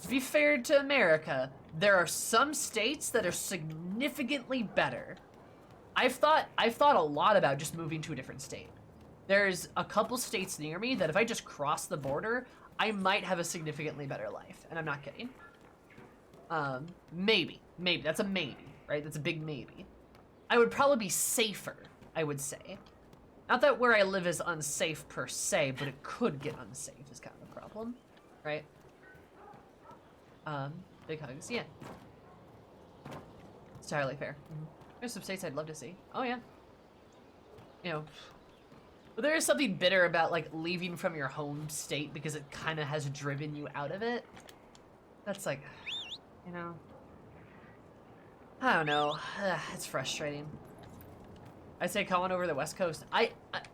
to America, there are some states that are significantly better. I've thought a lot about just moving to a different state. There's a couple states near me that if I just cross the border, I might have a significantly better life, and I'm not kidding. Maybe. That's a maybe, right? That's a big maybe. I would probably be safer, I would say. Not that where I live is unsafe per se, but it could get unsafe is kind of a problem, right? Big hugs, yeah. It's entirely fair. There's some states I'd love to see. Oh yeah. You know, but there is something bitter about like leaving from your home state because it kind of has driven you out of it. That's like, you know, I don't know. It's frustrating. I'd say come on over to the West Coast.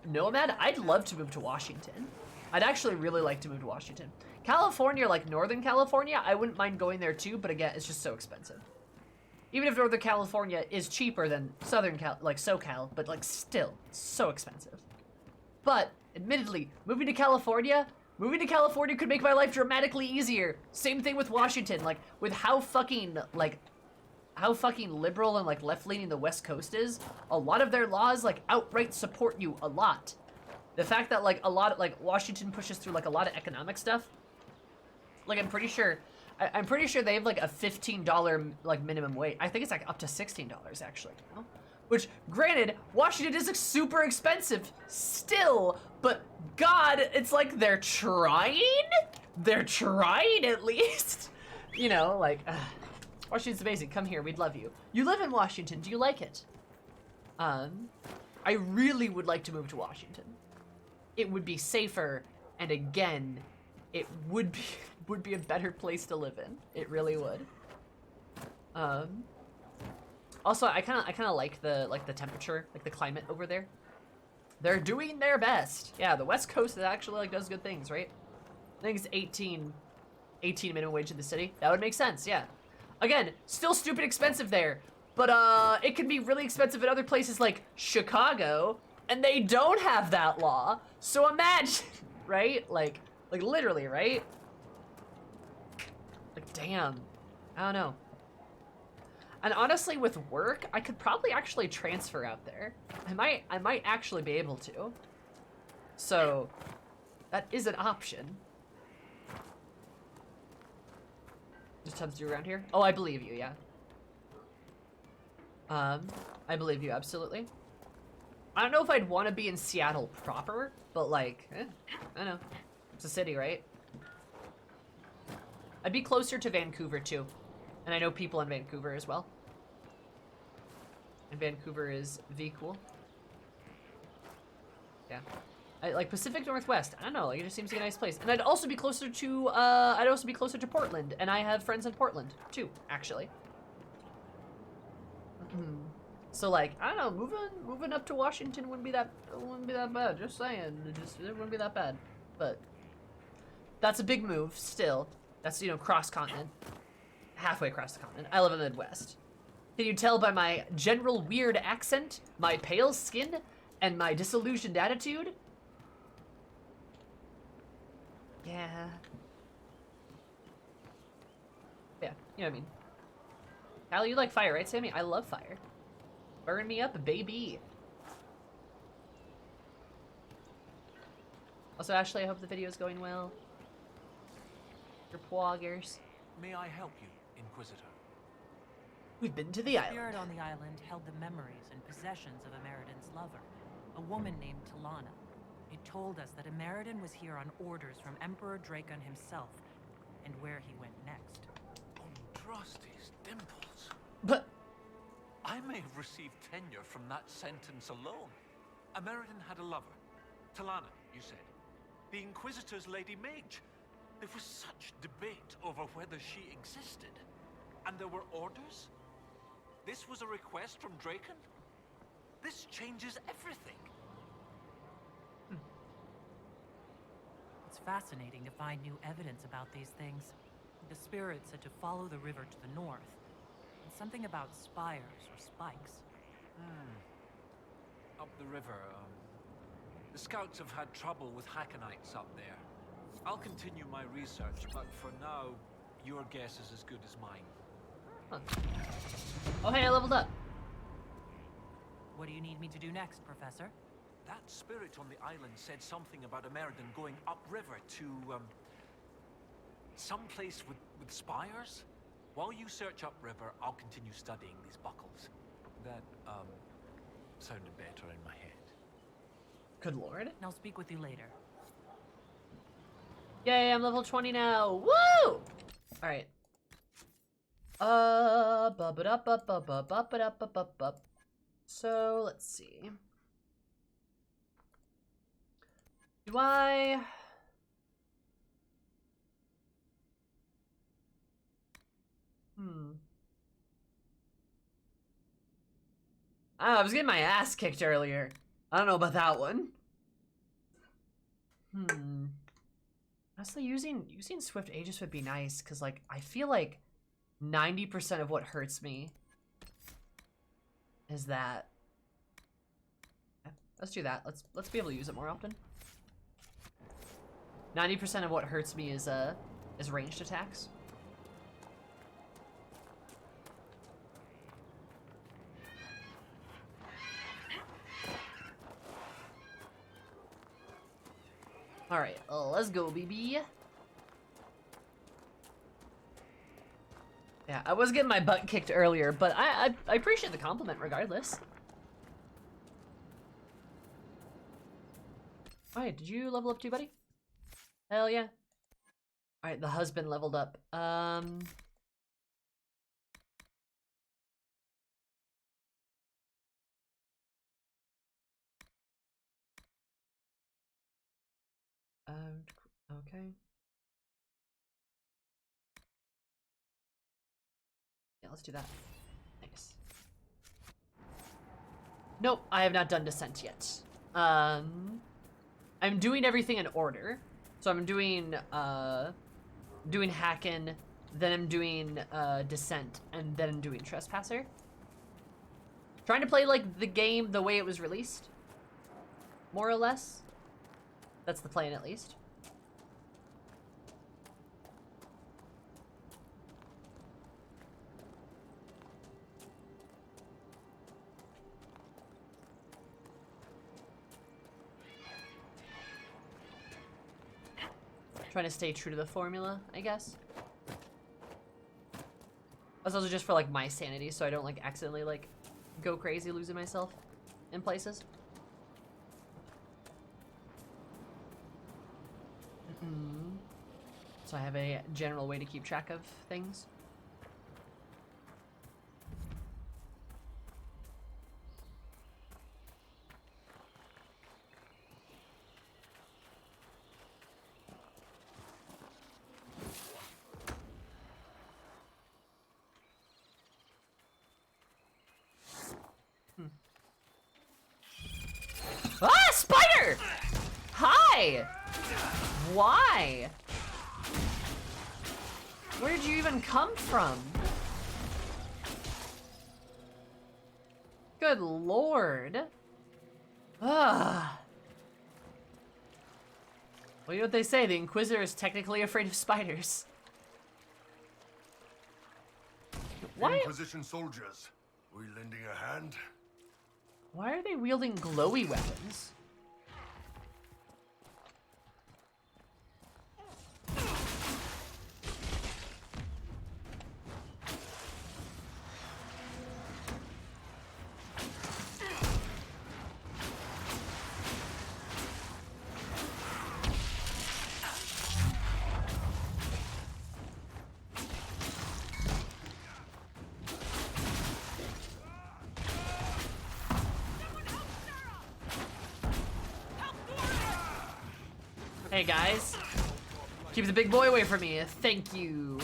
Nomad, I'd love to move to Washington. I'd actually really like to move to Washington. California, like Northern California, I wouldn't mind going there too, but again, it's just so expensive. Even if Northern California is cheaper than Southern like SoCal, but like still, it's so expensive. But, admittedly, moving to California could make my life dramatically easier. Same thing with Washington, like, with how fucking liberal and like left-leaning the West Coast is, a lot of their laws like outright support you a lot. The fact that like a lot of like Washington pushes through like a lot of economic stuff. Like I'm pretty sure they have like a $15 like minimum wage. I think it's like up to $16 actually. You know? Which granted, Washington is like, super expensive still, but God, it's like they're trying. They're trying at least. You know, like. Washington's amazing. Come here. We'd love you. You live in Washington. Do you like it? I really would like to move to Washington. It would be safer, and again, it would be a better place to live in. It really would. Also, I kind of like the temperature, like the climate over there. They're doing their best. Yeah, the West Coast actually like does good things, right? I think it's 18 minimum wage in the city. That would make sense. Yeah. Again, still stupid expensive there, but it can be really expensive in other places like Chicago, and they don't have that law. So imagine, right? Like literally, right? Like, damn. I don't know. And honestly, with work, I could probably actually transfer out there. I might actually be able to. So, that is an option. Just tons to do around here? Oh, I believe you, yeah. I believe you, absolutely. I don't know if I'd want to be in Seattle proper, but like, I don't know. It's a city, right? I'd be closer to Vancouver too. And I know people in Vancouver as well. And Vancouver is cool. Yeah. Like Pacific Northwest. I don't know, like it just seems like a nice place. And I'd also be closer to Portland, and I have friends in Portland too, actually. So like, I don't know, moving up to Washington wouldn't be that bad. Just saying, it wouldn't be that bad. But that's a big move still. That's, you know, cross continent, halfway across the continent. I live in the Midwest. Can you tell by my general weird accent, my pale skin, and my disillusioned attitude? Yeah. Yeah, you know what I mean. Kyle, you like fire, right, Sammy? I love fire. Burn me up, baby. Also, Ashley, I hope the video is going well. Your poggers. May I help you, Inquisitor? We've been to the island. Spirit on the island held the memories and possessions of Ameridan's lover, a woman named Talana. It told us that Ameridan was here on orders from Emperor Dragon himself, and where he went next. Undrasty's dimples. But I may have received tenure from that sentence alone. Ameridan had a lover. Talana, you said. The Inquisitor's Lady Mage. There was such debate over whether she existed. And there were orders? This was a request from Draken? This changes everything. It's fascinating to find new evidence about these things. The spirit said to follow the river to the north. And something about spires or spikes. Up the river, the scouts have had trouble with Hakkonites up there. I'll continue my research, but for now, your guess is as good as mine. Huh. Oh, hey, I leveled up. What do you need me to do next, Professor? That spirit on the island said something about Ameridan going upriver to, someplace with spires? While you search upriver, I'll continue studying these buckles. That, sounded better in my head. Good lord. I'll speak with you later. Yay, I'm level 20 now. Woo! Alright. So, let's see. Do I... I was getting my ass kicked earlier. I don't know about that one. Honestly, using Swift Aegis would be nice, because, like, I feel like 90% of what hurts me is that. Yeah, let's do that. Let's be able to use it more often. 90% of what hurts me is ranged attacks. Alright, let's go, baby. Yeah, I was getting my butt kicked earlier, but I appreciate the compliment regardless. Alright, did you level up too, buddy? Hell yeah. Alright, the husband leveled up. Okay. Yeah, let's do that. Nice. Nope, I have not done Descent yet. I'm doing everything in order. So I'm doing Hakkon, then I'm doing Descent, and then I'm doing Trespasser. Trying to play like the game the way it was released. More or less. That's the plan, at least. Trying to stay true to the formula, I guess. That's also just for like my sanity, so I don't like accidentally like go crazy losing myself in places. So I have a general way to keep track of things. Why? Why? Where did you even come from? Good lord. Ugh. Well, you know what they say, the Inquisitor is technically afraid of spiders. Why? Inquisition soldiers, we lending a hand? Why are they wielding glowy weapons? Hey guys, keep the big boy away from me. Thank you.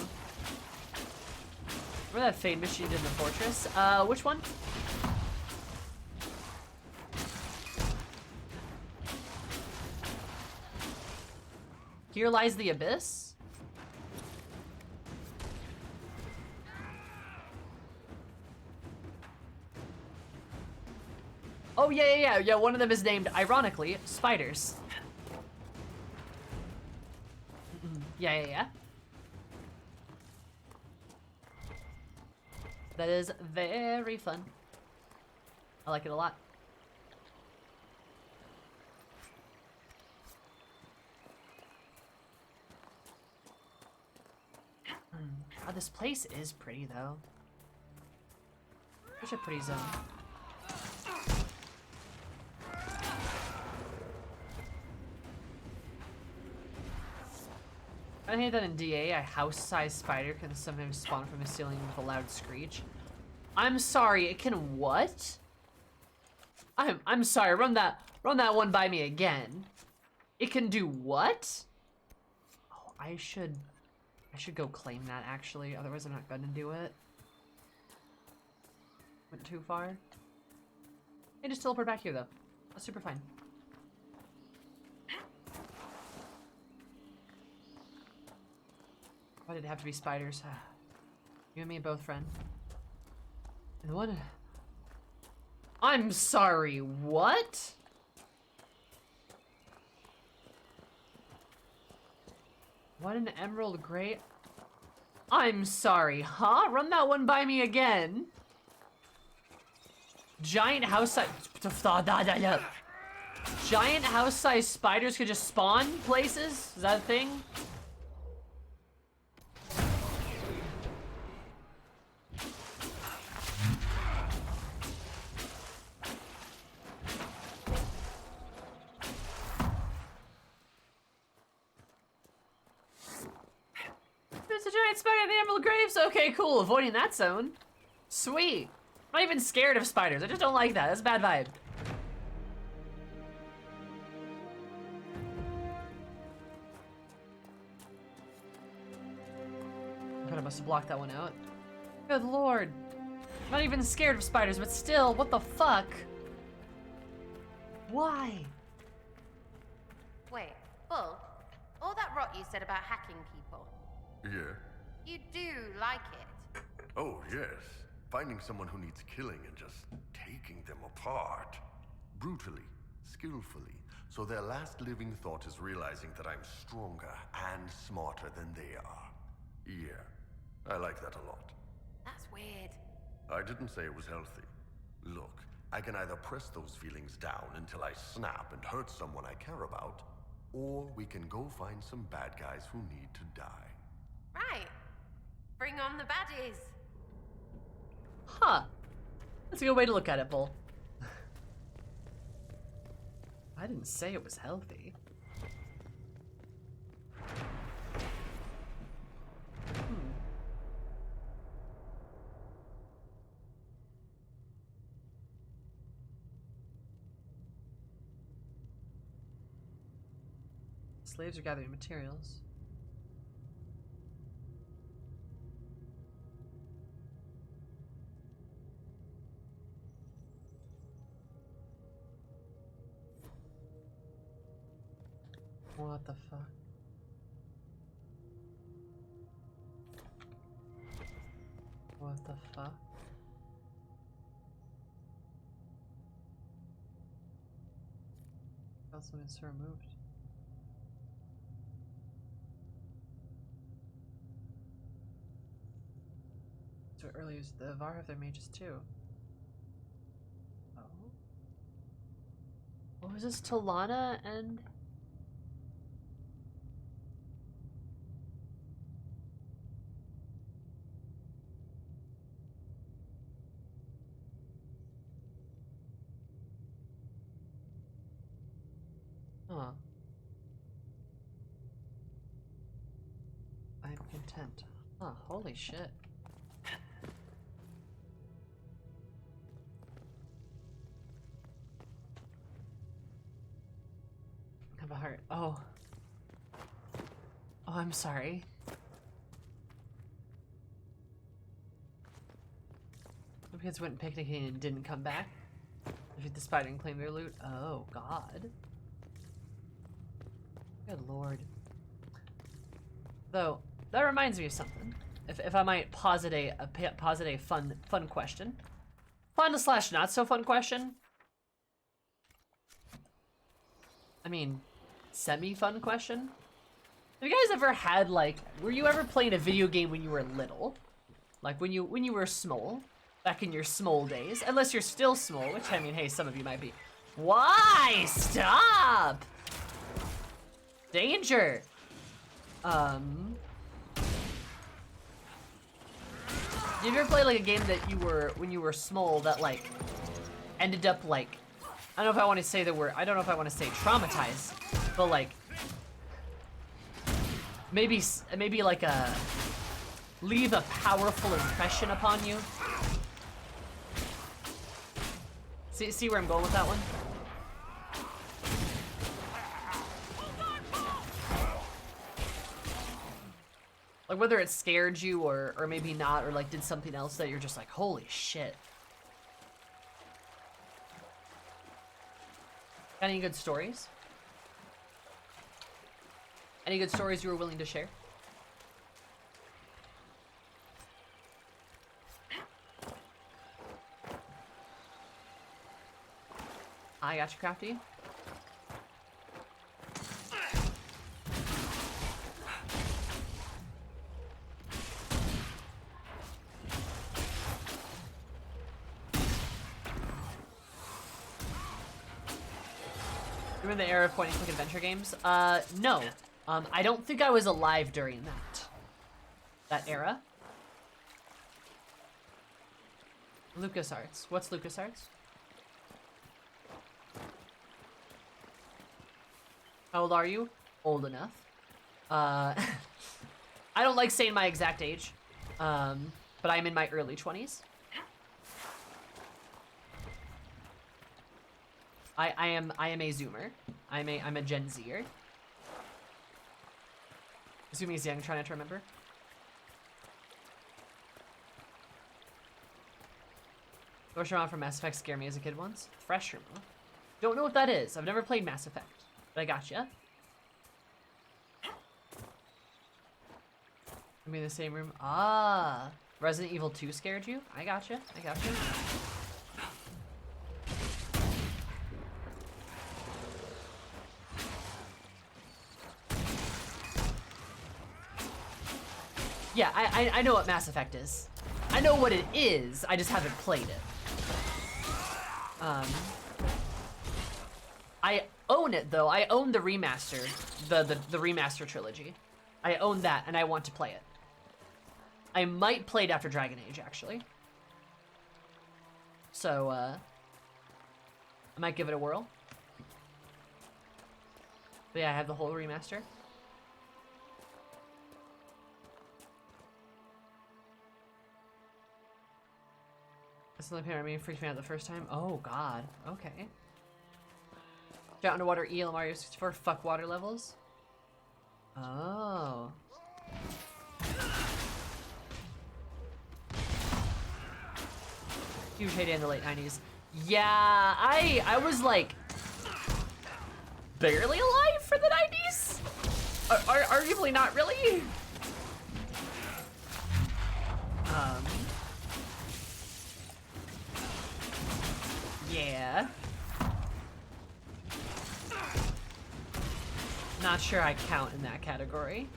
Remember that Fade mission you did in the fortress? Which one? Here lies the abyss? Oh yeah, one of them is named, ironically, spiders. Yeah. That is very fun. I like it a lot. Oh, this place is pretty though. Such a pretty zone. I hate that in DA, a house-sized spider can sometimes spawn from a ceiling with a loud screech. I'm sorry, it can what? I'm sorry, run that one by me again. It can do what? Oh, I should go claim that actually, otherwise I'm not gonna do it. Went too far. Hey, just teleport back here though. That's super fine. Why did it have to be spiders? You and me both, friend. And what? I'm sorry, what? What an emerald gray. I'm sorry, huh? Run that one by me again. Giant house-sized... Giant house-sized spiders could just spawn places? Is that a thing? There's a giant spider in the Emerald Graves? Okay, cool. Avoiding that zone. Sweet. I'm not even scared of spiders. I just don't like that. That's a bad vibe. God, I must have blocked that one out. Good lord. I'm not even scared of spiders, but still, what the fuck? Why? Wait, Bull, all that rot you said about hacking people, Yeah? you do like it. Oh, yes. Finding someone who needs killing and just taking them apart. Brutally, skillfully, so their last living thought is realizing that I'm stronger and smarter than they are. Yeah, I like that a lot. That's weird. I didn't say it was healthy. Look, I can either press those feelings down until I snap and hurt someone I care about, or we can go find some bad guys who need to die. Right. Bring on the baddies. Huh. That's a good way to look at it, Bull. I didn't say it was healthy. Slaves are gathering materials. What the fuck? What the fuck? Also it's removed. So earlier the Var have their mages too. Oh. What was this? Talana and huh. I'm content. Huh, holy shit. I have a heart. Oh. Oh, I'm sorry. The kids went picnicking and didn't come back. Defeat the spider and claim their loot. Oh, God. Good lord. Though, that reminds me of something. If I might posit a fun question. Fun / not so fun question. I mean, semi-fun question. Have you guys ever had, like, were you ever playing a video game when you were little? Like, when you were small? Back in your small days? Unless you're still small, which, I mean, hey, some of you might be. Why? Stop! Danger! Did you ever play, like, a game that you were, when you were small, that, like, ended up, like, I don't know if I want to say the word, I don't know if I want to say traumatized, but, like, maybe like leave a powerful impression upon you? See where I'm going with that one? Like, whether it scared you or maybe not, or like did something else that you're just like, holy shit. Got any good stories? Any good stories you were willing to share? I got you, Crafty. Remember the era of point-and-click adventure games? No. I don't think I was alive during that era. LucasArts. What's LucasArts? How old are you? Old enough. I don't like saying my exact age, but I'm in my early 20s. I am a Zoomer. I'm a Gen Zer. Assuming he's young, trying not to remember. Thorshima from Mass Effect scared me as a kid once. Fresh room. Don't know what that is. I've never played Mass Effect, but I gotcha. I'm in the same room. Ah, Resident Evil 2 scared you? I gotcha. I gotcha. Yeah, I know what Mass Effect is. I know what it is, I just haven't played it. I own it though. I own the remaster, the remaster trilogy. I own that and I want to play it. I might play it after Dragon Age actually. So I might give it a whirl. But yeah, I have the whole remaster. That's another pair. I mean, freaked me out the first time. Oh god. Okay. Got underwater eel Mario 64. Fuck water levels. Oh. Huge heyday in the late 90s. Yeah, I was like barely alive for the 90s. Arguably not really. Yeah. Not sure I count in that category.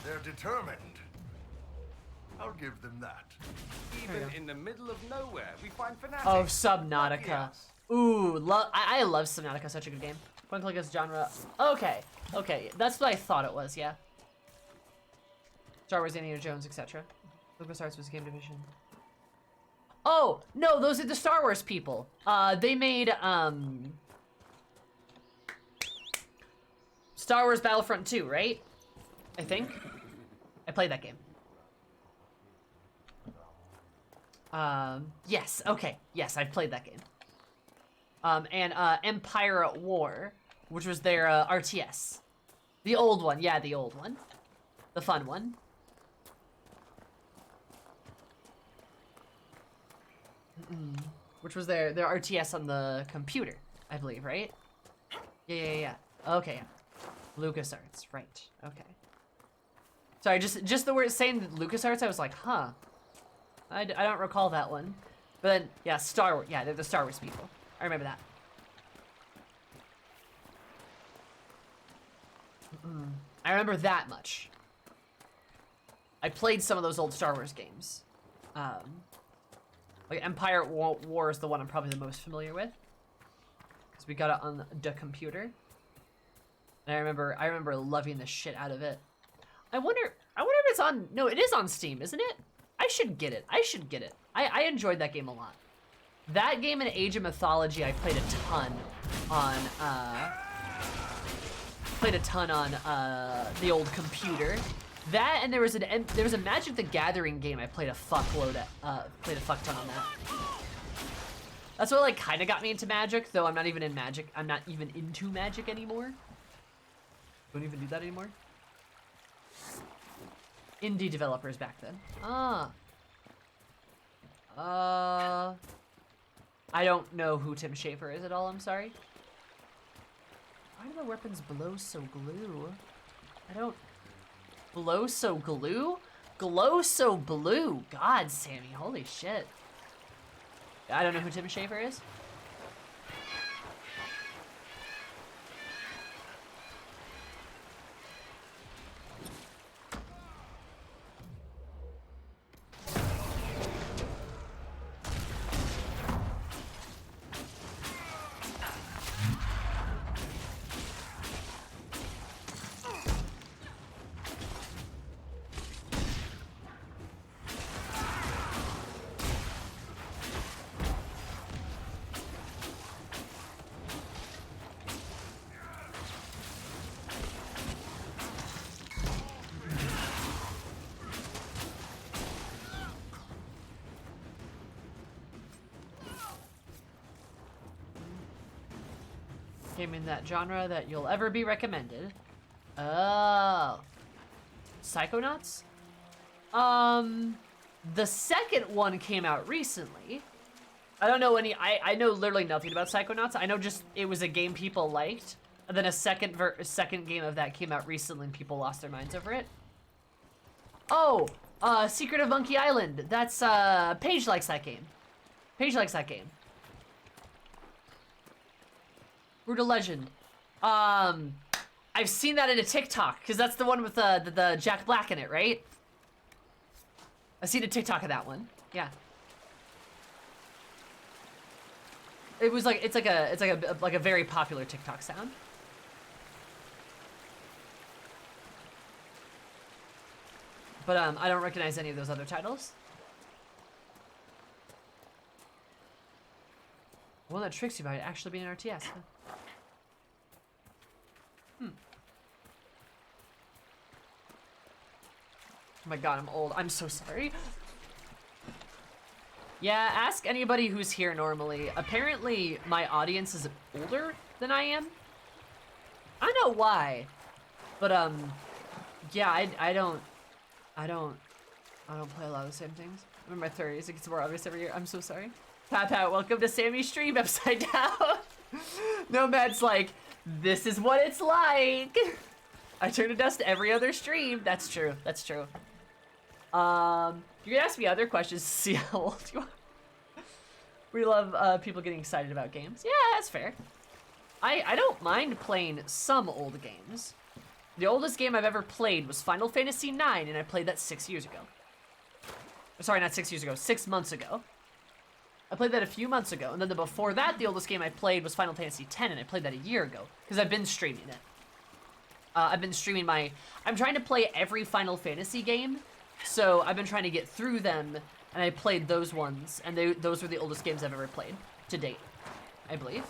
They're determined. I'll give them that. Even in the middle of nowhere, we find fanatics. Oh, Subnautica. Ooh, I love Subnautica. Such a good game. Point click as genre. Okay, okay, that's what I thought it was. Yeah. Star Wars, Indiana Jones, etc. LucasArts was game division. Oh no, those are the Star Wars people. They made Star Wars Battlefront 2, right? I think. I played that game. Yes, okay. Yes, I played that game. And Empire at War, which was their RTS. The old one, yeah, the old one. The fun one. Which was their RTS on the computer, I believe, right? Yeah. Okay, yeah. LucasArts, right, okay. Sorry, just the word saying LucasArts, I was like, huh. I don't recall that one. But then, yeah, Star Wars, yeah, they're the Star Wars people. I remember that. I remember that much. I played some of those old Star Wars games. Like Empire at War is the one I'm probably the most familiar with. Because we got it on the computer. And I remember loving the shit out of it. I wonder if it's on, no, it is on Steam, isn't it? I should get it. I enjoyed that game a lot. That game and Age of Mythology I played a ton on, the old computer. That, and there was a Magic the Gathering game I played a fuck ton on that. That's what like kind of got me into Magic, though I'm not even into Magic anymore. Don't even do that anymore. Indie developers back then. I don't know who Tim Schafer is at all, I'm sorry. Why do the weapons blow so glue? Blow so glue? Glow so blue. God, Sammy, holy shit. I don't know who Tim Schafer is. Game in that genre that you'll ever be recommended. Oh. Psychonauts? The second one came out recently. I don't know I know literally nothing about Psychonauts. I know just it was a game people liked. And then a second game of that came out recently and people lost their minds over it. Oh, Secret of Monkey Island. That's, Paige likes that game. Brutal Legend. I've seen that in a TikTok, because that's the one with the Jack Black in it, right? I've seen a TikTok of that one. Yeah. It's like a very popular TikTok sound. But I don't recognize any of those other titles. One that tricks you about it actually being an RTS. Oh my god, I'm old. I'm so sorry. Yeah, ask anybody who's here normally. Apparently, my audience is older than I am. I don't know why. But, yeah, I don't play a lot of the same things. I'm in my 30s. It gets more obvious every year. I'm so sorry. Pat, welcome to Sammy's stream upside down. Nomad's like, this is what it's like. I turn to dust every other stream. That's true. That's true. You can ask me other questions to see how old you are. We love people getting excited about games. Yeah, that's fair. I don't mind playing some old games. The oldest game I've ever played was Final Fantasy IX, and I played that 6 years ago. Sorry, not 6 years ago, 6 months ago. I played that a few months ago, and then before that, the oldest game I played was Final Fantasy X, and I played that a year ago, because I've been streaming it. I've been streaming I'm trying to play every Final Fantasy game, so I've been trying to get through them, and I played those ones, and those were the oldest games I've ever played, to date, I believe.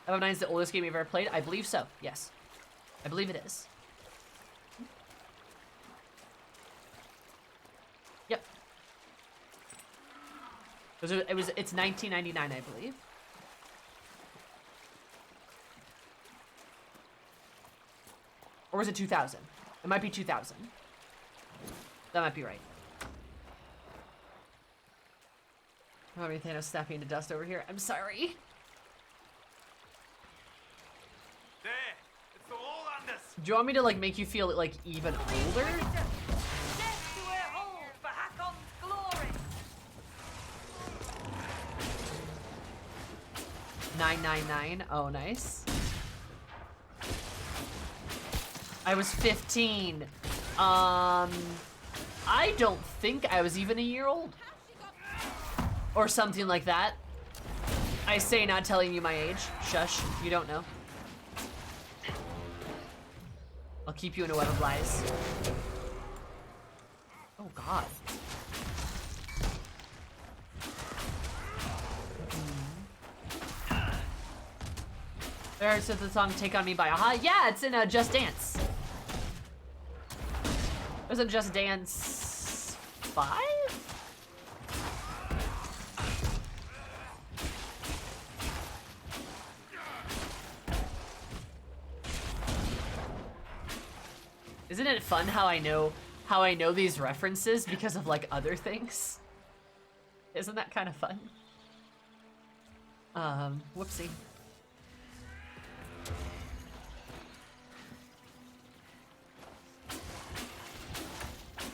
FF9 is the oldest game you've ever played? I believe so, yes. I believe it is. Yep. It's 1999, I believe. Or was it 2000? It might be 2000. That might be right. I don't have anything snapping into dust over here. I'm sorry. There! It's the Lowlanders! Do you want me to like make you feel like even older? Death to her hold for Hakkon's glory! 999. Oh, nice. I was 15. I don't think I was even a year old. Or something like that. I say not telling you my age. Shush, you don't know. I'll keep you in a web of lies. Oh god. There said the song Take On Me by Aha. Yeah, it's in Just Dance. It was in Just Dance 5? Isn't it fun how I know these references because of like other things? Isn't that kind of fun? Whoopsie.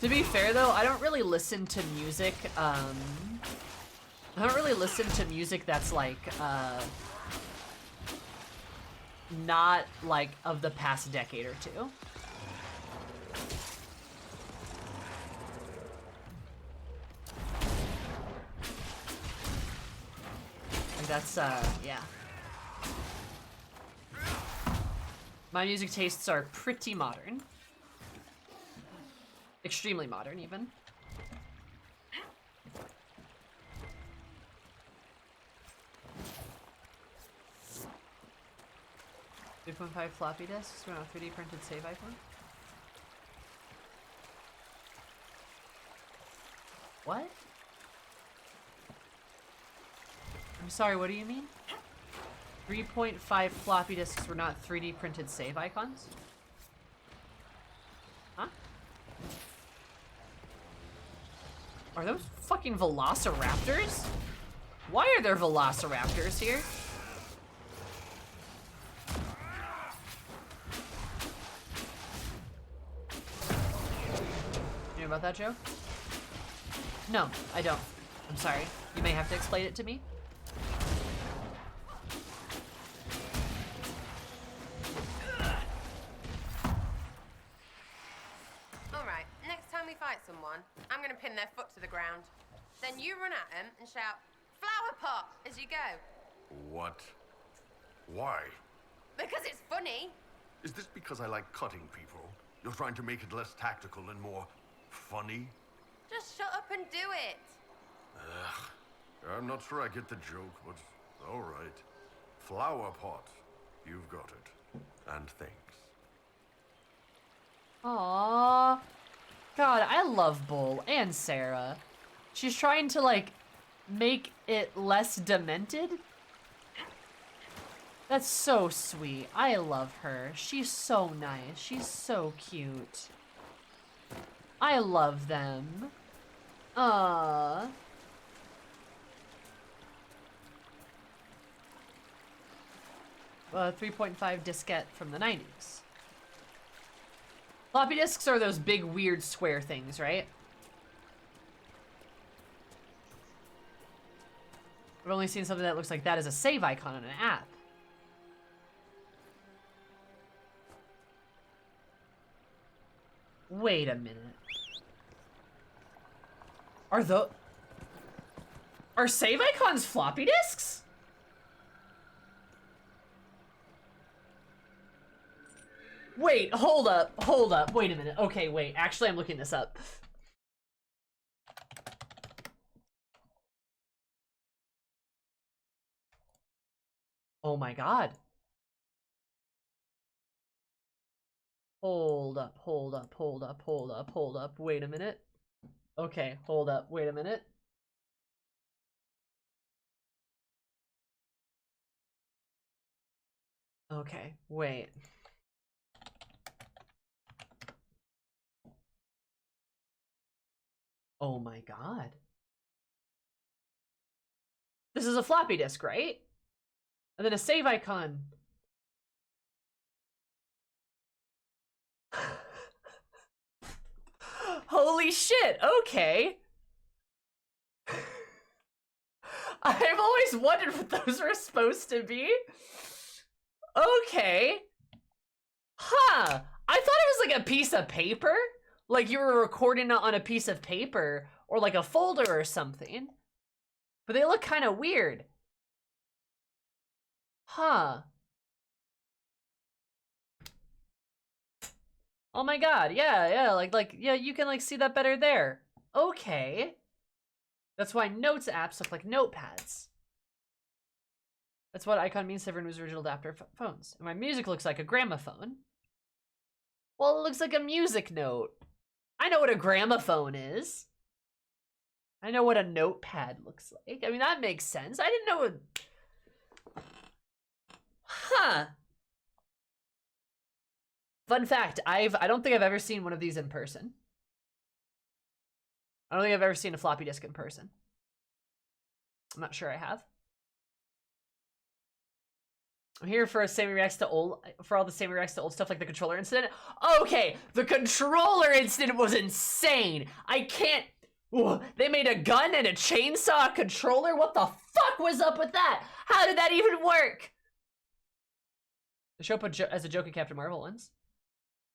To be fair though, I don't really listen to music, I don't really listen to music that's like, not like of the past decade or two. Like that's, yeah. My music tastes are pretty modern. Extremely modern, even. .5 floppy disks run a 3D printed save icon. What? I'm sorry, what do you mean? 3.5 floppy disks were not 3D printed save icons? Huh? Are those fucking velociraptors? Why are there velociraptors here? You know about that, Joe? No, I don't. I'm sorry. You may have to explain it to me. Alright, next time we fight someone, I'm gonna pin their foot to the ground. Then you run at them and shout, "Flower pot," as you go. What? Why? Because it's funny. Is this because I like cutting people? You're trying to make it less tactical and more funny? Just shut up and do it. Ugh. I'm not sure I get the joke, but all right. Flower pot. You've got it. And thanks. Aww. God, I love Bull and Sarah. She's trying to, like, make it less demented. That's so sweet. I love her. She's so nice. She's so cute. I love them. 3.5 diskette from the 90s. Floppy disks are those big, weird square things, right? I've only seen something that looks like that as a save icon on an app. Wait a minute. Are save icons floppy disks? Wait, hold up, wait a minute. Okay, wait, actually I'm looking this up. Oh my god. Hold up, wait a minute. Okay, hold up, wait a minute. Okay, wait. Oh my god. This is a floppy disk, right? And then a save icon. Holy shit, okay. I've always wondered what those were supposed to be. Okay. Huh. I thought it was like a piece of paper. Like you were recording it on a piece of paper or like a folder or something. But they look kind of weird. Huh. Oh my god, yeah, yeah, you can like see that better there. Okay. That's why notes apps look like notepads. That's what icon means to everyone's original adapter phones. And my music looks like a gramophone. Well, it looks like a music note. I know what a gramophone is. I know what a notepad looks like. I mean, that makes sense. I didn't know what... Huh. Fun fact, I don't think I've ever seen one of these in person. I don't think I've ever seen a floppy disk in person. I'm not sure I have. I'm here for Sammy reacts to old, for all the Sammy reacts to old stuff like the controller incident. Okay, the controller incident was insane. I can't. Ooh, they made a gun and a chainsaw controller. What the fuck was up with that? How did that even work? The show put as a joke at Captain Marvel once.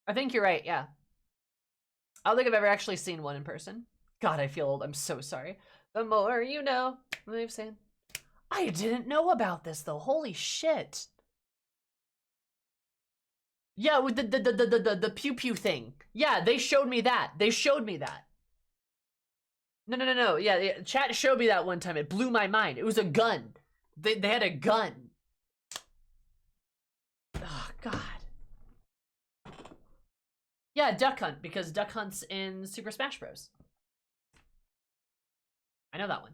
I think you're right. Yeah. I don't think I've ever actually seen one in person. God, I feel old. I'm so sorry. The more you know. What are you saying? I didn't know about this though. Holy shit. Yeah, with the pew pew thing. Yeah, they showed me that. They showed me that. No. Yeah, chat showed me that one time. It blew my mind. It was a gun. They had a gun. Oh god. Yeah, Duck Hunt, because Duck Hunt's in Super Smash Bros. I know that one.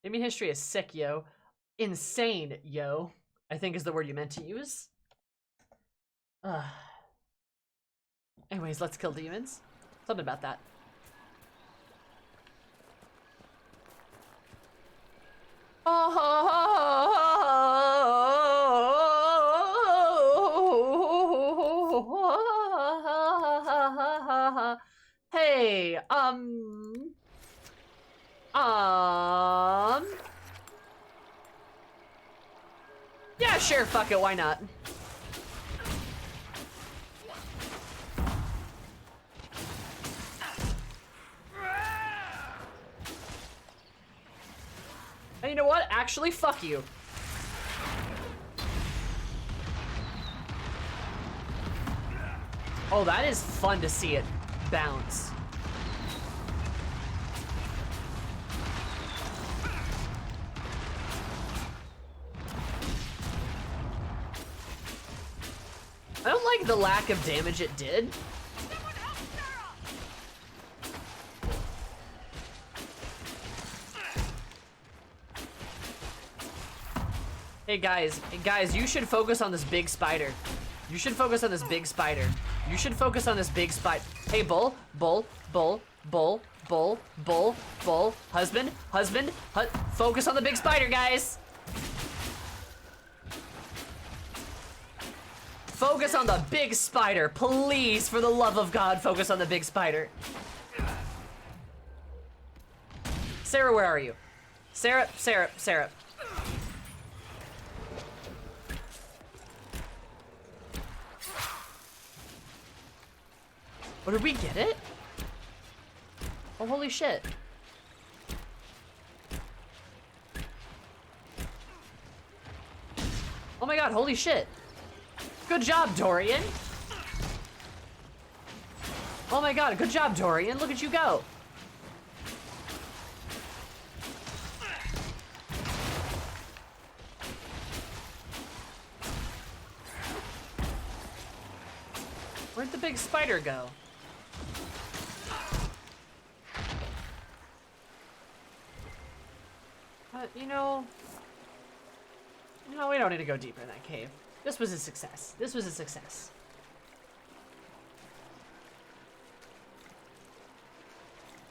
Gaming history is sick, yo. Insane, yo. I think is the word you meant to use. Anyways, let's kill demons. Something about that. Hey, yeah, sure, fuck it, why not? And you know what? Actually, fuck you. Oh, that is fun to see it bounce. I don't like the lack of damage it did. Hey guys, you should focus on this big spider. You should focus on this big spider. You should focus on this big spider. Hey, bull, husband, focus on the big spider, guys. Focus on the big spider, please, for the love of God, focus on the big spider. Sarah, where are you? Sarah. Oh, did we get it? Oh, holy shit. Oh my God, holy shit. Good job, Dorian. Oh my God, good job, Dorian. Look at you go. Where'd the big spider go? You know, we don't need to go deeper in that cave. This was a success. This was a success.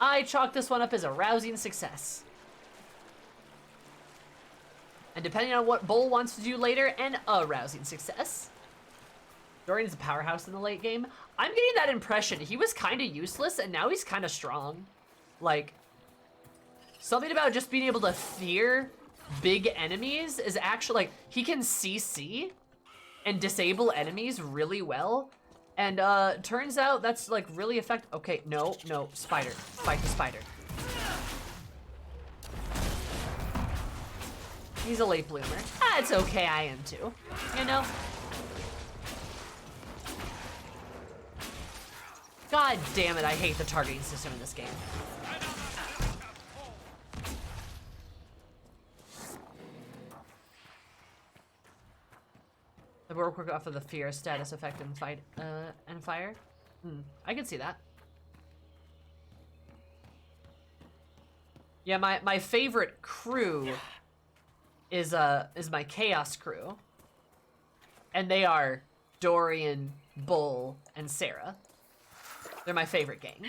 I chalk this one up as a rousing success. And depending on what Bull wants to do later, an rousing success. Dorian's a powerhouse in the late game. I'm getting that impression. He was kind of useless, and now he's kind of strong. Like, something about just being able to fear big enemies is actually, like, he can CC and disable enemies really well. And turns out that's like really effective. Okay, no, spider. Fight the spider. He's a late bloomer. Ah, it's okay, I am too. You know? God damn it, I hate the targeting system in this game. The work off of the fear status effect and fight and fire. I can see that. Yeah, my favorite crew is my chaos crew. And they are Dorian, Bull, and Sarah. They're my favorite gang.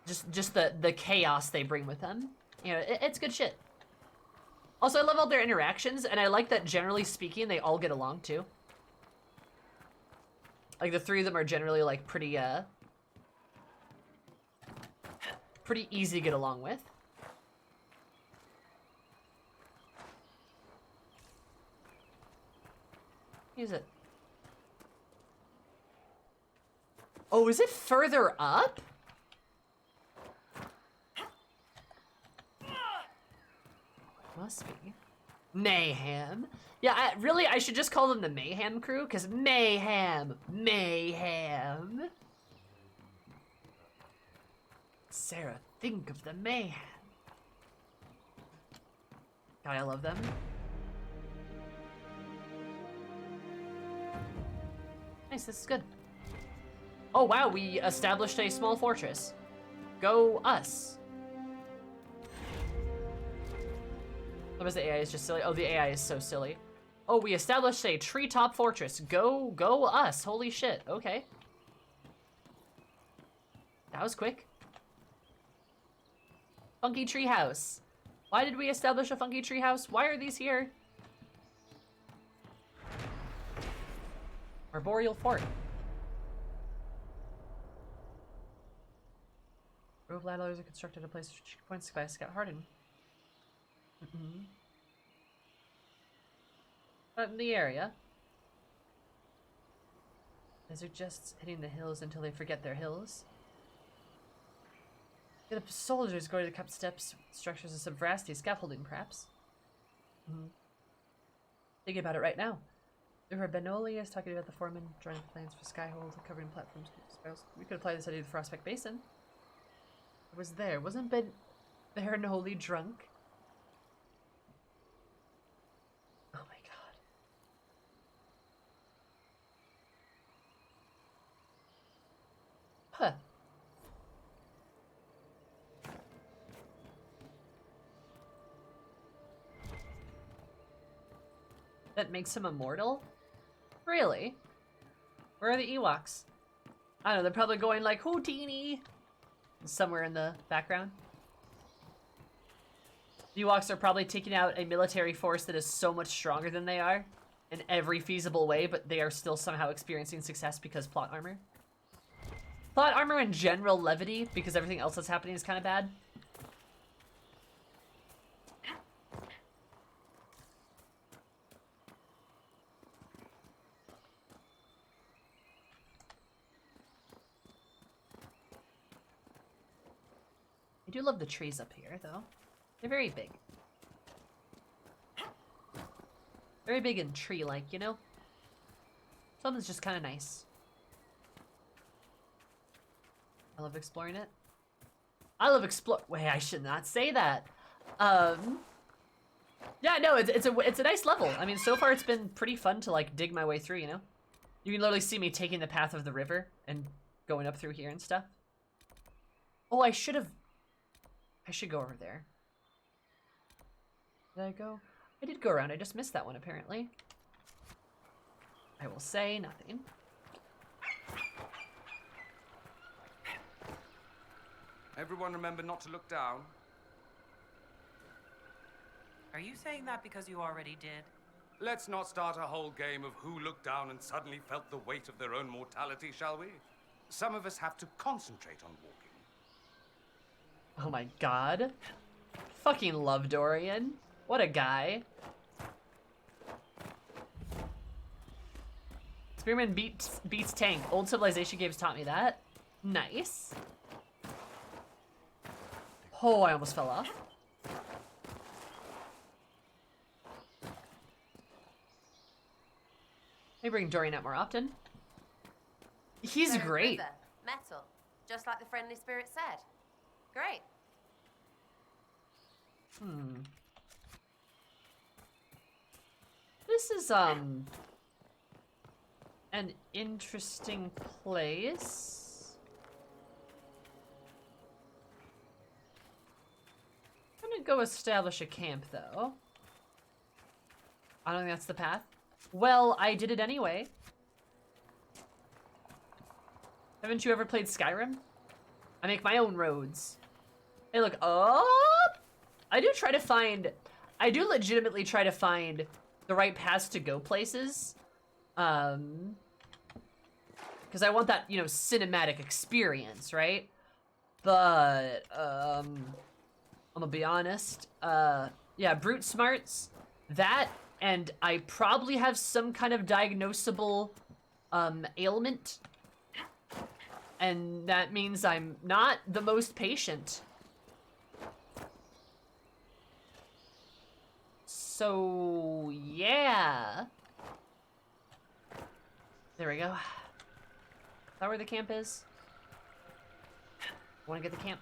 Just the chaos they bring with them. You know, it's good shit. Also, I love all their interactions, and I like that, generally speaking, they all get along, too. Like, the three of them are generally, like, pretty easy to get along with. Is it? Oh, is it further up? Must be. Mayhem. Yeah, I should just call them the Mayhem crew, because mayhem. Sarah, think of the mayhem. God, I love them. Nice, this is good. Oh, wow, we established a small fortress. Go us. What was the AI is just silly? Oh, the AI is so silly. Oh, we established a treetop fortress. Go us. Holy shit. Okay. That was quick. Funky treehouse. Why did we establish a funky treehouse? Why are these here? Arboreal fort. Grove ladders are constructed to place strategic points by Scout Harden. Not in the area. Desert just hitting the hills until they forget their hills. Get up soldiers going to the cup steps, structures of subveracity, scaffolding perhaps. Thinking about it right now. Benoli is talking about the foreman drawing plans for Skyhold, covering platforms. We could apply this idea to Frostback Basin. I was there. Wasn't Benoli drunk? Oh my god. Huh. That makes him immortal? Really? Where are the Ewoks? I don't know, they're probably going like, Houdini! Somewhere in the background. The Ewoks are probably taking out a military force that is so much stronger than they are in every feasible way, but they are still somehow experiencing success because plot armor. Plot armor and general levity, because everything else that's happening is kind of bad. I do love the trees up here, though. They're very big. Very big and tree-like, you know? Something's just kind of nice. I love exploring it. I love wait, I should not say that. Yeah, no, it's a nice level. I mean, so far it's been pretty fun to like dig my way through, you know? You can literally see me taking the path of the river and going up through here and stuff. Oh, I should go over there. Did I go? I did go around. I just missed that one, apparently. I will say nothing. Everyone remember not to look down. Are you saying that because you already did? Let's not start a whole game of who looked down and suddenly felt the weight of their own mortality, shall we? Some of us have to concentrate on walking. Oh my god. Fucking love Dorian. What a guy. Spearman beats tank. Old Civilization games taught me that. Nice. Oh, I almost fell off. Maybe bring Dorian out more often. He's They're a great. river, metal, just like the friendly spirit said. Great. This is, an interesting place. I'm gonna go establish a camp, though. I don't think that's the path. Well, I did it anyway. Haven't you ever played Skyrim? I make my own roads. Hey, look up! I do legitimately try to find the right paths to go places. Because I want that, you know, cinematic experience, right? But, I'm gonna be honest. Yeah, brute smarts, that, and I probably have some kind of diagnosable, ailment. And that means I'm not the most patient. So, yeah. There we go. Is that where the camp is? Want to get the camp?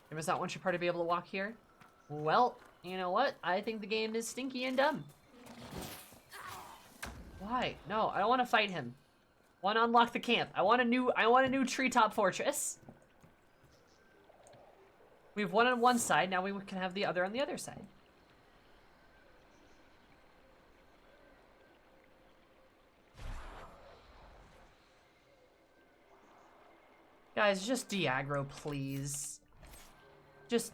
There does not want your party to be able to walk here? Well, you know what? I think the game is stinky and dumb. Why? No, I don't want to fight him. I want to unlock the camp. I want a new treetop fortress. We have one on one side, now we can have the other on the other side. Guys, just de-aggro, please. Just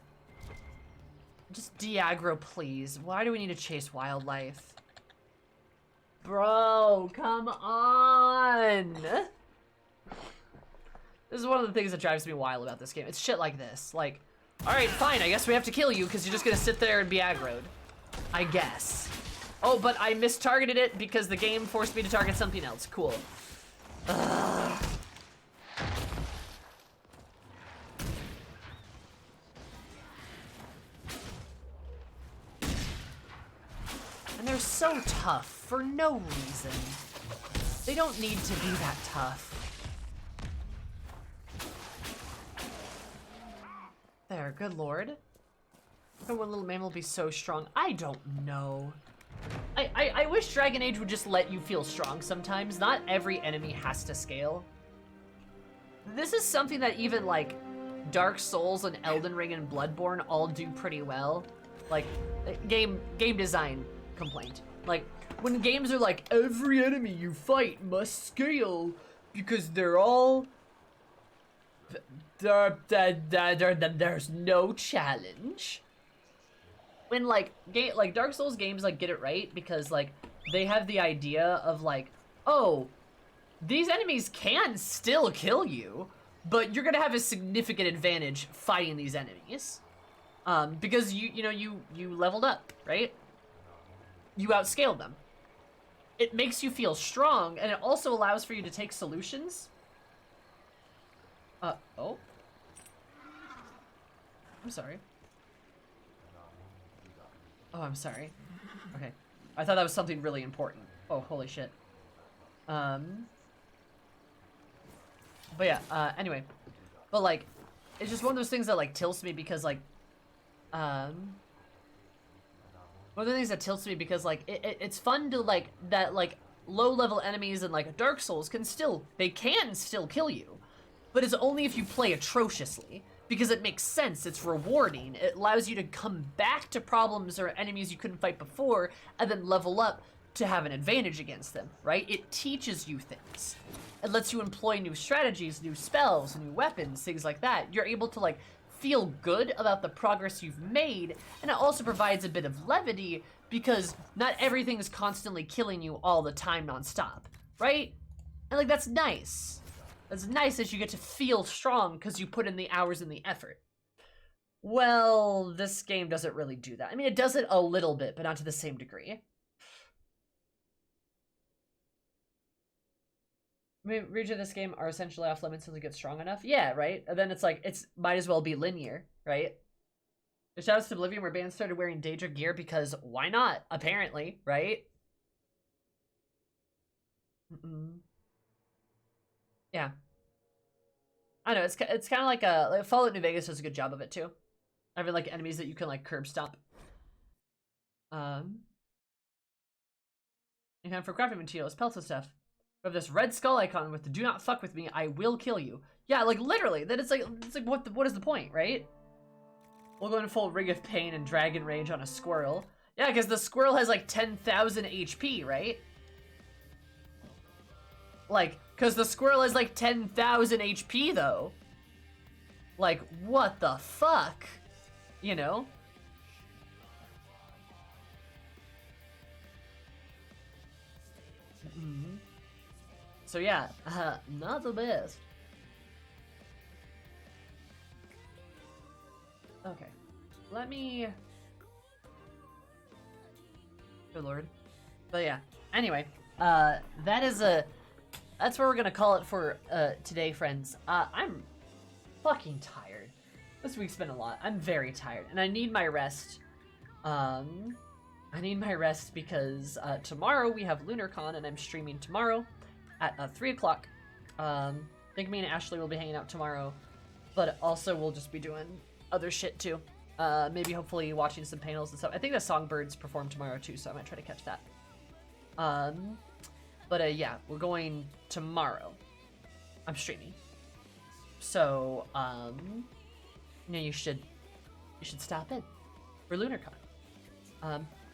de-aggro, please. Why do we need to chase wildlife? Bro, come on! This is one of the things that drives me wild about this game. It's shit like this. Like, alright, fine, I guess we have to kill you because you're just gonna sit there and be aggroed. I guess. Oh, but I mistargeted it because the game forced me to target something else. Cool. Ugh. so tough for no reason. They don't need to be that tough. There, good lord. One little man will be so strong. I don't know. I wish Dragon Age would just let you feel strong sometimes. Not every enemy has to scale. This is something that even like Dark Souls and Elden Ring and Bloodborne all do pretty well. Like game design complaint. Like when games are like every enemy you fight must scale because they're all there's no challenge. When like Dark Souls games like get it right because like they have the idea of like, oh, these enemies can still kill you, but you're gonna have a significant advantage fighting these enemies. Because you leveled up, right? You outscaled them. It makes you feel strong, and it also allows for you to take solutions. Oh. I'm sorry. Oh, I'm sorry. Okay. I thought that was something really important. Oh, holy shit. But yeah, anyway. But, like, it's just one of those things that, like, tilts me because, like, one of the things that tilts me because, like, it's fun to, like, that, like, low-level enemies in, like, Dark Souls can still kill you. But it's only if you play atrociously. Because it makes sense, it's rewarding. It allows you to come back to problems or enemies you couldn't fight before, and then level up to have an advantage against them, right? It teaches you things. It lets you employ new strategies, new spells, new weapons, things like that. You're able to, like, feel good about the progress you've made, and it also provides a bit of levity, because not everything is constantly killing you all the time nonstop, right? And, like, that's nice. It's nice that you get to feel strong because you put in the hours and the effort. Well, this game doesn't really do that. I mean, it does it a little bit, but not to the same degree. I mean, regions of this game are essentially off limits until you get strong enough. Yeah, right? And then it's like, it's might as well be linear, right? The shoutouts to Oblivion where bands started wearing Daedra gear because why not? Apparently, right? Yeah. I know, it's kind of like Fallout New Vegas does a good job of it too. Having like enemies that you can like curb stomp. In time for crafting materials, pelts and stuff. We have this red skull icon with the "Do not fuck with me, I will kill you." Yeah, like literally. Then it's like what is the point, right? We'll go into full Ring of Pain and Dragon Rage on a squirrel. Yeah, because the squirrel has like 10,000 HP, right? Like, because the squirrel has like 10,000 HP though. Like, what the fuck? You know? So yeah, not the best. Okay, let me... Good lord. But yeah, anyway, that's where we're gonna call it for today, friends. I'm fucking tired. This week's been a lot. I'm very tired, and I need my rest. I need my rest because tomorrow we have LunarCon, and I'm streaming tomorrow at 3 o'clock. I think me and Ashley will be hanging out tomorrow, but also we'll just be doing other shit too. Maybe hopefully watching some panels and stuff. I think the Songbirds perform tomorrow too, so I might try to catch that. But yeah, we're going tomorrow. I'm streaming. So, you know, you should stop in for LunarCon.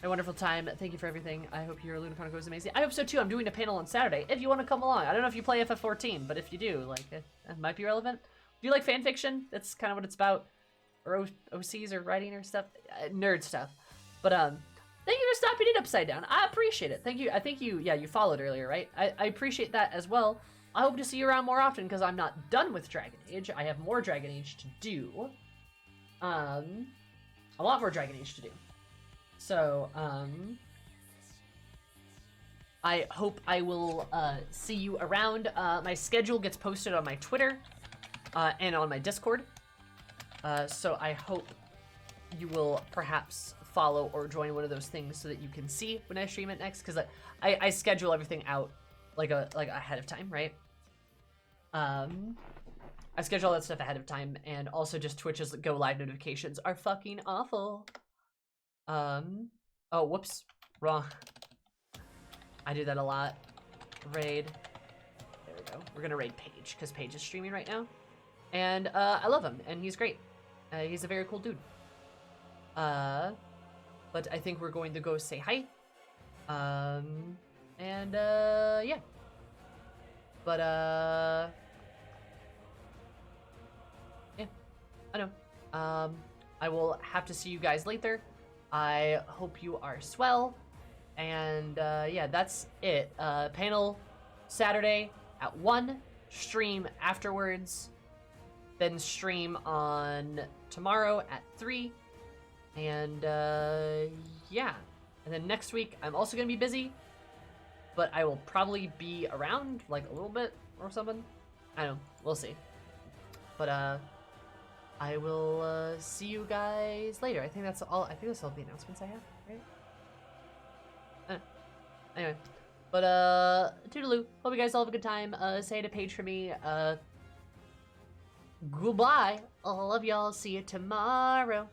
A wonderful time. Thank you for everything. I hope your LunarCon goes amazing. I hope so too. I'm doing a panel on Saturday. If you want to come along. I don't know if you play FF14, but if you do, like, it might be relevant. Do you like fan fiction? That's kind of what it's about. Or OCs or writing or stuff. Nerd stuff. But, thank you for stopping it Upside Down. I appreciate it. Thank you. I think you followed earlier, right? I appreciate that as well. I hope to see you around more often because I'm not done with Dragon Age. I have more Dragon Age to do. A lot more Dragon Age to do. So, I hope I will see you around. My schedule gets posted on my Twitter and on my Discord. So I hope you will perhaps follow or join one of those things so that you can see when I stream it next, because I schedule everything out like ahead of time, right? I schedule all that stuff ahead of time, and also just Twitch's go live notifications are fucking awful. Oh, whoops, wrong. I do that a lot. Raid. There we go. We're gonna raid Paige, because Paige is streaming right now. And I love him, and he's great. He's a very cool dude. But I think we're going to go say hi. And yeah. But yeah, I know. I will have to see you guys later. I hope you are swell. And yeah, that's it. Panel Saturday at 1, stream afterwards, then stream on tomorrow at 3, and yeah. And then next week I'm also gonna be busy, but I will probably be around like a little bit or something. I don't know, we'll see. But I will see you guys later. I think that's all. I think that's all the announcements I have, right? Anyway, but toodaloo. Hope you guys all have a good time. Say it to Paige for me. Goodbye. I love y'all. See you tomorrow.